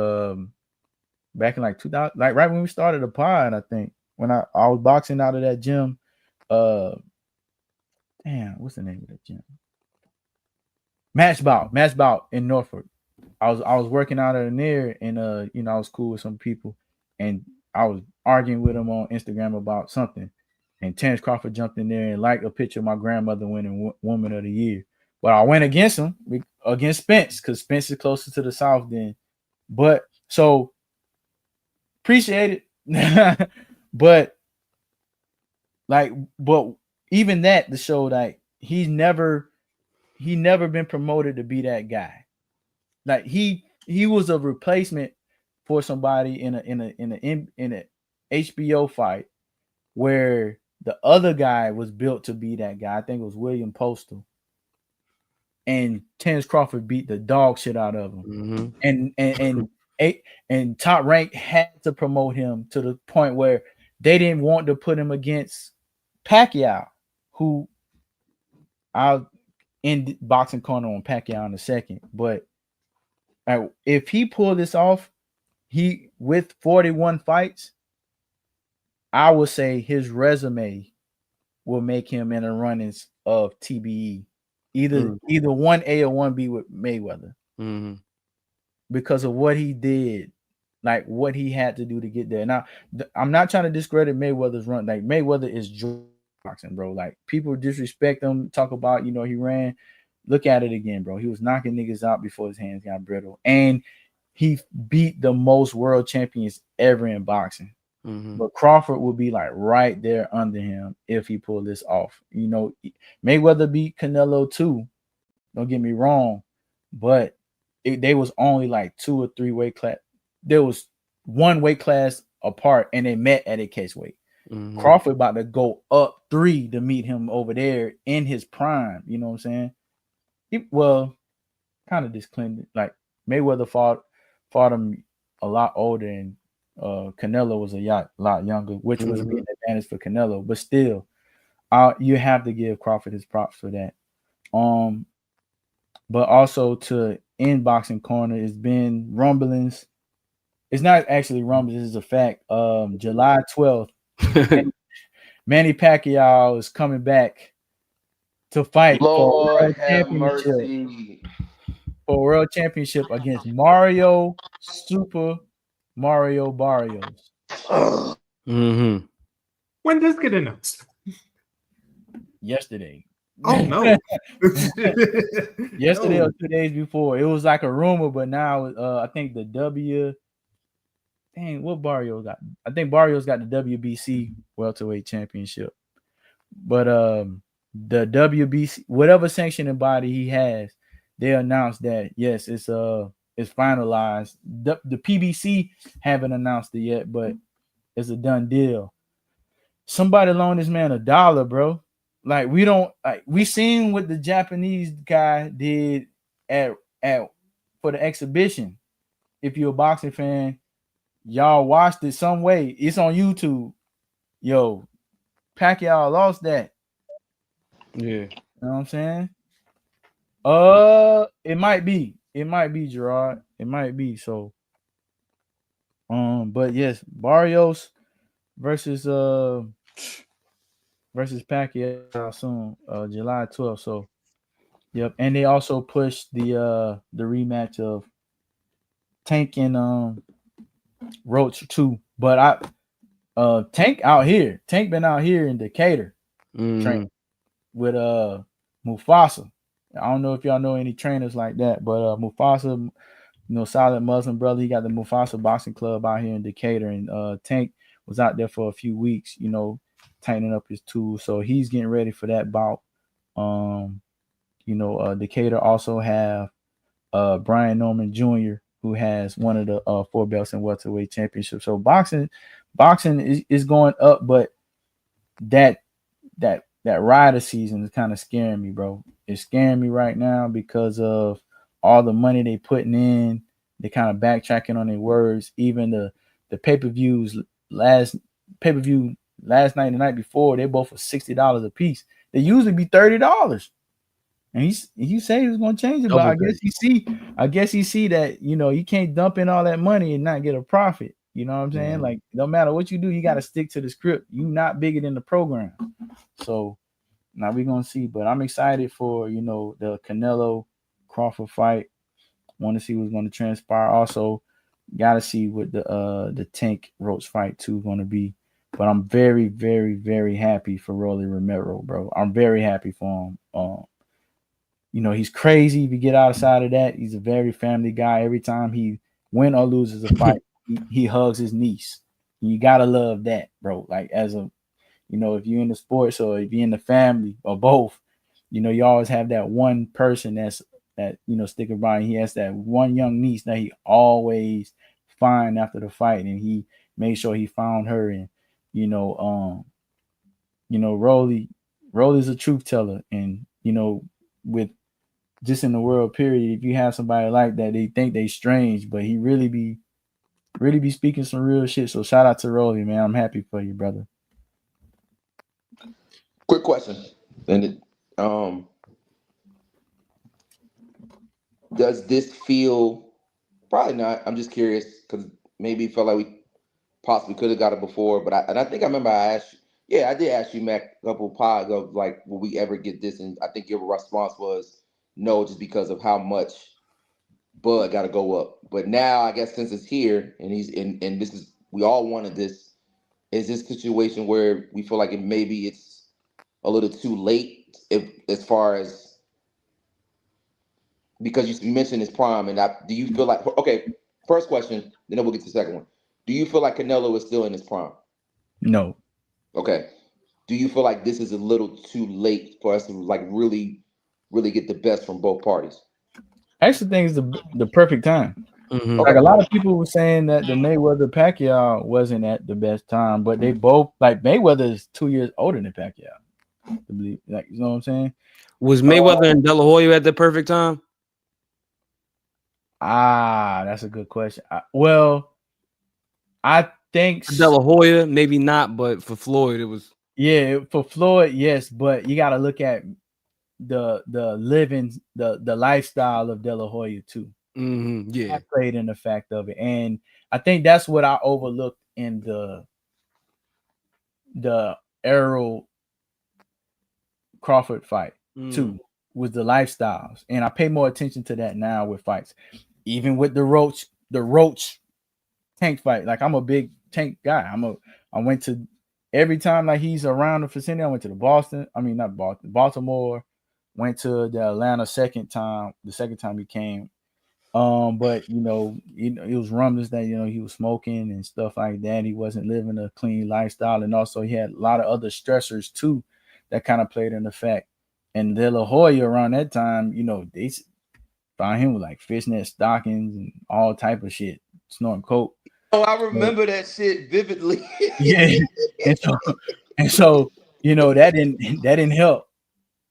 back in like 2000, like right when we started the pod, I think, when I was boxing out of that gym. What's the name of that gym? Match Bout in Norfolk. I was working out in there, and I was cool with some people, and I was arguing with them on Instagram about something, and Terrence Crawford jumped in there and liked a picture of my grandmother winning Woman of the Year. But I went against him, against Spence, because Spence is closer to the South than. But so appreciate it, but even that to show like he's never been promoted to be that guy. Like he was a replacement for somebody in a HBO fight where the other guy was built to be that guy. I think it was William Postal. And Terrence Crawford beat the dog shit out of him. Mm-hmm. And Top Rank had to promote him to the point where they didn't want to put him against Pacquiao, who I'll end boxing corner on Pacquiao in a second. But if he pulled this off, with 41 fights, I would say his resume will make him in the runnings of TBE. Either 1A or 1B with Mayweather. Mm-hmm. Because of what he did, like what he had to do to get there. Now, I'm not trying to discredit Mayweather's run. Like Mayweather is boxing, bro. Like people disrespect him, talk about, he ran. Look at it again, bro. He was knocking niggas out before his hands got brittle. And he beat the most world champions ever in boxing. Mm-hmm. But Crawford will be like right there under him if he pulled this off. Mayweather beat Canelo too. Don't get me wrong, but they was only like 2 or 3 weight class. There was 1 weight class apart, and they met at a catch weight. Crawford about to go up 3 to meet him over there in his prime. You know what I'm saying? Kind of disclaimed it. Like Mayweather fought him a lot older, and Canelo was a lot younger, which was an advantage for Canelo. But still, you have to give Crawford his props for that. But also to end Boxing Corner, it's been rumblings. It's not actually rumblings, it's a fact. July 12th, Manny Pacquiao is coming back to fight for Lord have mercy. For world championship against Super Mario Barrios. When did this get announced? Yesterday. Oh no. Yesterday or 2 days before. It was like a rumor, but now I think the what Barrios got? I think Barrios got the WBC welterweight championship. But the WBC, whatever sanctioning body he has, they announced that yes, it's finalized. The PBC haven't announced it yet, but it's a done deal. Somebody loan this man $1, bro. Like we seen what the Japanese guy did at for the exhibition. If you're a boxing fan, y'all watched it some way. It's on YouTube. Yo, Pacquiao lost that. Yeah. You know what I'm saying? It might be, Gerard. It might be. So, but yes, Barrios versus Pacquiao soon, July 12th. So, yep. And they also pushed the rematch of Tank and Roach too. But Tank been out here in Decatur training with Mufasa. I don't know if y'all know any trainers like that, but Mufasa, solid Muslim brother. He got the Mufasa Boxing Club out here in Decatur, and Tank was out there for a few weeks, tightening up his tools. So he's getting ready for that bout. Decatur also have Brian Norman Jr., who has one of the 4 belts in welterweight championship. So boxing is going up, but that rider season is kind of scaring me, bro. It's scaring me right now because of all the money they putting in. They kind of backtracking on their words. Even the pay-per-views last night and the night before, they both were $60 a piece. They usually be $30. And he said he was gonna change it, but I guess he see that you can't dump in all that money and not get a profit. You know what I'm saying? Like no matter what you do, you got to stick to the script. You not bigger than the program. So now we're gonna see. But I'm excited for the Canelo Crawford fight. Want to see what's going to transpire. Also, got to see what the Tank Roach fight too going to be. But I'm very, very, very happy for Rolly Romero, bro. I'm very happy for him. He's crazy. If you get outside of that, he's a very family guy. Every time he win or loses a fight, he hugs his niece. You gotta love that, bro. Like as a, if you're in the sports or if you're in the family or both, you always have that one person that sticking by. He has that one young niece that he always find after the fight, and he made sure he found her. And Rolly's a truth teller, and with just in the world period, if you have somebody like that, they think they strange, but he really be speaking some real shit. So shout out to Rolly, man. I'm happy for you, brother. Quick question. And does this feel, probably not, I'm just curious because maybe it felt like we possibly could have got it before, but I think I remember I asked you, I did ask you, Mac, a couple of pods of like, will we ever get this? And I think your response was no, just because of how much Bud got to go up. But now I guess since it's here and and this is, we all wanted this, is this situation where we feel like maybe it's a little too late as far as, because you mentioned his prime, and do you feel like, okay, first question, then we'll get to the second one. Do you feel like Canelo is still in his prime? No. Okay. Do you feel like this is a little too late for us to like really, really get the best from both parties? I actually think it's the perfect time. Mhm. Like a lot of people were saying that the Mayweather Pacquiao wasn't at the best time, but they both like Mayweather is 2 years older than Pacquiao. I believe, like, you know what I'm saying? Was Mayweather and De La Hoya at the perfect time? That's a good question. Well, I think For De La Hoya, maybe not, but for Floyd, it was. Yeah, for Floyd, yes, but you got to look at the living the lifestyle of De La Hoya too. Yeah, that played in the fact of it, and I think that's what I overlooked in the Errol Crawford fight too, was the lifestyles, and I pay more attention to that now with fights, even with the Roach Tank fight. Like, I'm a big Tank guy. I went to every time like he's around the vicinity. I went to Baltimore. Went to the Atlanta the second time he came. But it was rumblings that he was smoking and stuff like that. He wasn't living a clean lifestyle, and also he had a lot of other stressors too that kind of played in the fact. And De La Hoya around that time, they found him with like fishnet stockings and all type of shit, snorting coke. Oh, I remember that shit vividly. Yeah, and so that didn't help.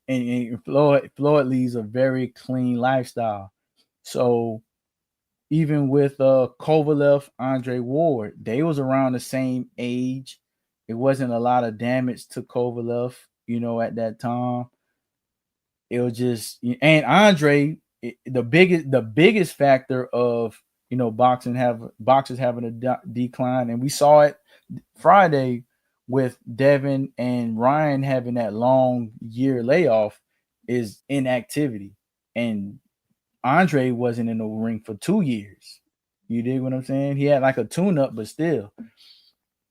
And Floyd leads a very clean lifestyle. So even with Kovalev, Andre Ward, they was around the same age. It wasn't a lot of damage to Kovalev, at that time. It was just, and Andre, the biggest factor of boxers having a decline, and we saw it Friday with Devin and Ryan having that long year layoff, is inactivity. And Andre wasn't in the ring for 2 years. You dig what I'm saying? He had like a tune-up, but still,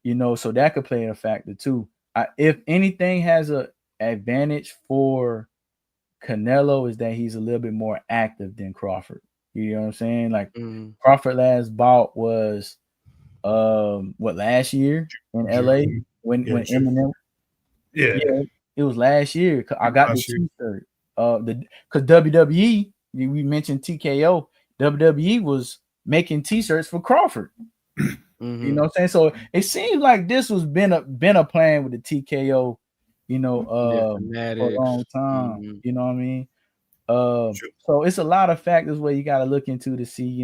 so that could play a factor too. If anything has a advantage for Canelo, is that he's a little bit more active than Crawford. You know what I'm saying? Like Crawford last bout was last year in LA when Eminem. Yeah, it was last year. I got the t-shirt. Because WWE, we mentioned TKO, WWE was making t-shirts for Crawford. You know what I'm saying? So it seems like this was been a plan with the TKO, for a long time. You know what I mean? So it's a lot of factors where you got to look into to see,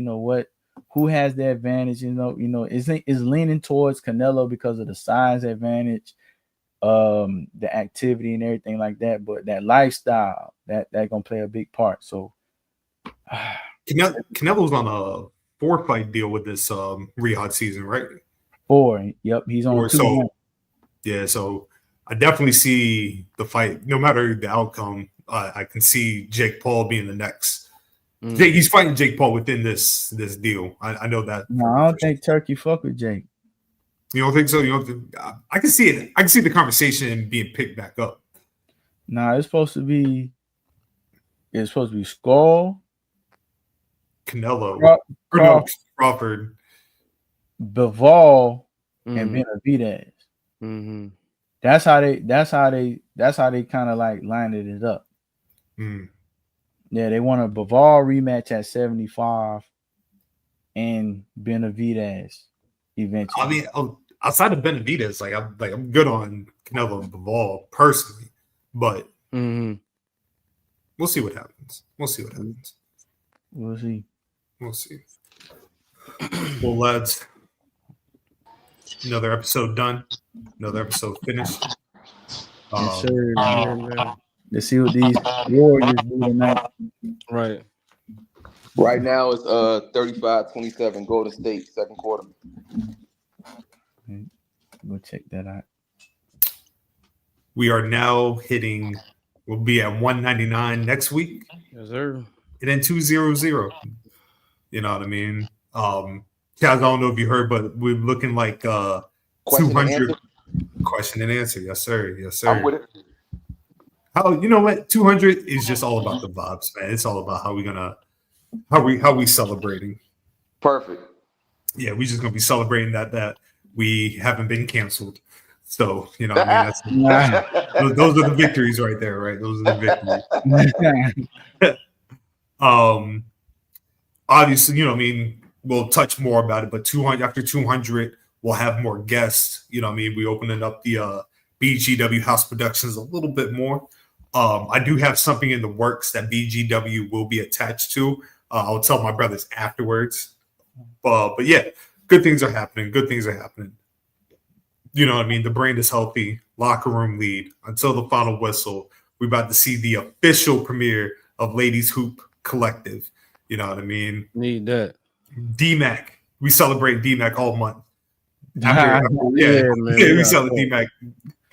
who has the advantage. Is leaning towards Canelo because of the size advantage, the activity and everything like that. But that lifestyle, that gonna play a big part. So Canelo's on a 4-fight deal with this Riyadh season, right? 4. Yep, he's on 2. So I definitely see the fight, no matter the outcome. I can see Jake Paul being the next. He's fighting Jake Paul within this deal. I know that. No, I don't think Turkey fuck with Jake. You don't think so? You don't think, I can see it. I can see the conversation being picked back up. Nah, it's supposed to be Skull, Canelo, Crawford, Bivol, and Benavidez. That's how they kind of like lined it up. Yeah, they want a Bivol rematch at 75 and Benavidez eventually. I mean, outside of Benavidez, I'm good on Canelo and Bivol personally, but we'll see what happens. We'll see. Well, lads, another episode done. Another episode finished. Yes, sir. Let's see what these Warriors do tonight. Right. Right now it's 35-27 Golden State, second quarter. Okay. Go check that out. We are now hitting. We'll be at 199 next week. Yes, sir. And then 200. You know what I mean? Chaz, I don't know if you heard, but we're looking like 200. Question and answer. Yes, sir. Yes, sir. I'm with it. You know what? 200 is just all about the vibes, man. It's all about how we celebrating. Perfect. Yeah, we just gonna be celebrating that we haven't been canceled. So what I mean, those are the victories right there, right? Those are the victories. Obviously, we'll touch more about it. But 200 after 200, we'll have more guests. You know what I mean? We opening up the BGW House Productions a little bit more. I do have something in the works that BGW will be attached to. I'll tell my brothers afterwards. But yeah, good things are happening. Good things are happening. You know what I mean? The brand is healthy. Locker room lead until the final whistle. We're about to see the official premiere of Ladies Hoop Collective. You know what I mean? Need that. DMAC. We celebrate DMAC all month. Man. We celebrate DMAC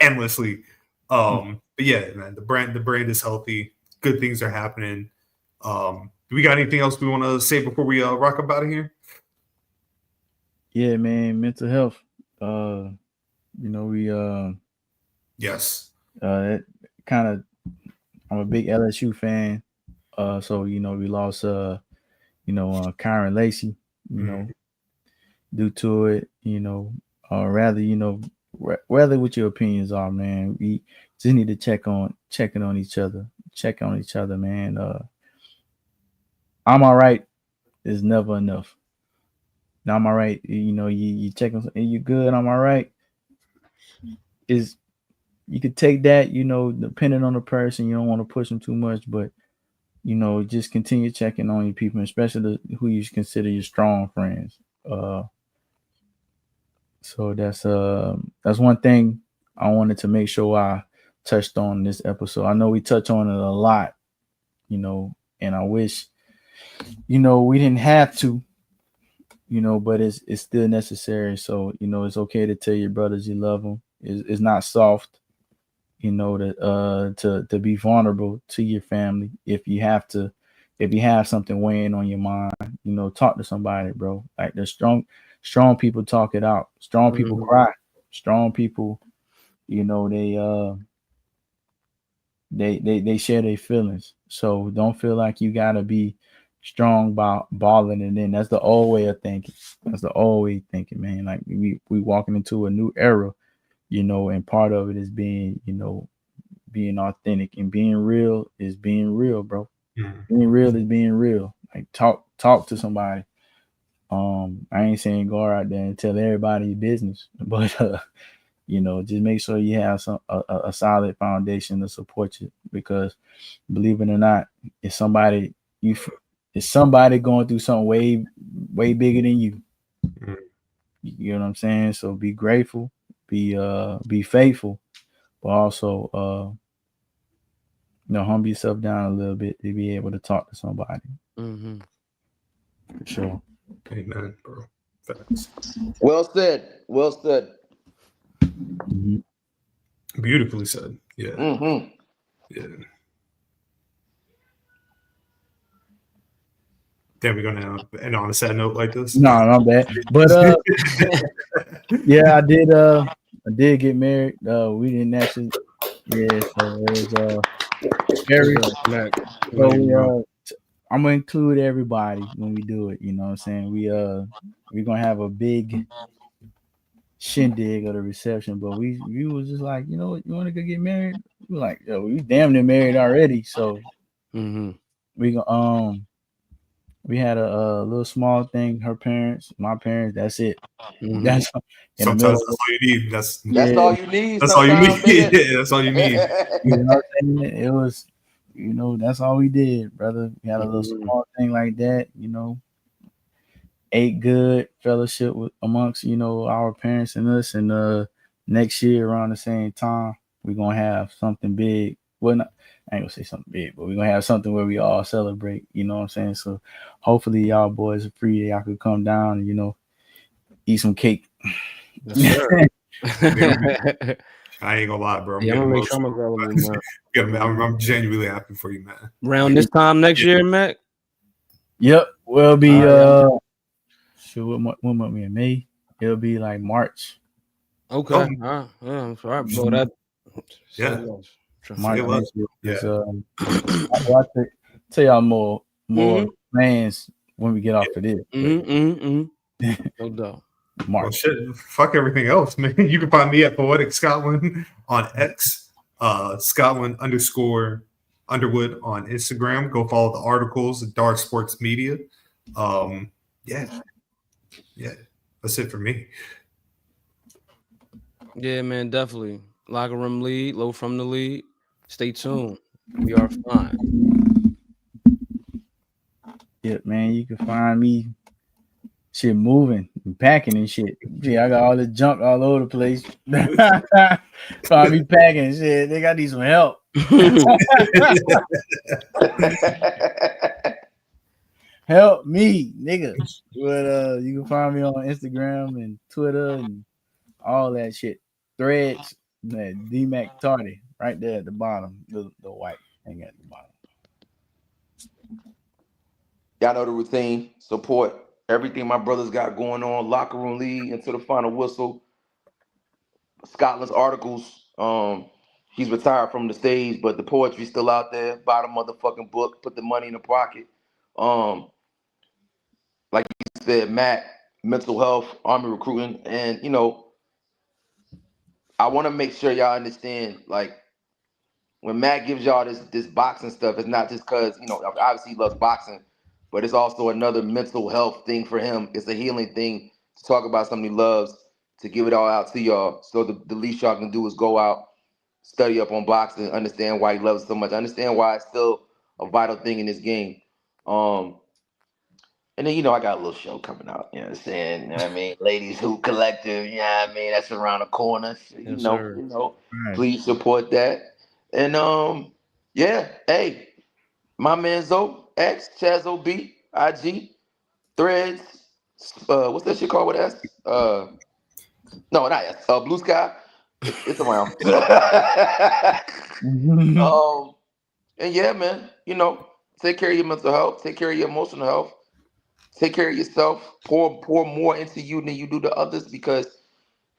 endlessly. But yeah, man, the brand is healthy. Good things are happening. Do we got anything else we want to say before we rock up out of here? Yeah, man, mental health. We yes. It kind of, I'm a big LSU fan. So we lost Kyron Lacey, due to it, rather what your opinions are, man. We just need to check on each other, man. I'm all right is never enough. Now I'm all right, you check on and you good, I'm all right. Is you could take that, depending on the person, you don't want to push them too much, but just continue checking on your people, especially who you consider your strong friends. So that's one thing I wanted to make sure I touched on in this episode. I know we touch on it a lot, and I wish, we didn't have to, but it's still necessary. So, it's okay to tell your brothers you love them. It's not soft, to be vulnerable to your family. If you have something weighing on your mind, talk to somebody, bro. Like the strong people talk it out. Strong people cry. Strong people, they share their feelings. So don't feel like you gotta be strong by balling it in. That's the old way of thinking. Man. Like we walking into a new era, and part of it is being authentic, and being real is being real, bro. Being real is being real. Like talk to somebody. I ain't saying go out there and tell everybody your business, but just make sure you have a solid foundation to support you, because believe it or not, it's somebody going through something way bigger than you. You know what I'm saying? So be grateful, be faithful, but also humble yourself down a little bit to be able to talk to somebody. For sure. Amen, bro. Facts. Well said. Beautifully said. Yeah. Yeah. Then we're gonna end on a sad note like this. No, not bad. But yeah, I did get married. We didn't actually. Yeah, so it was very. So I'm gonna include everybody when we do it. You know what I'm saying? We're gonna have a big shindig of the reception, but we was just like, you want to go get married? We were like, yo, we damn near married already. So we we had a little small thing. Her parents, my parents. That's it. That's sometimes that's all you need. That's all you need. That's all you need. Yeah, that's all you need. You know what I'm saying? It was, that's all we did, brother. We had a little small thing like that. Ate good, fellowship amongst our parents and us. And next year around the same time, we're gonna have something big. Well, I ain't gonna say something big, but we're gonna have something where we all celebrate. You know what I'm saying? So hopefully y'all boys are free. Y'all could come down and eat some cake. Yes, I ain't gonna lie, bro. Yeah, I'm gonna make sure I'm available, man. I'm genuinely happy for you, man. Around this time next year, Mac. Yep, we'll be what month we in? May? It'll be like March. Okay. I'm sorry, bro. That March. I'll tell y'all more plans when we get off of this. No doubt. March. Well, shit, fuck everything else, man. You can find me at PoeticScotland on X, Scotland_Underwood on Instagram. Go follow the articles, Dark Sports Media. Yeah, Yeah, that's it for me. Yeah, man, definitely. Locker room lead, low from the lead. Stay tuned. We are fine. Yeah, man, you can find me shit moving and packing and shit. Yeah, I got all the junk all over the place. Find me packing and shit. They got need some help. Help me, nigga. But you can find me on Instagram and Twitter and all that shit. Threads, that DMacTardy, right there at the bottom. The white thing at the bottom. Y'all know the routine. Support everything my brothers got going on. Locker room league into the final whistle. Scotland's articles. He's retired from the stage, but the poetry's still out there. Buy the motherfucking book. Put the money in the pocket. Like you said, Matt, mental health, Army recruiting, and you know, I want to make sure y'all understand, like, when Matt gives y'all this boxing stuff, it's not just because, you know, obviously he loves boxing, but it's also another mental health thing for him. It's a healing thing to talk about something he loves, to give it all out to y'all. So the least y'all can do is go out, study up on boxing, understand why he loves it so much, understand why it's still a vital thing in this game. And then, you know, I got a little show coming out, you know what I'm saying? You know what I mean? Ladies Hoop Collective, you know what I mean? That's around the corner. You Yes, know, sir. Right. please support that. And yeah, hey, my man Zoe, X, Chaz OB, IG, Threads, what's that shit called with S? No, not S. Blue Sky. It's around. And yeah, man, you know, take care of your mental health, take care of your emotional health. Take care of yourself. Pour more into you than you do to others, because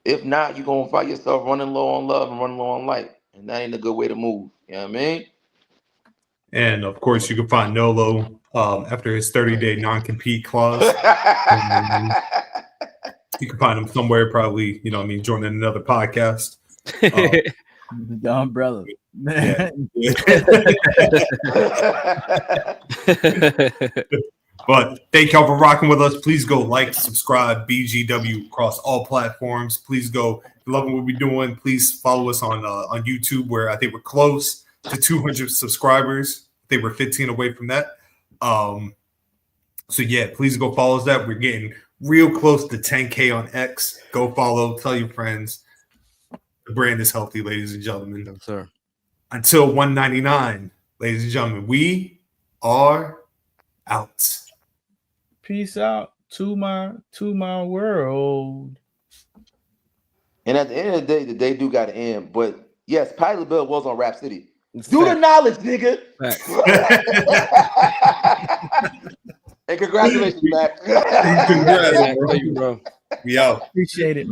if not, you're gonna find yourself running low on love and running low on light, and that ain't a good way to move. You know what I mean? And of course, you can find Nolo after his 30-day non-compete clause. You can find him somewhere, probably, you know what I mean, joining another podcast. The umbrella. Yeah. But thank y'all for rocking with us. Please go like, subscribe, BGW across all platforms. Please go. If you're loving what we're doing, please follow us on YouTube, where I think we're close to 200 subscribers. I think we're 15 away from that. So yeah, please go follow us. That we're getting real close to 10K on X. Go follow. Tell your friends. The brand is healthy, ladies and gentlemen. Yes, sir. Until 199, ladies and gentlemen, we are out. Peace out to my world. And at the end of the day do got to end. But yes, Pilot Bill was on Rap City. Do the knowledge, nigga. And congratulations, Matt. Congrats, bro. Thank you, bro. We out. Appreciate it.